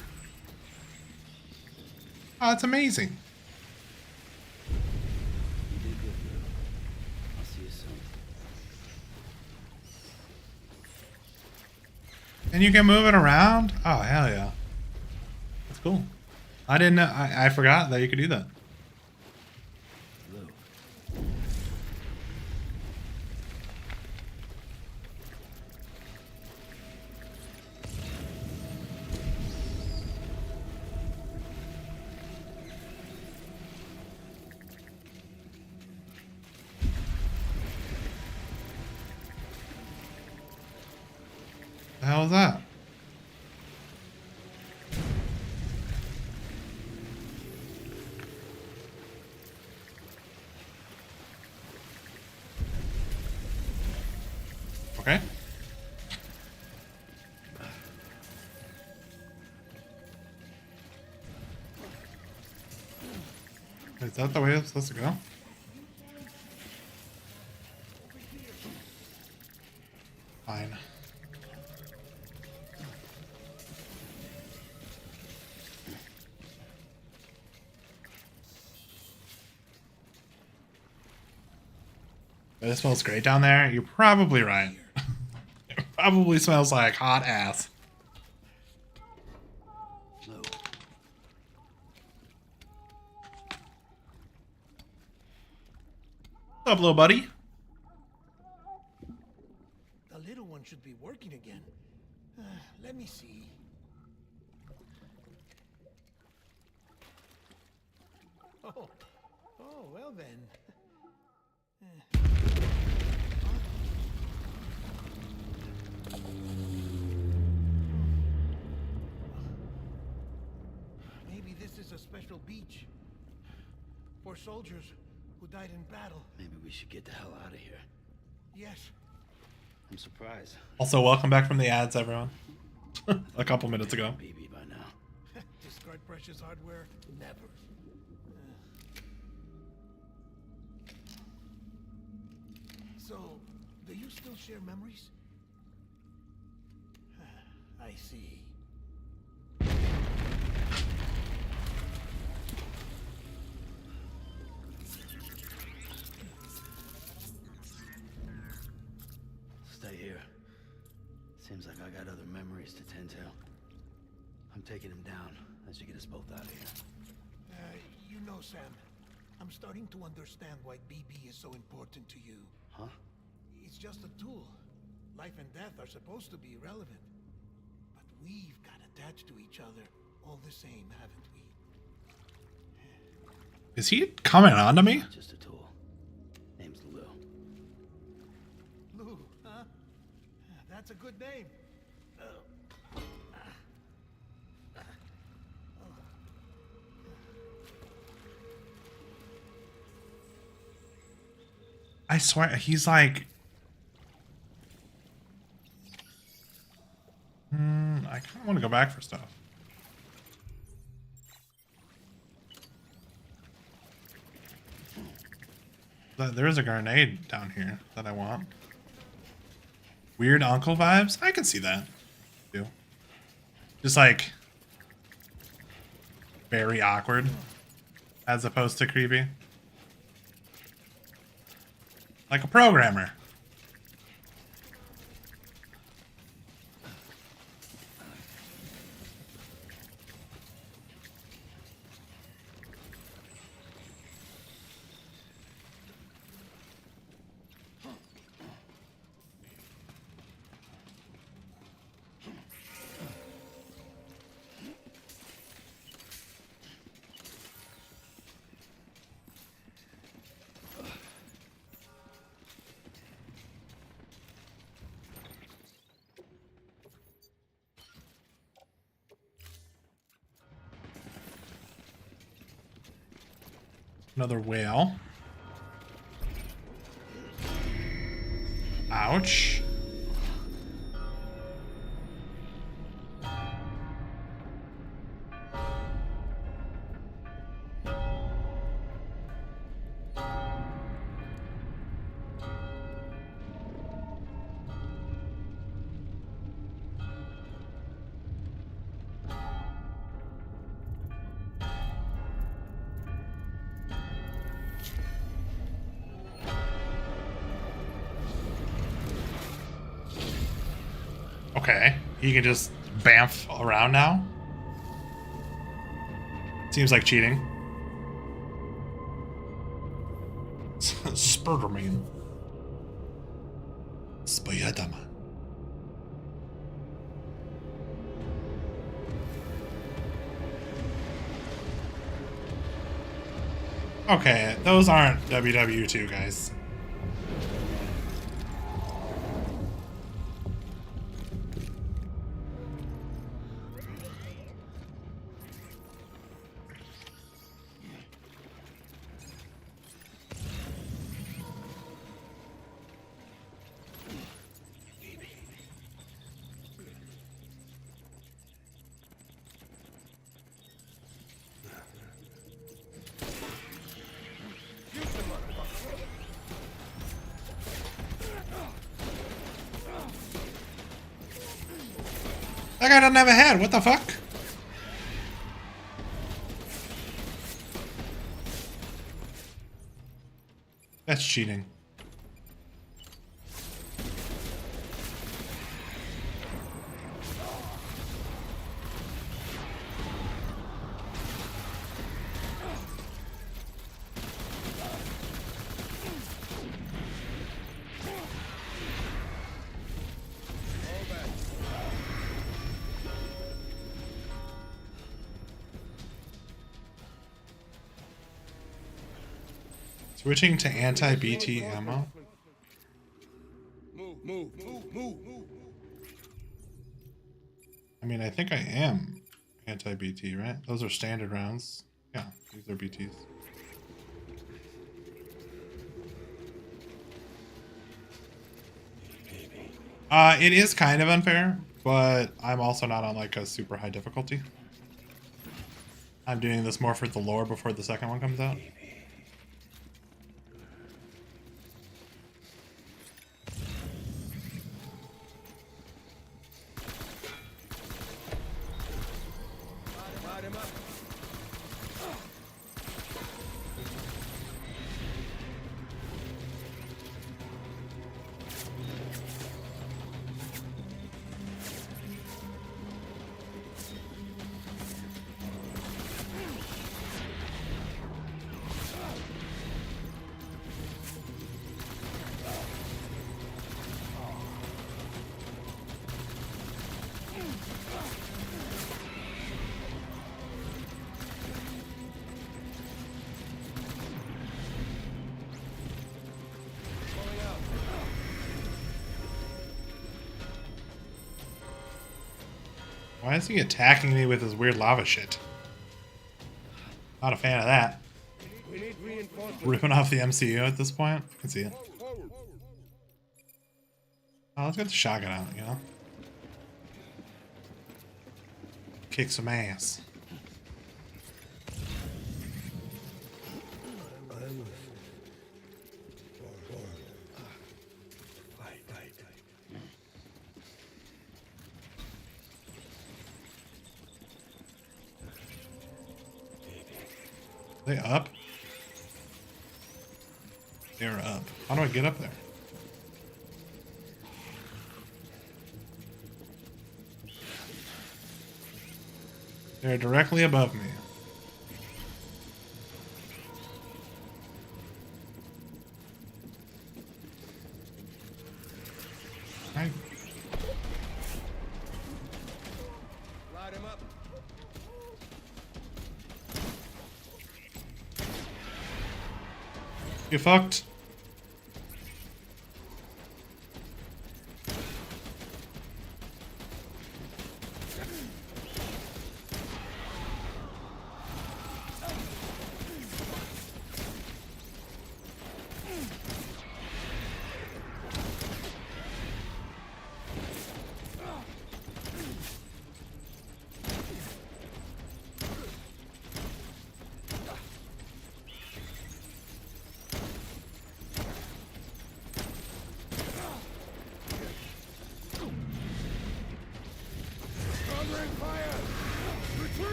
Oh, that's amazing. You did good, girl. I'll see you soon. And you can move it around? Oh, hell yeah. That's cool. I didn't know. I forgot that you could do that. Hello. The hell is that? Okay. Is that the way it's supposed to go? Fine. It smells great down there. You're probably right. It probably smells like hot ass. Hello. What's up, little buddy? The little one should be working again. Let me see. Oh, well then. Maybe this is a special beach for soldiers who died in battle. Maybe we should get the hell out of here. Yes. I'm surprised. Also, welcome back from the ads, everyone. A couple minutes ago. BB by now. Discard precious hardware? Never. So, do you still share memories? I see. Stay here. Seems like I got other memories to tend to. I'm taking him down. That should get us both out of here. You know, Sam, I'm starting to understand why BB is so important to you. Huh? It's just a tool. Life and death are supposed to be irrelevant. But we've got attached to each other all the same, haven't we? Is he coming on to me? Just a tool. Name's Lou. Lou, huh? That's a good name. I swear, he's like... I kind of want to go back for stuff. There is a grenade down here that I want. Weird uncle vibes? I can see that. Too. Just like... very awkward. As opposed to creepy. Like a programmer. Another whale. Ouch. Okay, he can just bamf around now. Seems like cheating. Spider-Man. Spider-Man. Okay, those aren't WW2 guys. That guy doesn't have a head. What the fuck? That's cheating. Switching to anti-BT ammo. Move. I mean, I think I am anti-BT, right? Those are standard rounds. Yeah, these are BTs. It is kind of unfair, but I'm also not on like a super high difficulty. I'm doing this more for the lore before the second one comes out. Why is he attacking me with his weird lava shit? Not a fan of that. Ripping off the MCU at this point. I can see it. Oh, let's get the shotgun out, you know? Kick some ass. Are they up? They're up. How do I get up there? They're directly above me. Right. Light him up. You fucked.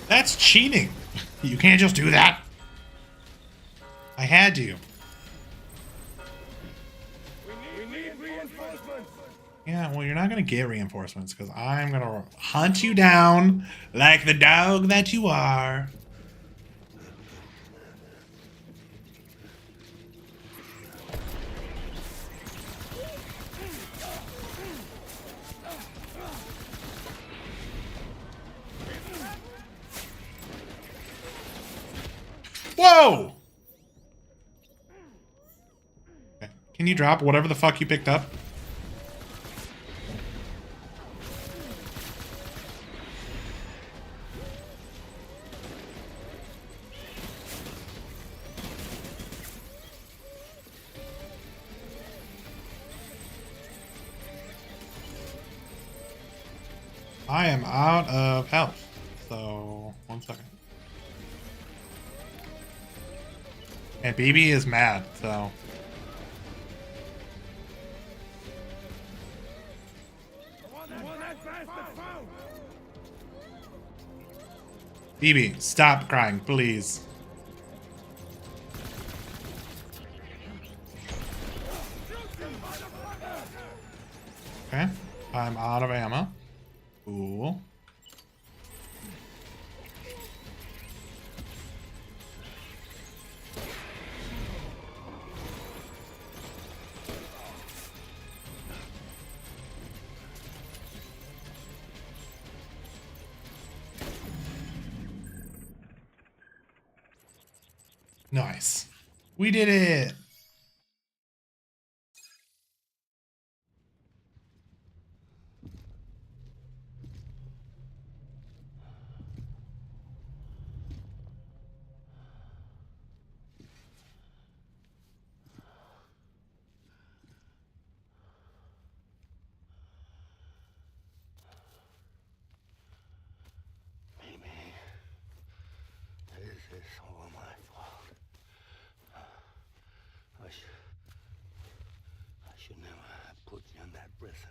That's cheating. You can't just do that. I had to. We need reinforcements. Yeah, well, you're not going to get reinforcements because I'm going to hunt you down like the dog that you are. Whoa! Okay. Can you drop whatever the fuck you picked up? I am out of health, so 1 second. And BB is mad, so. BB, stop crying, please. Okay, I'm out of ammo. Cool. Nice. We did it. Maybe this is all my fault. I should never have put you in that prison.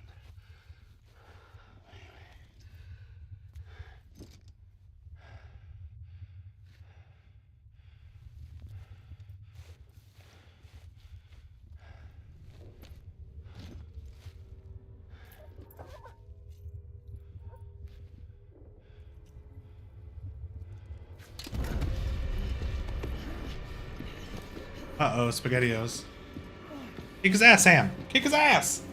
Uh-oh, SpaghettiOs. Kick his ass, Sam. Kick his ass.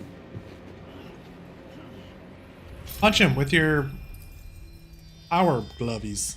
Punch him with your power glovies.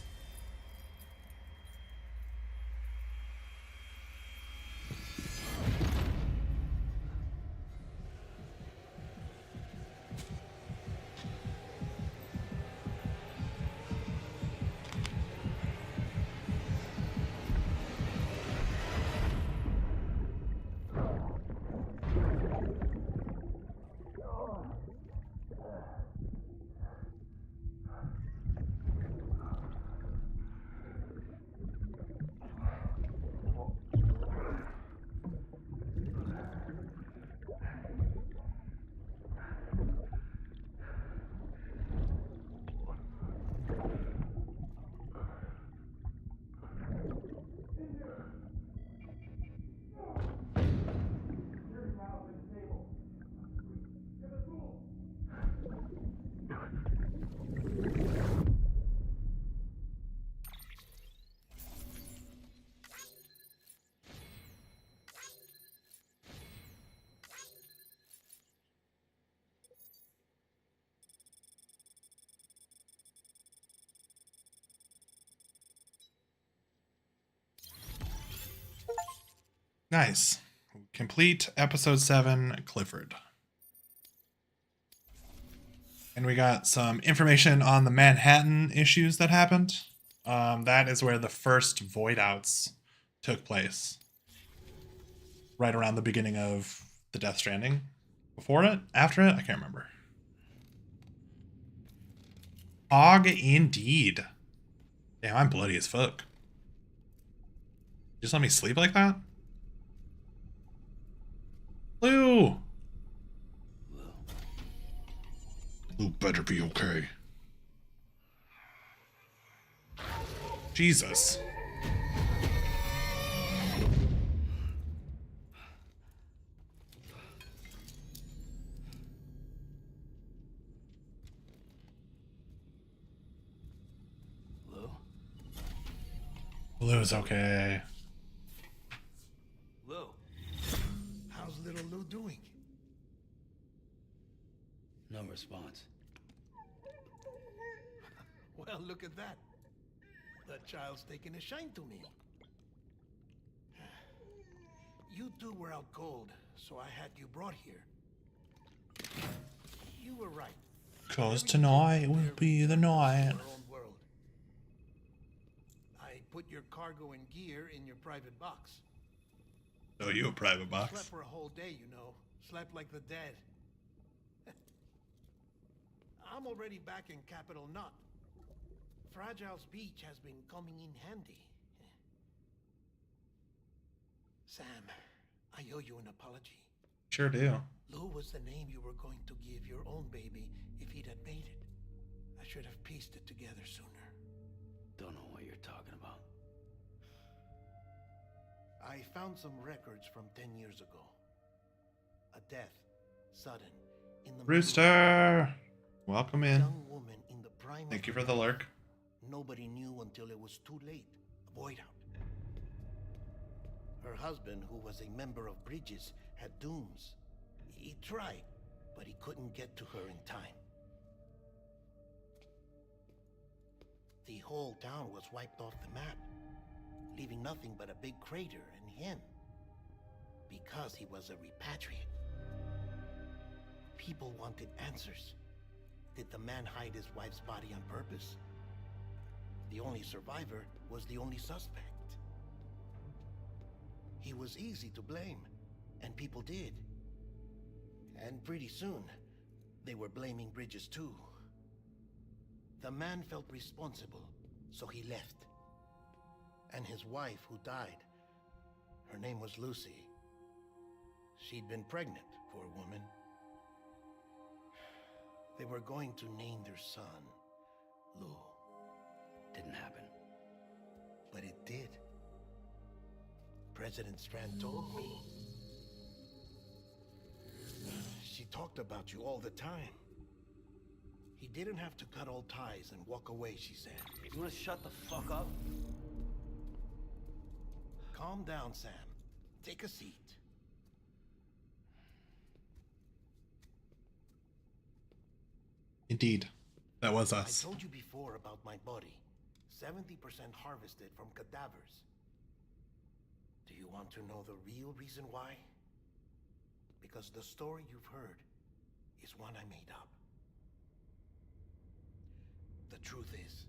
Nice. Complete episode 7, Clifford. And we got some information on the Manhattan issues that happened. That is where the first void outs took place. Right around the beginning of the Death Stranding. Before it? After it? I can't remember. Og indeed. Damn, I'm bloody as fuck. Just let me sleep like that? Lou! Lou better be okay. Jesus. Lou? Lou's okay. Lou? How's little Lou doing? No response. Well, look at that. That child's taking a shine to me. You two were out cold, so I had you brought here. You were right. 'Cause tonight will be the night. Our own world. I put your cargo and gear in your private box. Oh, you a private box? Slept for a whole day, you know. Slept like the dead. I'm already back in Capital Knot. Fragile's beach has been coming in handy. Sam, I owe you an apology. Sure do. Lou was the name you were going to give your own baby if he'd had made it. I should have pieced it together sooner. Don't know what you're talking about. I found some records from 10 years ago. A death, sudden, in the Rooster! Welcome in. young woman in the prime Thank of you her for the life. lurk. Nobody knew until it was too late. A void out. Her husband, who was a member of Bridges, had dooms. He tried, but he couldn't get to her in time. The whole town was wiped off the map, leaving nothing but a big crater in him. Because he was a repatriate. People wanted answers. Did the man hide his wife's body on purpose? The only survivor was the only suspect. He was easy to blame, and people did. And pretty soon, they were blaming Bridges too. The man felt responsible, so he left. And his wife, who died, her name was Lucy. She'd been pregnant, poor woman. They were going to name their son Lou. Didn't happen. But it did. President Strand told me. She talked about you all the time. He didn't have to cut all ties and walk away, she said. You wanna shut the fuck up? Calm down, Sam. Take a seat. Indeed, that was us. I told you before about my body. 70% harvested from cadavers. Do you want to know the real reason why? Because the story you've heard is one I made up. The truth is,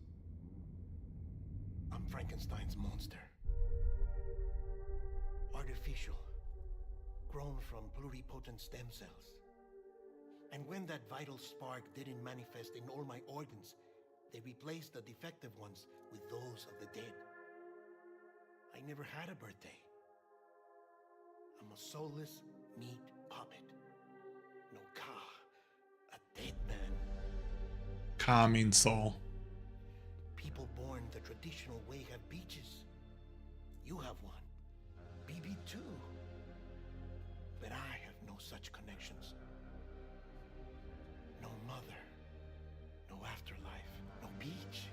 I'm Frankenstein's monster. Artificial. Grown from pluripotent stem cells. And when that vital spark didn't manifest in all my organs, they replaced the defective ones with those of the dead. I never had a birthday. I'm a soulless meat puppet. No Ka, a dead man. Ka means soul. People born the traditional way have beaches. You have one. BB too. But I have no such connections. No mother. No afterlife. No beach.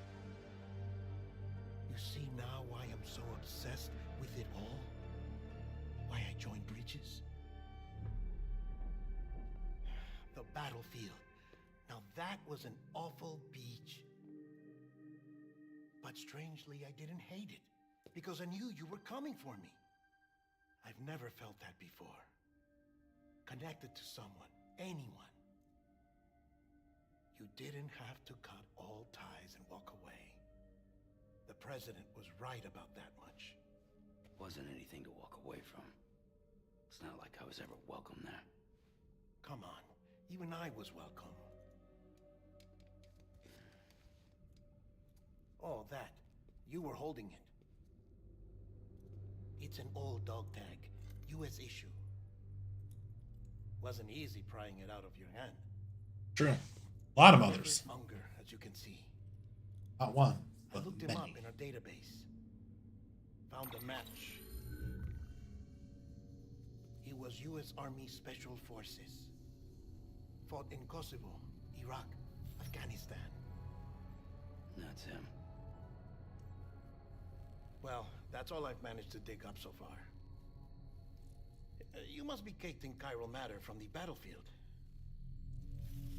You see now why I'm so obsessed with it all? Why I joined Bridges? The battlefield. Now that was an awful beach. But strangely, I didn't hate it. Because I knew you were coming for me. I've never felt that before. Connected to someone. Anyone. You didn't have to cut all ties and walk away. The president was right about that much. Wasn't anything to walk away from. It's not like I was ever welcome there. Come on, even I was welcome. Oh, that. You were holding it. It's an old dog tag, US issue. Wasn't easy prying it out of your hand. True. A lot of others. Unger, as you can see. Not one, I but looked him many. up in our database. Found a match. He was US Army Special Forces. Fought in Kosovo, Iraq, Afghanistan. That's him. Well, that's all I've managed to dig up so far. You must be caked in chiral matter from the battlefield.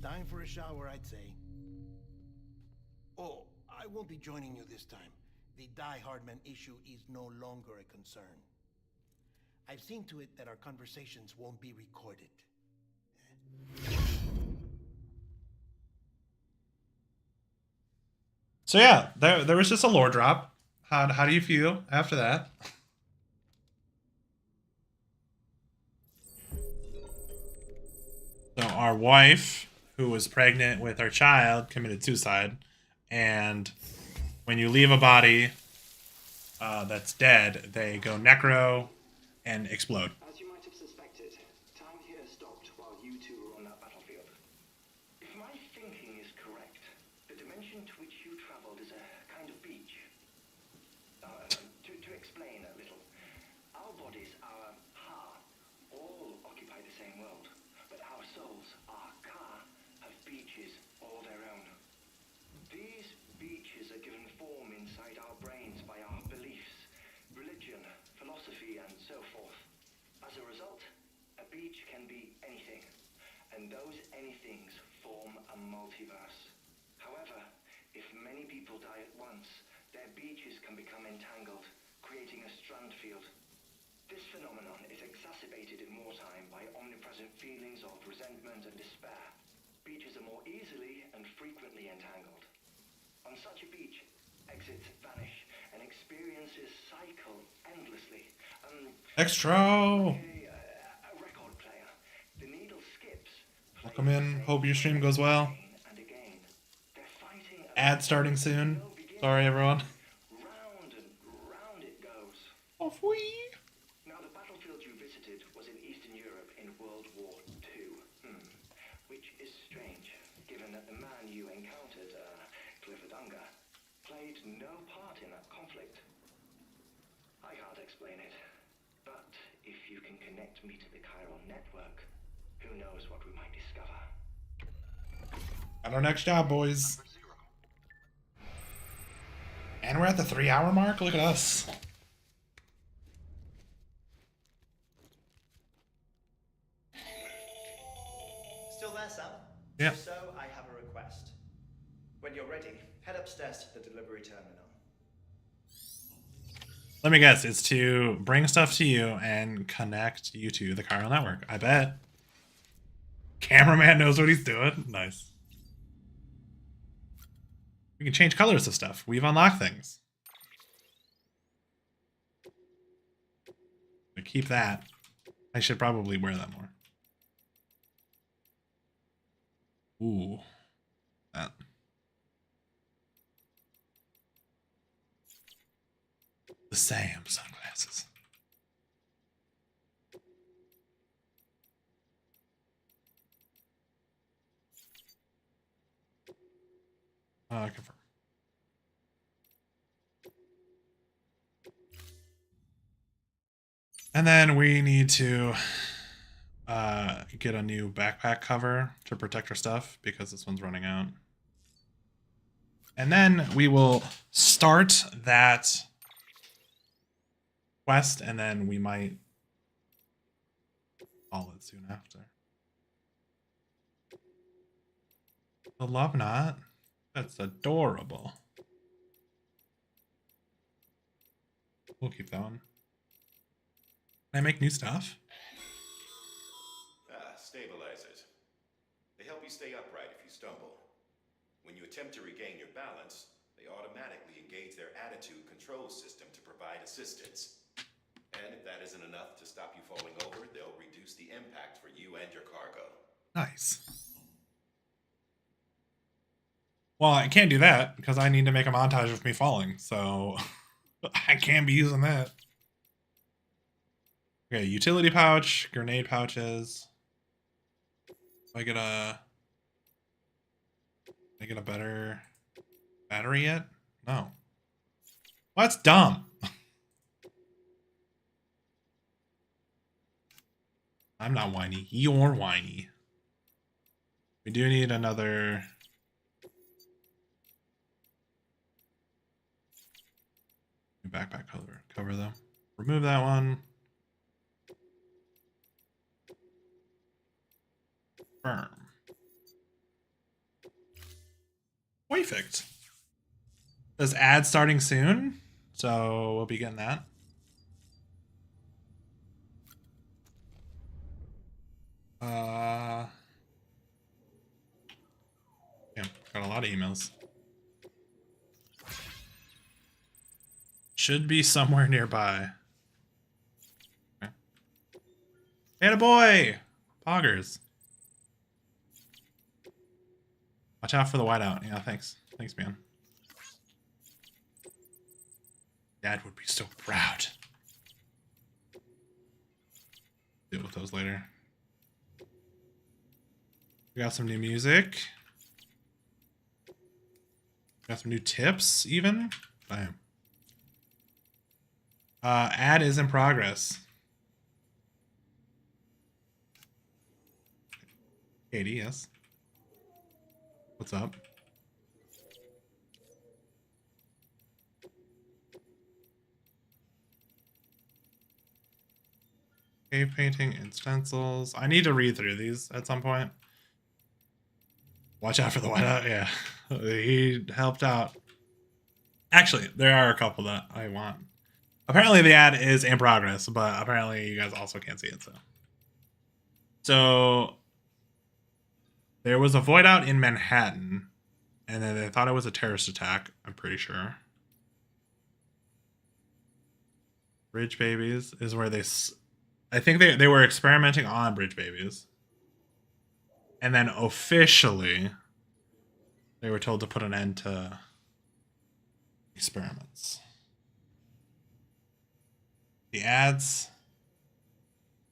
Time for a shower, I'd say. Oh, I won't be joining you this time. The Die Hardman issue is no longer a concern. I've seen to it that our conversations won't be recorded. So yeah, there was just a lore drop. How do you feel after that? So our wife, who was pregnant with our child, committed suicide. And when you leave a body that's dead, they go necro and explode. As you might have suspected, time here stopped while you two were on that battlefield. If my thinking is correct, the dimension to which you traveled is a kind of beach. To explain a little, our bodies, our ha, all occupy the same world, but our souls, our ka, have beaches all their own. These beaches are given form inside our brains by our beliefs, religion, philosophy, and so forth. As a result, a beach can be anything, and those anythings form a multiverse. However, if many people die at once, their beaches can become entangled, creating a strand field. This phenomenon is exacerbated in wartime by omnipresent feelings of resentment and despair. Beaches are more easily and frequently entangled. On such a beach, exits vanish and experiences cycle endlessly. Extra! A record player. The needle skips. Welcome in. Hope your stream goes well. And again. They're fighting. Ad starting soon. Sorry, everyone. Round and round it goes. Off we. Now, the battlefield you visited was in Eastern Europe in World War II. Which is strange, given that the man you encountered, Clifford Unger, played no part in that conflict. I can't explain it, but if you can connect me to the chiral network, who knows what we might discover. Got our next job, boys. And we're at the 3-hour mark. Look at us. Still there, Sam? Yeah. If so, I have a request. When you're ready, head upstairs to the delivery terminal. Let me guess. It's to bring stuff to you and connect you to the chiral network. I bet. Cameraman knows what he's doing. Nice. We can change colors of stuff. We've unlocked things. So keep that. I should probably wear that more. Ooh. That. The Sam sunglasses. Confirm. And then we need to get a new backpack cover to protect our stuff because this one's running out. And then we will start that quest, and then we might call it soon after. The love knot. That's adorable. We'll keep that one. Can I make new stuff? Stabilizers. They help you stay upright if you stumble. When you attempt to regain your balance, they automatically engage their attitude control system to provide assistance. And if that isn't enough to stop you falling over, they'll reduce the impact for you and your cargo. Nice. Well, I can't do that because I need to make a montage of me falling, so I can't be using that. Okay, utility pouch, grenade pouches. I get a better battery yet? No. Well, that's dumb. I'm not whiny. You're whiny. We do need another... new backpack cover though. Remove that one. Firm. Perfect. There's ad starting soon, so we'll be getting that. Yeah, got a lot of emails. Should be somewhere nearby. Okay. Hey, boy! Poggers. Watch out for the whiteout. Yeah, thanks. Thanks, man. Dad would be so proud. Deal with those later. We got some new music. Got some new tips, even. Bam. Ad is in progress. Katie, yes. What's up? Cave painting and stencils. I need to read through these at some point. Watch out for the whiteout. Yeah, he helped out. Actually, there are a couple that I want. Apparently the ad is in progress, but apparently you guys also can't see it. So there was a void out in Manhattan, and then they thought it was a terrorist attack, I'm pretty sure. Bridge Babies is where I think they were experimenting on Bridge Babies. And then officially, they were told to put an end to experiments. The ads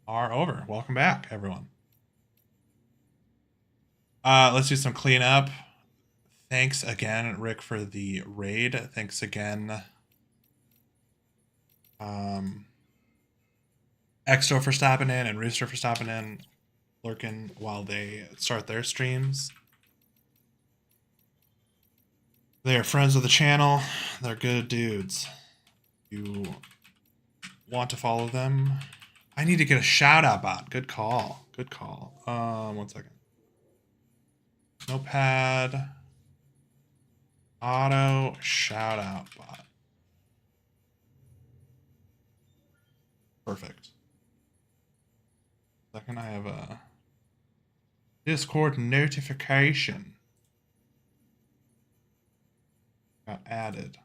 are over. Welcome back, everyone. Let's do some cleanup. Thanks again, Rick, for the raid. Thanks again, Exto for stopping in and Rooster for stopping in, lurking while they start their streams. They are friends of the channel. They're good dudes. You want to follow them? I need to get a shout out bot. Good call. Good call. 1 second. Notepad. Auto shout out bot. Perfect. Second, I have a Discord notification. Got added.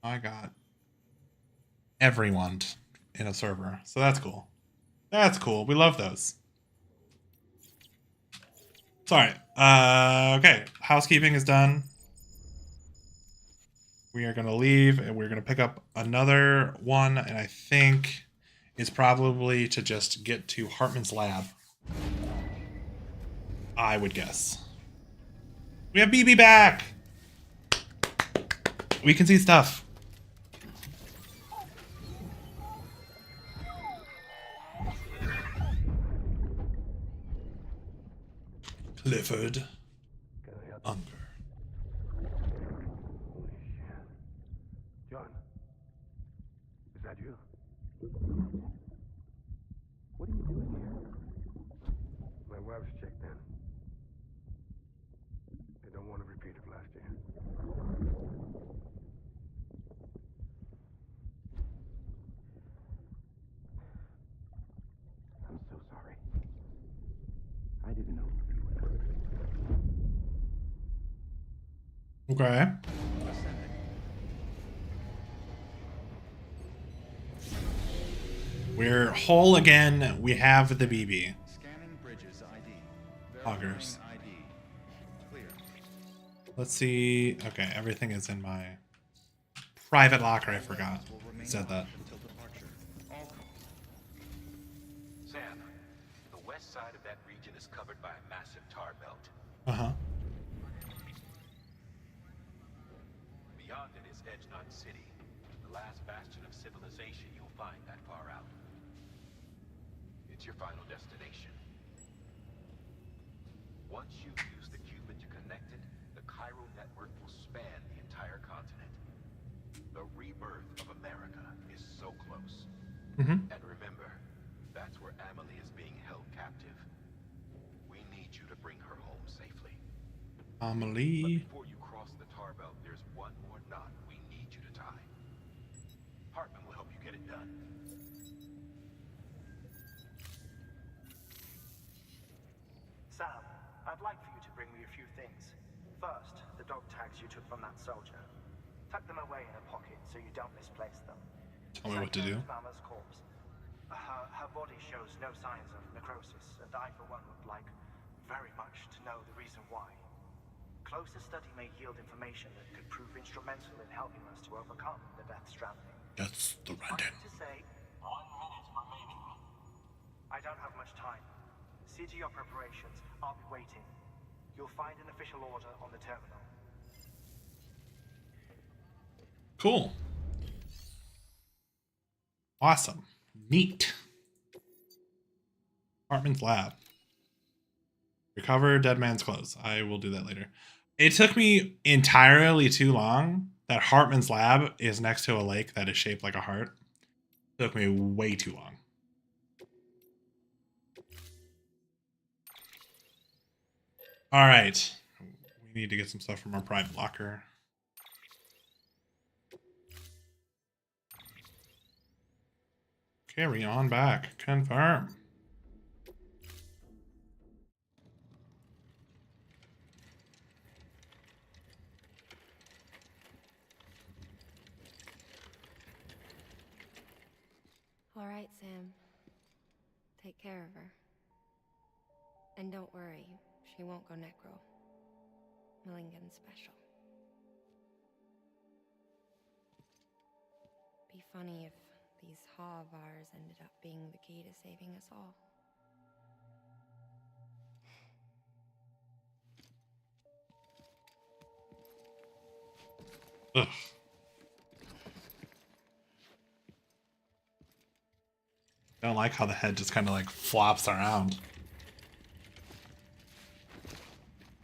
I got everyone in a server, so that's cool. That's cool. We love those. Sorry. Okay. Housekeeping is done. We are going to leave and we're going to pick up another one, and I think is probably to just get to Hartman's lab. I would guess. We have BB back! We can see stuff. Clifford Unger. John, is that you? What are you doing here? My wife's checked in. I don't want to repeat of last year. I'm so sorry. I didn't know. Okay. We're whole again. We have the BB. Scanning bridges ID. Augers. ID. Clear. Let's see. Okay, everything is in my private locker. I forgot. I said that. Sam, the west side of that region is covered by a massive tar belt. Uh-huh. Beyond it is Edgenut City, the last bastion of civilization you'll find that far out. It's your final destination. Once you use the qubit to connect it, the Cairo network will span the entire continent. The rebirth of America is so close. Mm-hmm. And remember, that's where Amelie is being held captive. We need you to bring her home safely. Amelie. But before you cross the tar belt, there's one more knot we need you to tie. Hartman will help you get it done. Sam, I'd like for you to bring me a few things. First, the dog tags you took from that soldier. Tuck them away in a pocket so you don't misplace them. Tell me what to do. Mama's corpse. Her body shows no signs of necrosis, and I, for one, would like very much to know the reason why. Closer study may yield information that could prove instrumental in helping us to overcome the Death Stranding. That's the rundown. To say, 1 minute remaining. I don't have much time. See to your preparations. I'll be waiting. You'll find an official order on the terminal. Cool. Awesome. Neat. Hartman's lab. Recover dead man's clothes. I will do that later. It took me entirely too long that Hartman's lab is next to a lake that is shaped like a heart. It took me way too long. All right. We need to get some stuff from our private locker. Carry on back. Confirm. All right, Sam. Take care of her. And don't worry, she won't go necro. Millingen's special. Be funny if these Ha of ours ended up being the key to saving us all. Ugh. I don't like how the head just kind of like flops around.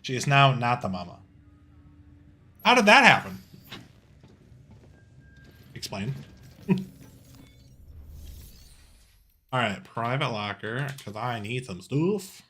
She is now not the mama. How did that happen? Explain. Alright, private locker, because I need some stuff.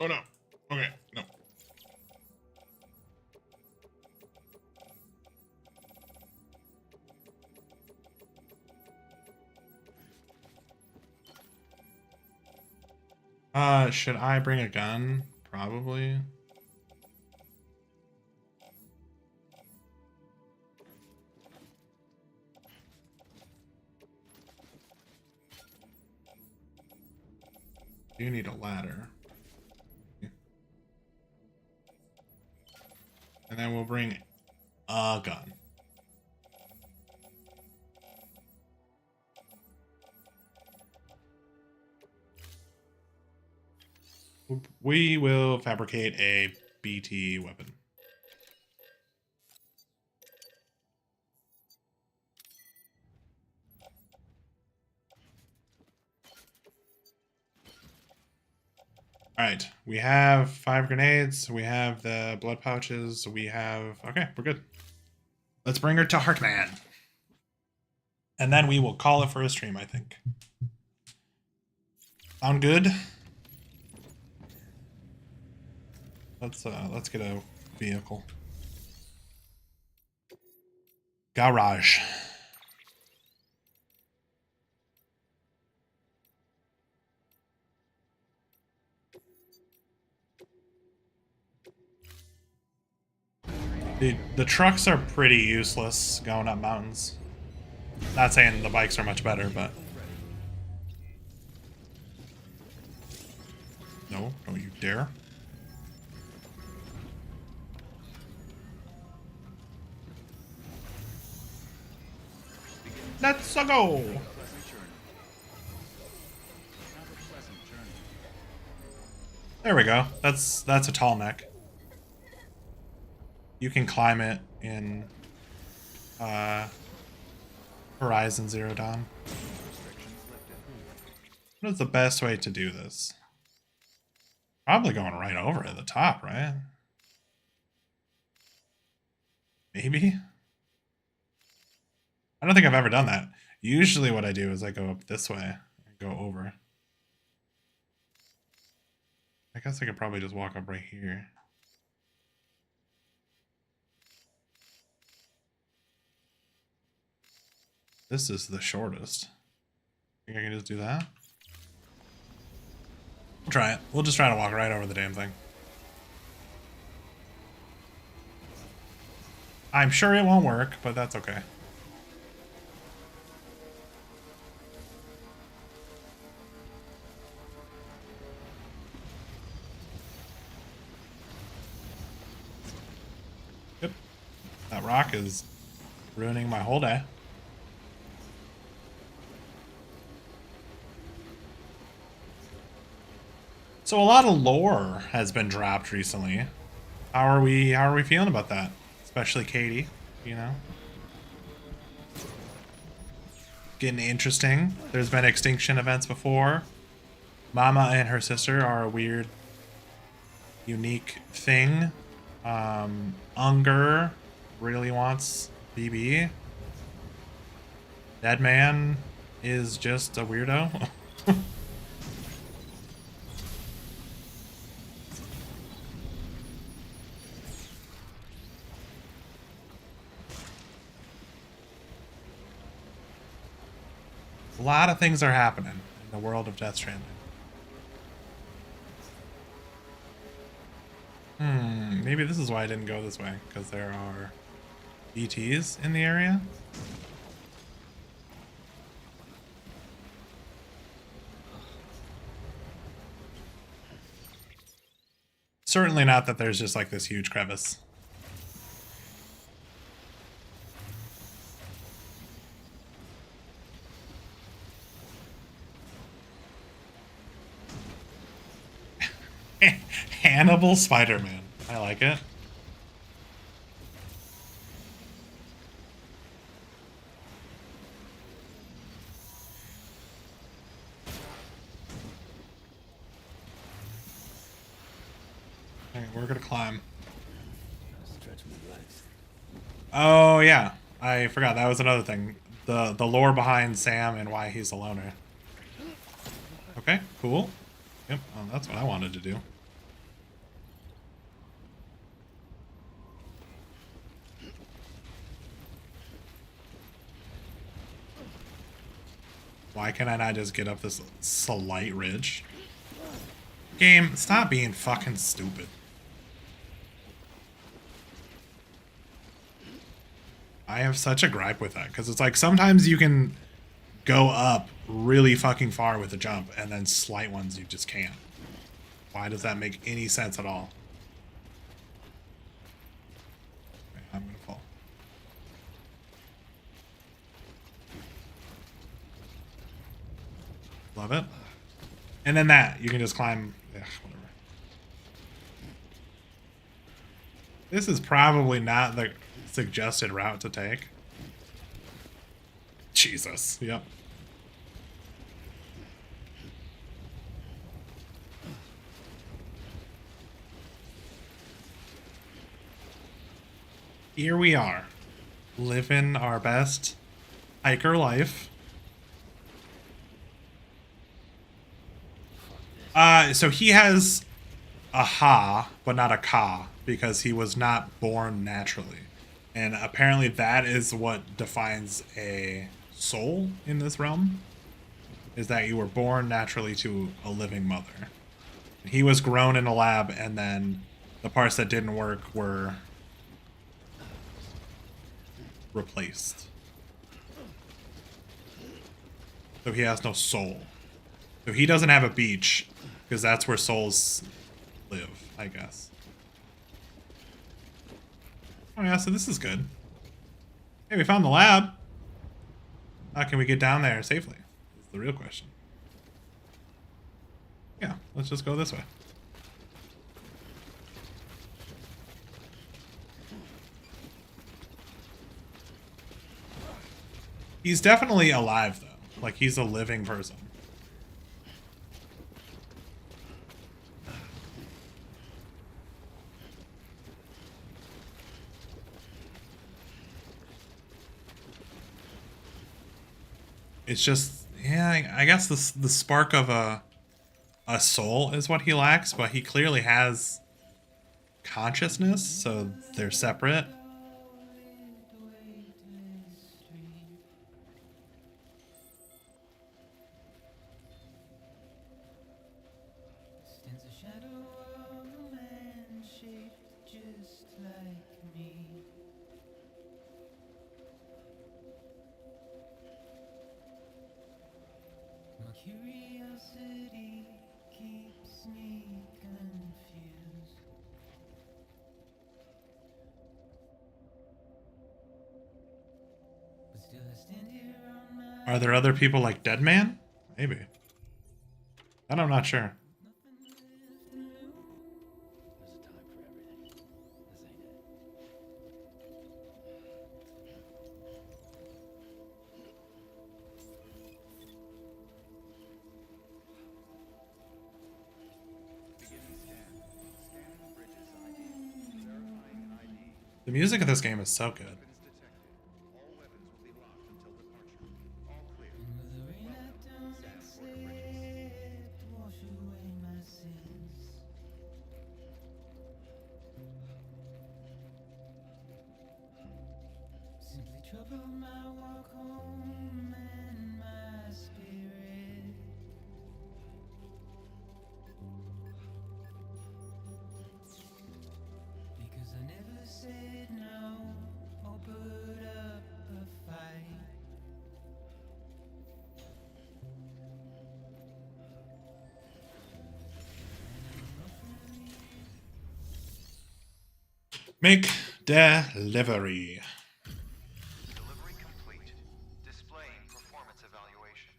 Oh no. Okay, no. Should I bring a gun? Probably. You need a ladder. And then we'll bring a gun. We will fabricate a BT weapon. Alright, we have 5 grenades, we have the blood pouches, we have... Okay, we're good. Let's bring her to Harkman. And then we will call it for a stream, I think. Sound good? Let's get a vehicle. Garage. The trucks are pretty useless going up mountains. Not saying the bikes are much better, but... No, don't you dare. Let's go! There we go. That's a tall neck. You can climb it in Horizon Zero Dawn. What is the best way to do this? Probably going right over at the top, right? Maybe? I don't think I've ever done that. Usually what I do is I go up this way and go over. I guess I could probably just walk up right here. This is the shortest. Think I can just do that? We'll try it. We'll just try to walk right over the damn thing. I'm sure it won't work, but that's okay. Yep. That rock is ruining my whole day. So a lot of lore has been dropped recently. How are we feeling about that? Especially Katie, you know? Getting interesting. There's been extinction events before. Mama and her sister are a weird, unique thing. Unger really wants BB. Dead man is just a weirdo. A lot of things are happening in the world of Death Stranding. Maybe this is why I didn't go this way, because there are ETs in the area. Certainly not that there's just like this huge crevice. Hannibal Spider-Man. I like it. Alright, we're gonna climb. Oh yeah, I forgot that was another thing. The lore behind Sam and why he's a loner. Okay, cool. Yep, well, that's what I wanted to do. Why can I not just get up this slight ridge? Game, stop being fucking stupid. I have such a gripe with that, because it's like sometimes you can go up really fucking far with a jump, and then slight ones you just can't. Why does that make any sense at all? Okay, I'm gonna fall. Love it. And then that, you can just climb. Ugh, whatever. This is probably not the suggested route to take. Jesus. Yep. Here we are, living our best hiker life. So he has a ha, but not a ka, because he was not born naturally. And apparently that is what defines a soul in this realm, is that you were born naturally to a living mother. He was grown in a lab, and then the parts that didn't work were replaced. So he has no soul. So he doesn't have a beach, because that's where souls live, I guess. Oh yeah, so this is good. Hey, we found the lab. How can we get down there safely? That's the real question. Yeah, let's just go this way. He's definitely alive, though. Like, he's a living person. It's just, yeah, I guess the spark of a soul is what he lacks, but he clearly has consciousness, so they're separate. Curiosity keeps me confused. But still I stand here on my Are there other people like Dead Man? Maybe. I'm not sure. The music of this game is so good. Weapons detected. All weapons will be locked until departure. All clear. Will the rain I don't Sam Porter Bridges. accept wash away my sins? Simply trouble my walk home and my spirit. Because I never said no or put up a fight. Make delivery. Delivery complete. Displaying performance evaluation.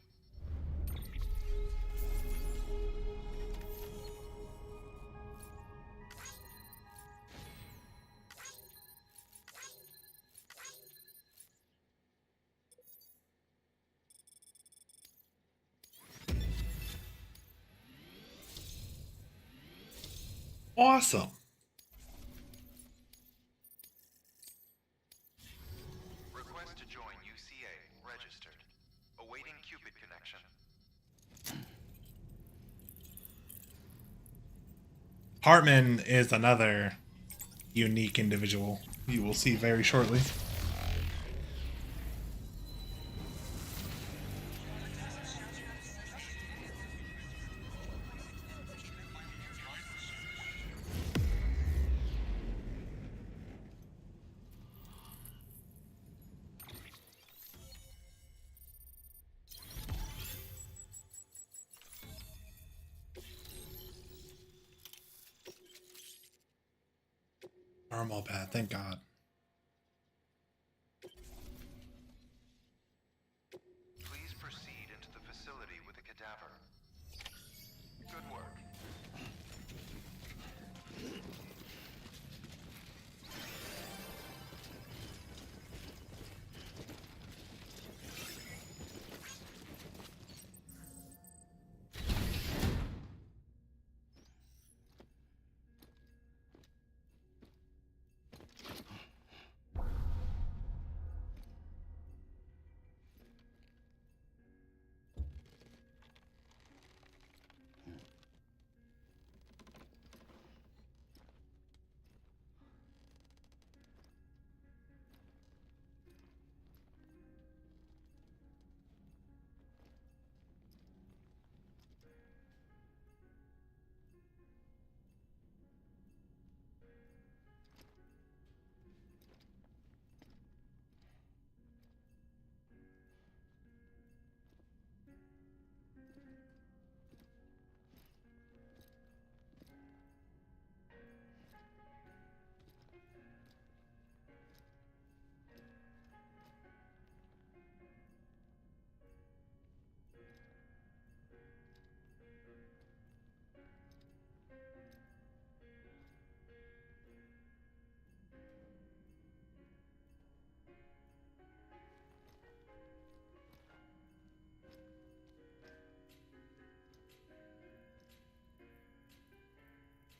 Awesome. Request to join UCA. Registered. Awaiting Cupid connection. Hartman is another unique individual you will see very shortly. Normal bad, thank God. Please proceed into the facility with the cadaver. Good work.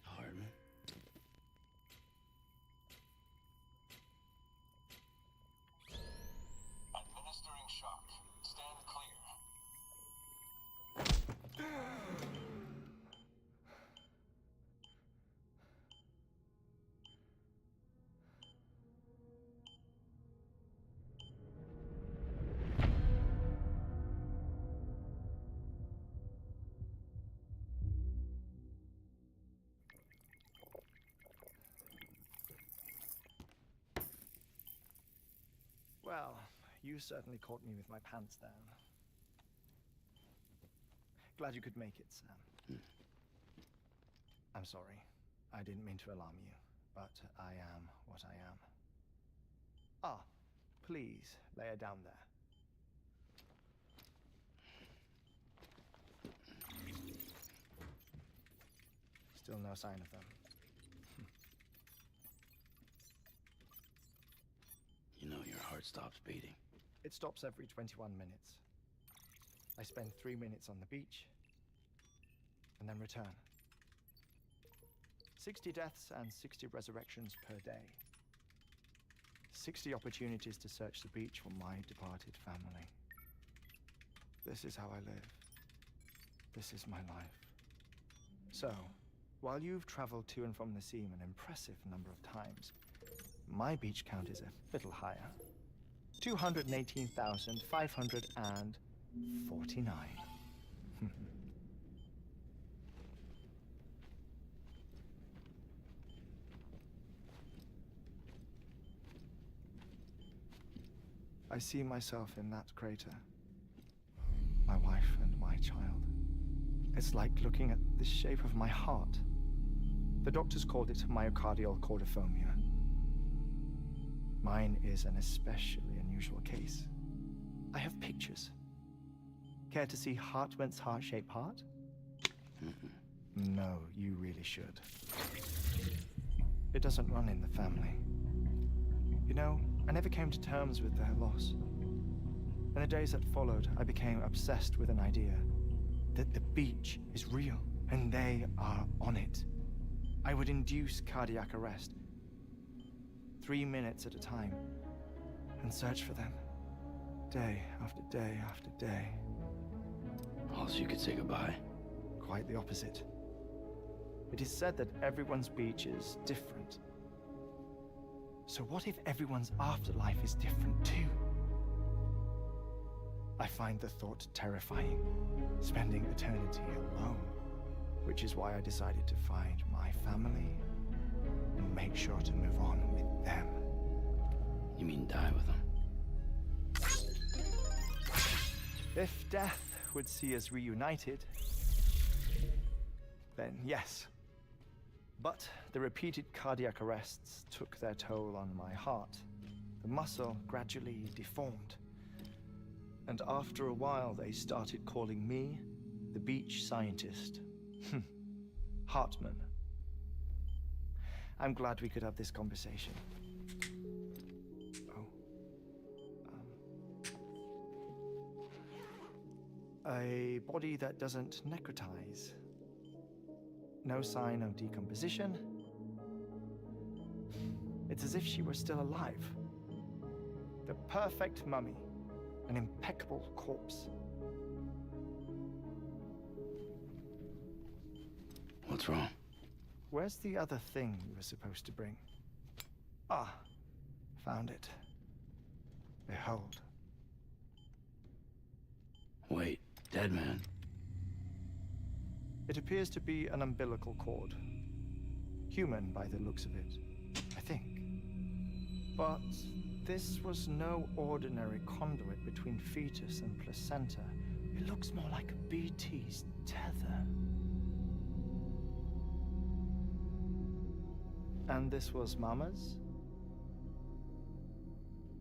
Hartman? Administering shock. Stand clear. Well, you certainly caught me with my pants down. Glad you could make it, Sam. I'm sorry. I didn't mean to alarm you, but I am what I am. Ah, please lay her down there. Still no sign of them. You know your heart stops beating. It stops every 21 minutes. I spend 3 minutes on the beach, and then return. 60 deaths and 60 resurrections per day. 60 opportunities to search the beach for my departed family. This is how I live. This is my life. So, while you've traveled to and from the sea an impressive number of times, my beach count is a little higher. 218,549. I see myself in that crater. My wife and my child. It's like looking at the shape of my heart. The doctors called it myocardial cordiformia. Mine is an especially unusual case. I have pictures. Care to see Hartmann's heart-shaped heart? No, you really should. It doesn't run in the family. You know, I never came to terms with their loss. In the days that followed, I became obsessed with an idea that the beach is real, and they are on it. I would induce cardiac arrest, 3 minutes at a time, and search for them, day after day after day. Also, you could say goodbye. Quite the opposite. It is said that everyone's beach is different. So what if everyone's afterlife is different too? I find the thought terrifying, spending eternity alone, which is why I decided to find my family and make sure to move on with them. You mean die with them? If death would see us reunited, then yes. But the repeated cardiac arrests took their toll on my heart. The muscle gradually deformed. And after a while, they started calling me the beach scientist. Hartmann. I'm glad we could have this conversation. A body that doesn't necrotize. No sign of decomposition. It's as if she were still alive. The perfect mummy. An impeccable corpse. What's wrong? Where's the other thing you were supposed to bring? Ah, found it. Behold. Wait, dead man? It appears to be an umbilical cord. Human by the looks of it, I think. But this was no ordinary conduit between fetus and placenta. It looks more like a BT's tether. And this was Mama's?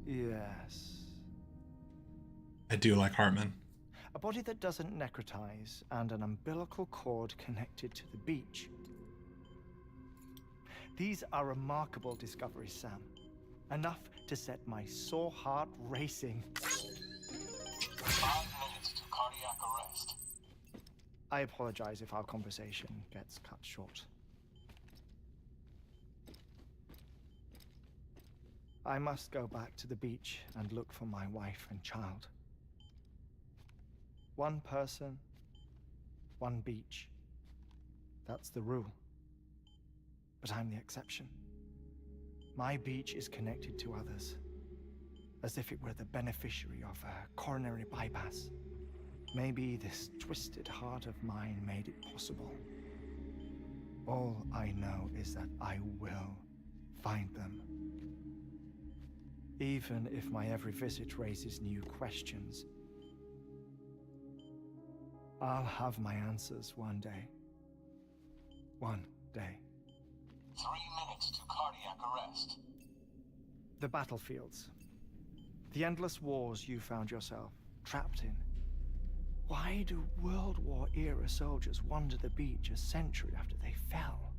Yes. I do like Hartman. A body that doesn't necrotize and an umbilical cord connected to the beach. These are remarkable discoveries, Sam. Enough to set my sore heart racing. 5 minutes to cardiac arrest. I apologize if our conversation gets cut short. I must go back to the beach and look for my wife and child. One person, one beach. That's the rule. But I'm the exception. My beach is connected to others, as if it were the beneficiary of a coronary bypass. Maybe this twisted heart of mine made it possible. All I know is that I will find them. Even if my every visit raises new questions, I'll have my answers one day. One day. 3 minutes to cardiac arrest. The battlefields. The endless wars you found yourself trapped in. Why do World War era soldiers wander the beach a century after they fell?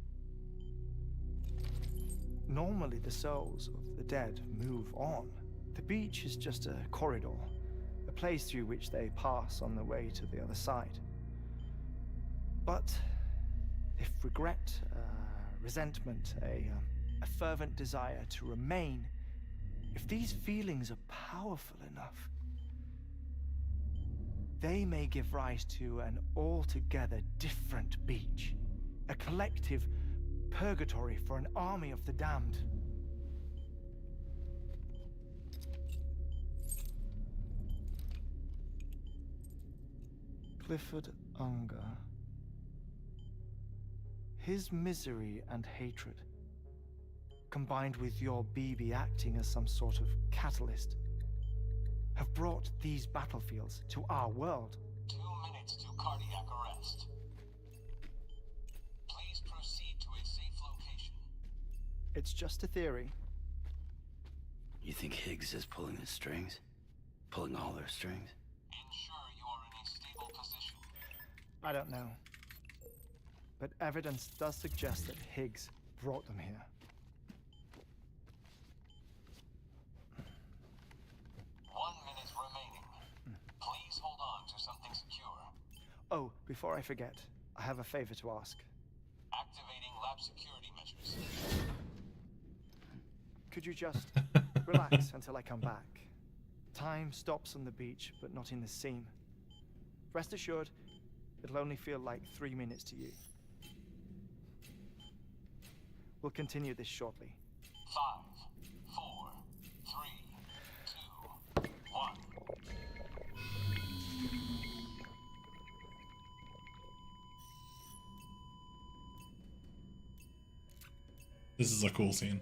Normally the souls of the dead move on. The beach is just a corridor, a place through which they pass on the way to the other side. But if regret, resentment, a fervent desire to remain If these feelings are powerful enough, they may give rise to an altogether different beach. A collective purgatory for an army of the damned. Clifford Unger. His misery and hatred, combined with your BB acting as some sort of catalyst, have brought these battlefields to our world. 2 minutes to cardiac arrest. Please proceed to a safe location. It's just a theory. You think Higgs is pulling the strings? Pulling all their strings? Ensure you are in a stable position. I don't know. But evidence does suggest that Higgs brought them here. 1 minute remaining. Please hold on to something secure. Oh, before I forget, I have a favor to ask. Activating lab security measures. Could you just relax until I come back? Time stops on the beach, but not in the scene. Rest assured, it'll only feel like 3 minutes to you. We'll continue this shortly. 5, 4, 3, 2, 1. This is a cool scene.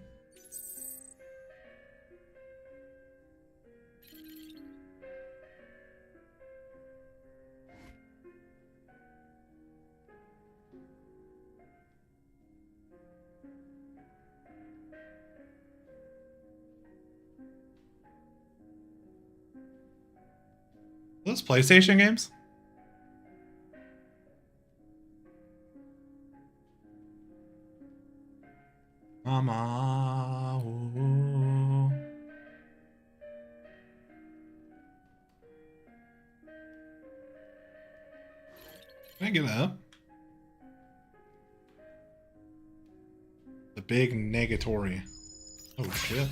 Those PlayStation games? Mama. Ooh. Can I get up? The big negatory. Oh shit.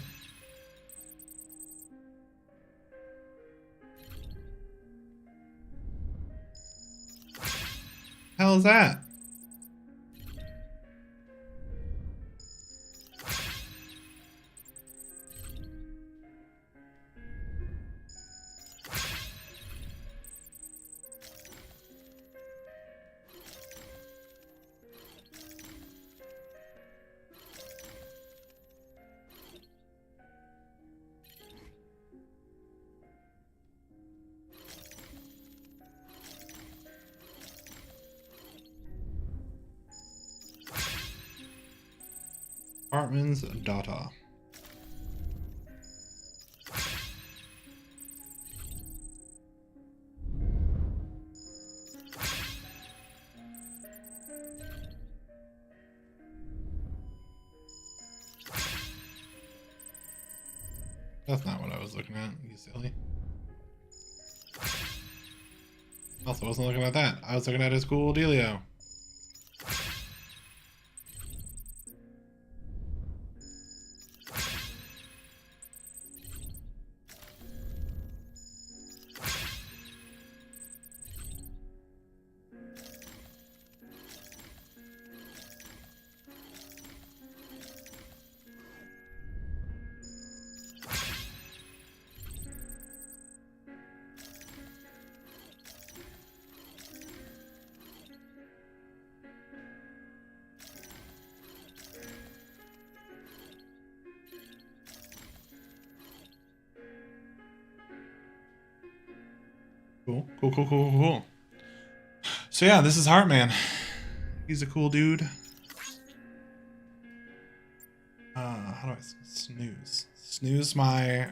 Hell is that? Hartman's daughter. That's not what I was looking at, you silly. Also wasn't looking at that. I was looking at his cool dealio. Cool. So yeah, this is Heartman. He's a cool dude. How do I snooze? Snooze my...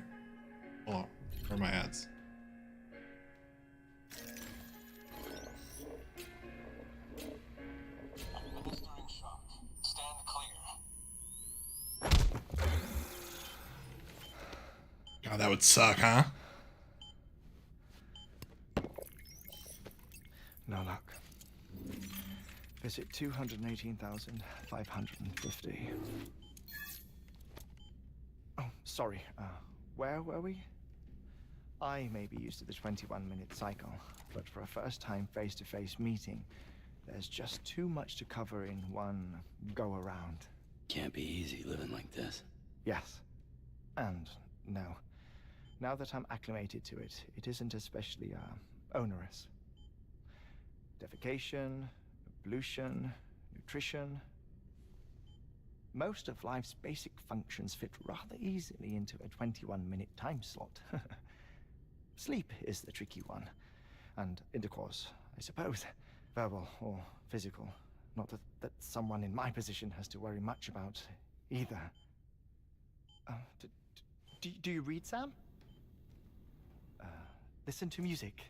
Hold on. Where are my ads? Administering shock. Stand clear. God, that would suck, huh? No luck. Visit 218,550. Oh, sorry. where were we? I may be used to the 21-minute cycle, but for a first-time face-to-face meeting, there's just too much to cover in one go-around. Can't be easy living like this. Yes. And no. Now that I'm acclimated to it, it isn't especially, onerous. Defecation, pollution, nutrition. Most of life's basic functions fit rather easily into a 21-minute time slot. Sleep is the tricky one. And intercourse, I suppose. Verbal or physical. Not that someone in my position has to worry much about either. Do you read, Sam? Listen to music.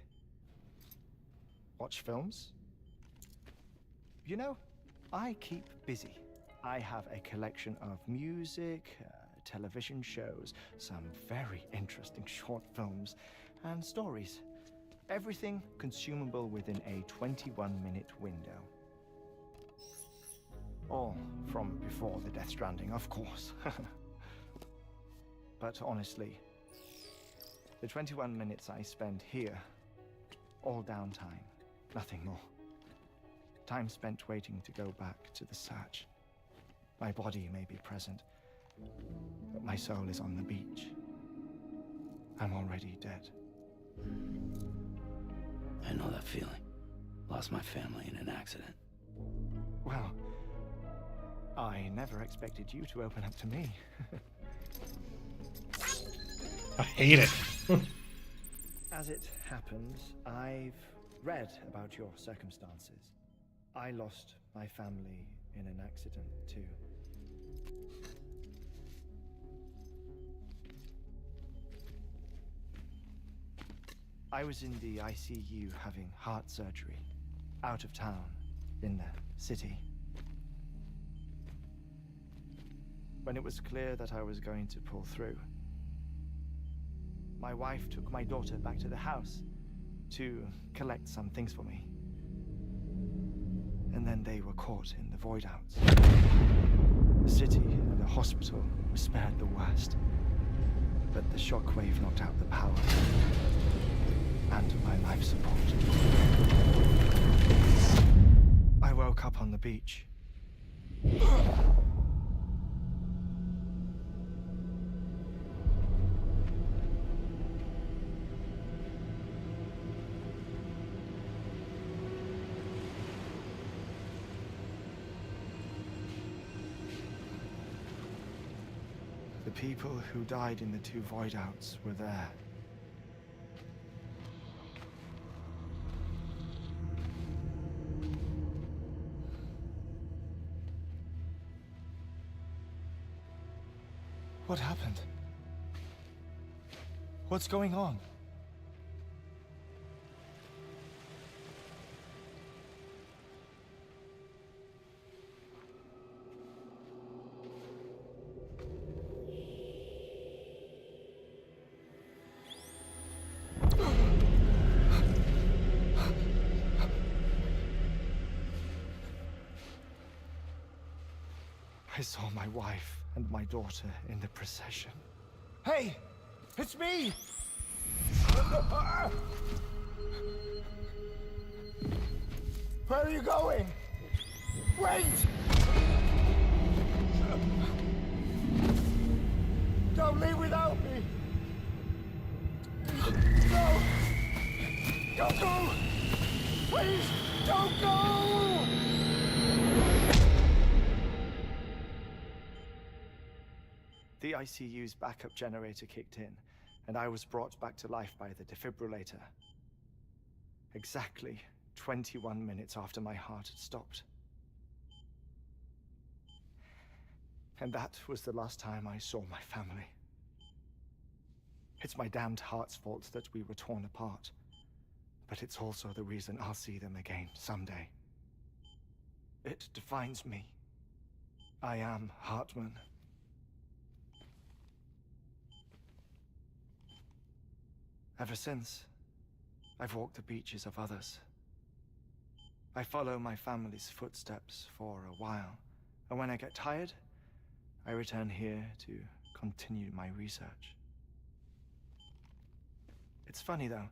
Watch films? You know, I keep busy. I have a collection of music, television shows, some very interesting short films, and stories. Everything consumable within a 21-minute window. All from before the Death Stranding, of course. But honestly, the 21 minutes I spend here, all downtime, nothing more. Time spent waiting to go back to the search. My body may be present, but my soul is on the beach. I'm already dead. I know that feeling. Lost my family in an accident. Well, I never expected you to open up to me. I hate it. As it happens, I've read about your circumstances. I lost my family in an accident, too. I was in the ICU having heart surgery, out of town, in the city. When it was clear that I was going to pull through, my wife took my daughter back to the house to collect some things for me. And then they were caught in the void outs. The city and the hospital were spared the worst, but the shockwave knocked out the power and my life support. I woke up on the beach. The people who died in the two void outs were there. What happened? What's going on? I saw my wife and my daughter in the procession. Hey! It's me! Where are you going? Wait! Don't leave without me! No! Don't go! Please, don't go! The ICU's backup generator kicked in, and I was brought back to life by the defibrillator. Exactly 21 minutes after my heart had stopped. And that was the last time I saw my family. It's my damned heart's fault that we were torn apart, but it's also the reason I'll see them again someday. It defines me. I am Hartman. Ever since, I've walked the beaches of others. I follow my family's footsteps for a while, and when I get tired, I return here to continue my research. It's funny though.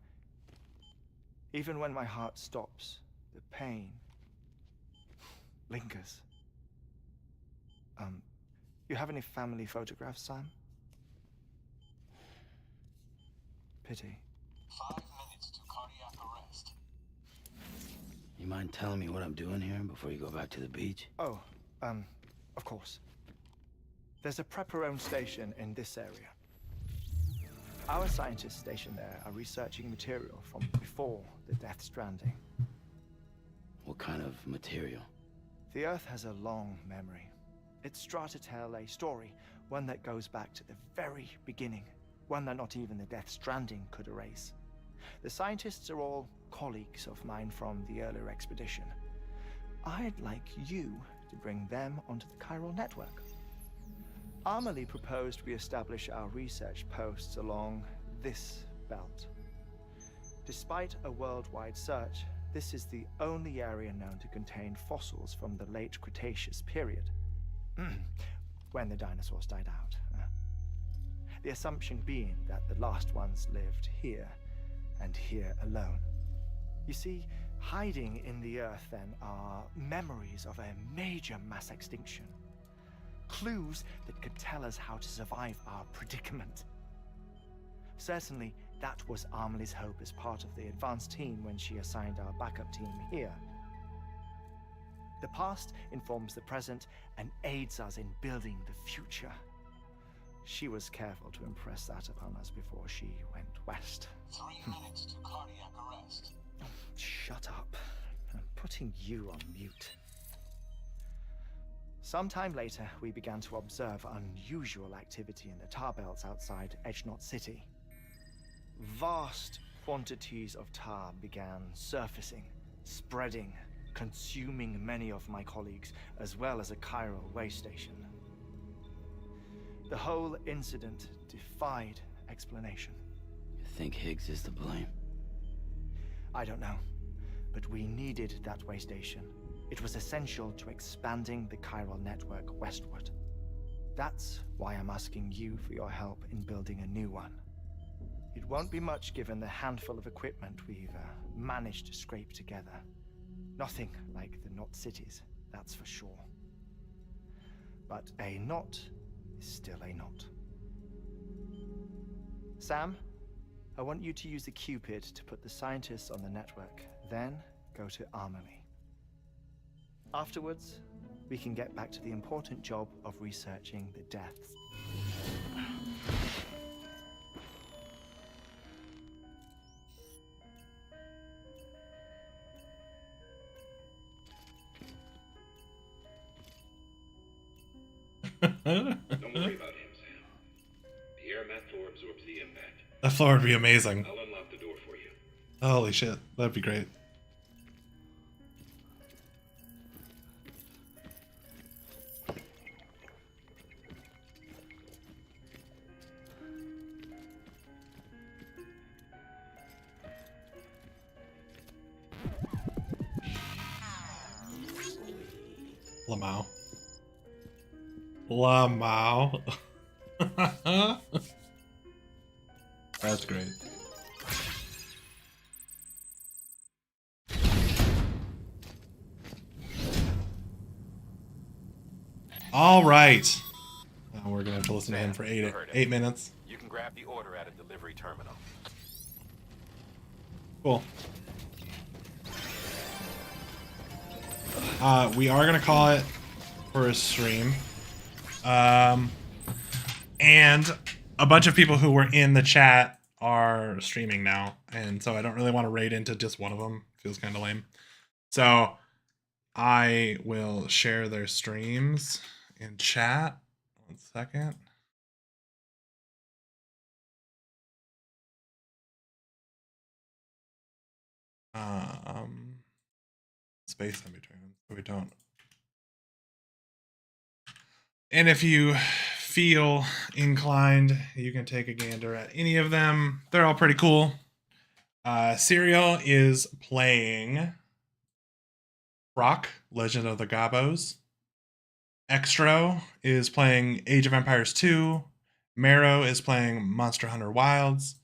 Even when my heart stops, the pain lingers. You have any family photographs, Sam? Pity. 5 minutes to cardiac arrest. You mind telling me what I'm doing here before you go back to the beach? Oh, of course. There's a prepper-owned station in this area. Our scientists stationed there are researching material from before the Death Stranding. What kind of material? The Earth has a long memory. It's trying to tell a story, one that goes back to the very beginning, one that not even the Death Stranding could erase. The scientists are all colleagues of mine from the earlier expedition. I'd like you to bring them onto the chiral network. Amelie proposed we establish our research posts along this belt. Despite a worldwide search, this is the only area known to contain fossils from the late Cretaceous period, when the dinosaurs died out. The assumption being that the last ones lived here, and here alone. You see, hiding in the Earth then are memories of a major mass extinction. Clues that could tell us how to survive our predicament. Certainly, that was Amelie's hope as part of the advanced team when she assigned our backup team here. The past informs the present and aids us in building the future. She was careful to impress that upon us before she went west. 3 minutes to cardiac arrest. Shut up. I'm putting you on mute. Sometime later, we began to observe unusual activity in the tar belts outside Edgenot City. Vast quantities of tar began surfacing, spreading, consuming many of my colleagues, as well as a chiral way station. The whole incident defied explanation. You think Higgs is to blame? I don't know, but we needed that way station. It was essential to expanding the chiral network westward. That's why I'm asking you for your help in building a new one. It won't be much given the handful of equipment we've managed to scrape together. Nothing like the knot cities, that's for sure. But a knot is still a knot. Sam, I want you to use the Cupid to put the scientists on the network, then go to Amelie. Afterwards, we can get back to the important job of researching the deaths. Don't worry about him, Sam. The air mat floor absorbs the impact. That floor would be amazing. I'll unlock the door for you. Holy shit, that'd be great. Lamau. Lamau. That's great. All right. Now we're gonna have to listen to him for eight minutes. You can grab the order at a delivery terminal. Cool. We are gonna call it for a stream. And a bunch of people who were in the chat are streaming now, and so I don't really want to raid into just one of them. Feels kind of lame. So I will share their streams in chat. 1 second. Space in between, so we don't. And if you feel inclined, you can take a gander at any of them. They're all pretty cool. Serial is playing Rock, Legend of the Gabos. Extro is playing Age of Empires 2. Marrow is playing Monster Hunter Wilds.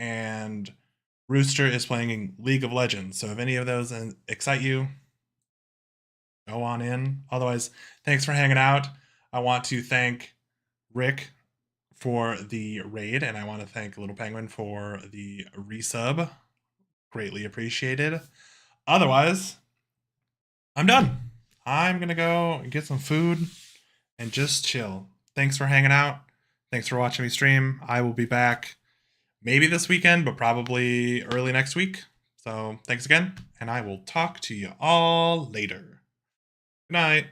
and Rooster is playing League of Legends. So if any of those excite you, go on in. Otherwise, thanks for hanging out. I want to thank Rick for the raid, and I want to thank Little Penguin for the resub. Greatly appreciated. Otherwise, I'm done. I'm going to go get some food and just chill. Thanks for hanging out. Thanks for watching me stream. I will be back maybe this weekend, but probably early next week. So thanks again, and I will talk to you all later. Good night.